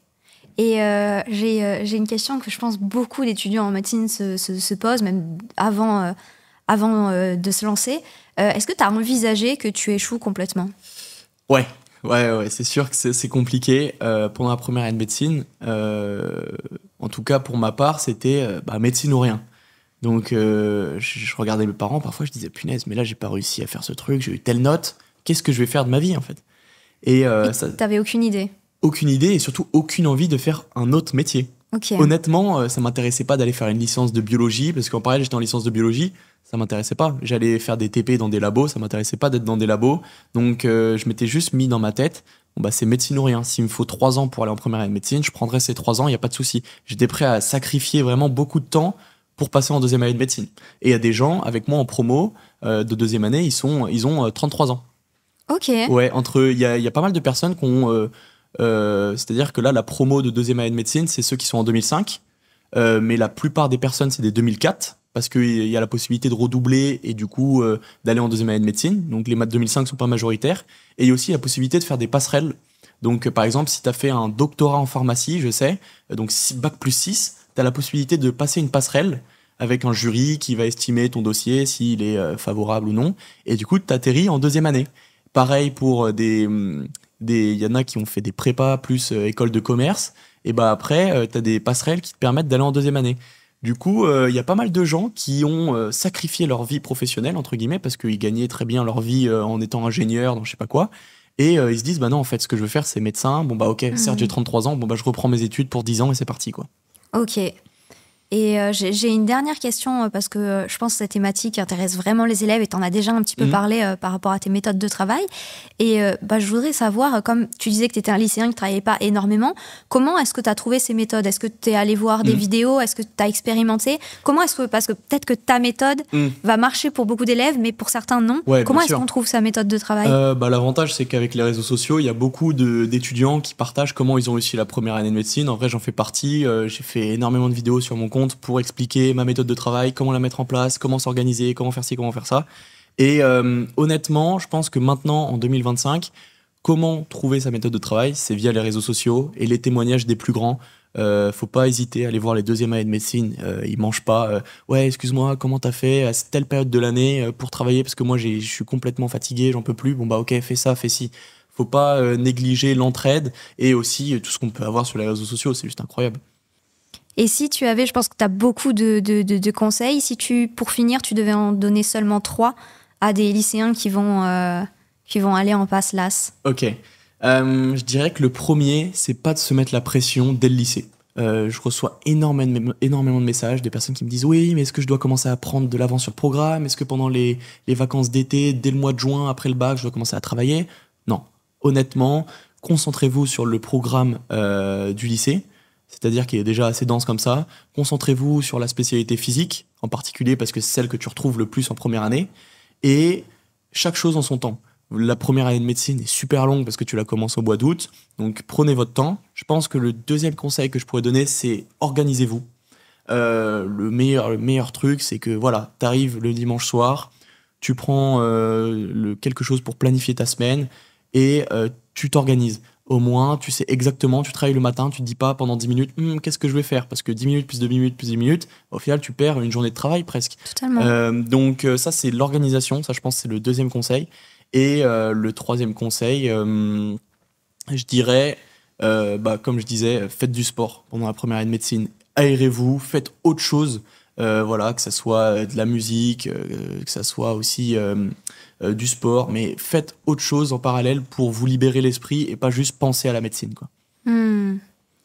j'ai une question que je pense beaucoup d'étudiants en médecine se posent, même avant de se lancer. Est-ce que tu as envisagé que tu échoues complètement? Ouais, c'est sûr que c'est compliqué. Pendant la première année de médecine, en tout cas pour ma part, c'était médecine ou rien. Donc je regardais mes parents, parfois je disais punaise, mais là j'ai pas réussi à faire ce truc, j'ai eu telle note, qu'est-ce que je vais faire de ma vie en fait? Et t'avais aucune idée? Aucune idée et surtout aucune envie de faire un autre métier. Okay. Honnêtement, ça m'intéressait pas d'aller faire une licence de biologie, parce qu'en parallèle j'étais en licence de biologie, ça m'intéressait pas. J'allais faire des TP dans des labos, ça m'intéressait pas d'être dans des labos. Donc je m'étais juste mis dans ma tête, c'est médecine ou rien. S'il me faut 3 ans pour aller en première année de médecine, je prendrai ces 3 ans, il n'y a pas de souci. J'étais prêt à sacrifier vraiment beaucoup de temps pour passer en deuxième année de médecine. Et il y a des gens avec moi en promo de deuxième année, ils ont 33 ans. Ok. Ouais, il y a pas mal de personnes qui ont... c'est-à-dire que là, la promo de deuxième année de médecine, c'est ceux qui sont en 2005. Mais la plupart des personnes, c'est des 2004, parce qu'il y a la possibilité de redoubler et du coup d'aller en deuxième année de médecine. Donc les maths 2005 sont pas majoritaires. Et il y a aussi la possibilité de faire des passerelles. Donc par exemple, si tu as fait un doctorat en pharmacie, je sais, donc bac plus 6, tu as la possibilité de passer une passerelle avec un jury qui va estimer ton dossier, s'il est favorable ou non. Et du coup, tu atterris en deuxième année. Pareil pour il y en a qui ont fait des prépas plus école de commerce. Et après, tu as des passerelles qui te permettent d'aller en deuxième année. Du coup, il y a pas mal de gens qui ont sacrifié leur vie professionnelle, entre guillemets, parce qu'ils gagnaient très bien leur vie en étant ingénieur dans je sais pas quoi. Et ils se disent, bah non, en fait, ce que je veux faire, c'est médecin. Bon, bah ok, certes, j'ai 33 ans, bon, bah je reprends mes études pour 10 ans et c'est parti, quoi. Ok. Et j'ai une dernière question parce que je pense que cette thématique intéresse vraiment les élèves et tu en as déjà un petit peu parlé par rapport à tes méthodes de travail. Et je voudrais savoir, comme tu disais que tu étais un lycéen qui ne travaillait pas énormément, comment est-ce que tu as trouvé ces méthodes? Est-ce que tu es allé voir des vidéos? Est-ce que tu as expérimenté? Comment est-ce que, parce que peut-être que ta méthode va marcher pour beaucoup d'élèves, mais pour certains non. Ouais, comment est-ce qu'on trouve sa méthode de travail? L'avantage, c'est qu'avec les réseaux sociaux, il y a beaucoup d'étudiants qui partagent comment ils ont réussi la première année de médecine. En vrai, j'en fais partie. J'ai fait énormément de vidéos sur mon compte pour expliquer ma méthode de travail, comment la mettre en place, comment s'organiser, comment faire ci, comment faire ça. Et honnêtement, je pense que maintenant, en 2025, comment trouver sa méthode de travail, c'est via les réseaux sociaux et les témoignages des plus grands. Faut pas hésiter à aller voir les deuxièmes années de médecine. Ils mangent pas. Ouais, excuse-moi, comment t'as fait à telle période de l'année pour travailler parce que moi je suis complètement fatigué, j'en peux plus. Bon bah ok, fais ça, fais ci. Faut pas négliger l'entraide et aussi tout ce qu'on peut avoir sur les réseaux sociaux. C'est juste incroyable. Et si tu avais, je pense que tu as beaucoup de conseils, si pour finir, tu devais en donner seulement 3 à des lycéens qui vont aller en passe LAS. Ok. Je dirais que le premier, c'est pas de se mettre la pression dès le lycée. Je reçois énormément de messages des personnes qui me disent oui, mais est-ce que je dois commencer à prendre de l'avance sur le programme? Est-ce que pendant les vacances d'été, dès le mois de juin, après le bac, je dois commencer à travailler? Non. Honnêtement, concentrez-vous sur le programme du lycée. C'est-à-dire qu'il est déjà assez dense comme ça. Concentrez-vous sur la spécialité physique, en particulier parce que c'est celle que tu retrouves le plus en première année. Et chaque chose en son temps. La première année de médecine est super longue parce que tu la commences au mois d'août. Donc prenez votre temps. Je pense que le deuxième conseil que je pourrais donner, c'est organisez-vous. Le meilleur truc, c'est que voilà, t'arrives le dimanche soir, tu prends quelque chose pour planifier ta semaine et tu t'organises. Au moins, tu sais exactement, tu travailles le matin, tu te dis pas pendant 10 minutes, qu'est-ce que je vais faire? Parce que 10 minutes plus 2 minutes plus 10 minutes, au final, tu perds une journée de travail presque. Totalement. Donc ça, c'est l'organisation. Ça, je pense, c'est le deuxième conseil. Et le troisième conseil, je dirais, comme je disais, faites du sport pendant la première année de médecine. Aérez-vous, faites autre chose. Voilà, que ça soit de la musique, que ça soit aussi du sport, mais faites autre chose en parallèle pour vous libérer l'esprit et pas juste penser à la médecine, quoi.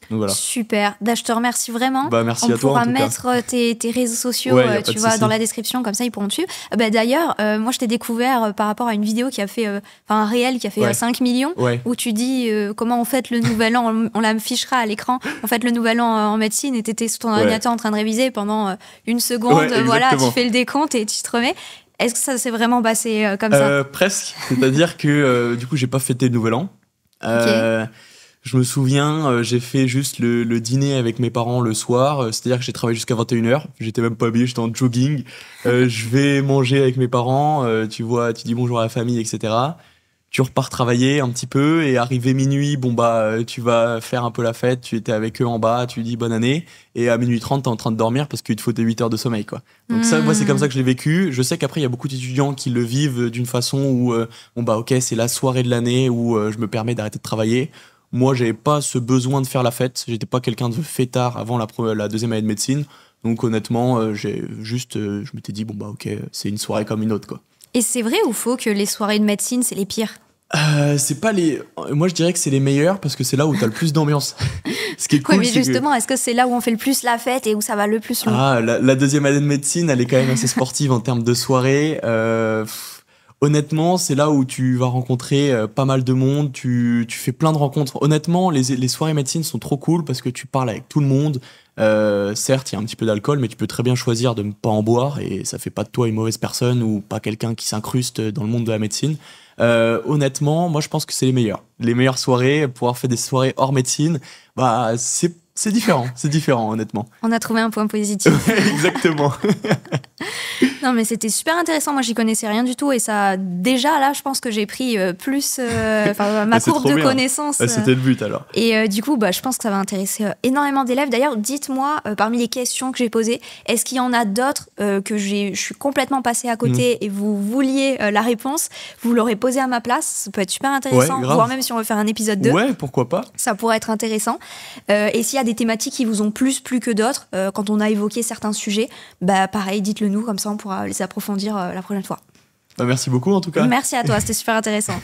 Donc, voilà. Super. Je te remercie vraiment. Merci à toi. On pourra mettre tes réseaux sociaux tu vois, dans la description, comme ça ils pourront te suivre. D'ailleurs, moi je t'ai découvert par rapport à une vidéo qui a fait, un réel qui a fait 5 millions, où tu dis comment on fête le nouvel an, on l'affichera à l'écran, on fête le nouvel an en médecine et t'étais sur ton ordinateur en train de réviser pendant une seconde, voilà, tu fais le décompte et tu te remets. Est-ce que ça s'est vraiment passé comme ça? Presque. C'est-à-dire que du coup, j'ai pas fêté le nouvel an. Je me souviens, j'ai fait juste le dîner avec mes parents le soir. C'est-à-dire que j'ai travaillé jusqu'à 21h. J'étais même pas habillé, j'étais en jogging. Je vais manger avec mes parents. Tu vois, tu dis bonjour à la famille, etc. Tu repars travailler un petit peu et arrivé minuit, tu vas faire un peu la fête. Tu étais avec eux en bas, tu dis bonne année. Et à minuit 30, t'es en train de dormir parce qu'il te faut tes 8 heures de sommeil, quoi. Donc ça, moi, c'est comme ça que je l'ai vécu. Je sais qu'après, il y a beaucoup d'étudiants qui le vivent d'une façon où, ok, c'est la soirée de l'année où je me permets d'arrêter de travailler. Moi, j'avais pas ce besoin de faire la fête. J'étais pas quelqu'un de fêtard avant la deuxième année de médecine. Donc honnêtement, je m'étais dit, ok, c'est une soirée comme une autre, quoi. Et c'est vrai ou faux que les soirées de médecine, c'est les pires? C'est pas les. Moi, je dirais que c'est les meilleurs parce que c'est là où t'as le plus d'ambiance. Ce qui est cool, mais justement, est-ce que c'est là où on fait le plus la fête et où ça va le plus loin? La deuxième année de médecine, elle est quand même assez sportive en termes de soirée. Honnêtement, c'est là où tu vas rencontrer pas mal de monde, tu fais plein de rencontres. Honnêtement, les soirées médecine sont trop cool parce que tu parles avec tout le monde. Certes, il y a un petit peu d'alcool, mais tu peux très bien choisir de ne pas en boire et ça fait pas de toi une mauvaise personne ou pas quelqu'un qui s'incruste dans le monde de la médecine. Honnêtement, moi je pense que c'est les meilleurs. Les meilleures soirées, pouvoir faire des soirées hors médecine, c'est différent, honnêtement. On a trouvé un point positif. Exactement. Non, mais c'était super intéressant. Moi, j'y connaissais rien du tout. Et ça, déjà, là, je pense que j'ai pris plus ma courbe de connaissances. C'était le but, alors. Et du coup, je pense que ça va intéresser énormément d'élèves. D'ailleurs, dites-moi, parmi les questions que j'ai posées, est-ce qu'il y en a d'autres que je suis complètement passée à côté et vous vouliez la réponse, vous l'aurez posée à ma place. Ça peut être super intéressant. Voire même si on veut faire un épisode 2. Ouais, pourquoi pas. Ça pourrait être intéressant. Et s'il y a des thématiques qui vous ont plu que d'autres, quand on a évoqué certains sujets, pareil, dites-le nous, comme ça on pourra les approfondir la prochaine fois. Merci beaucoup en tout cas. Merci à toi, c'était super intéressant.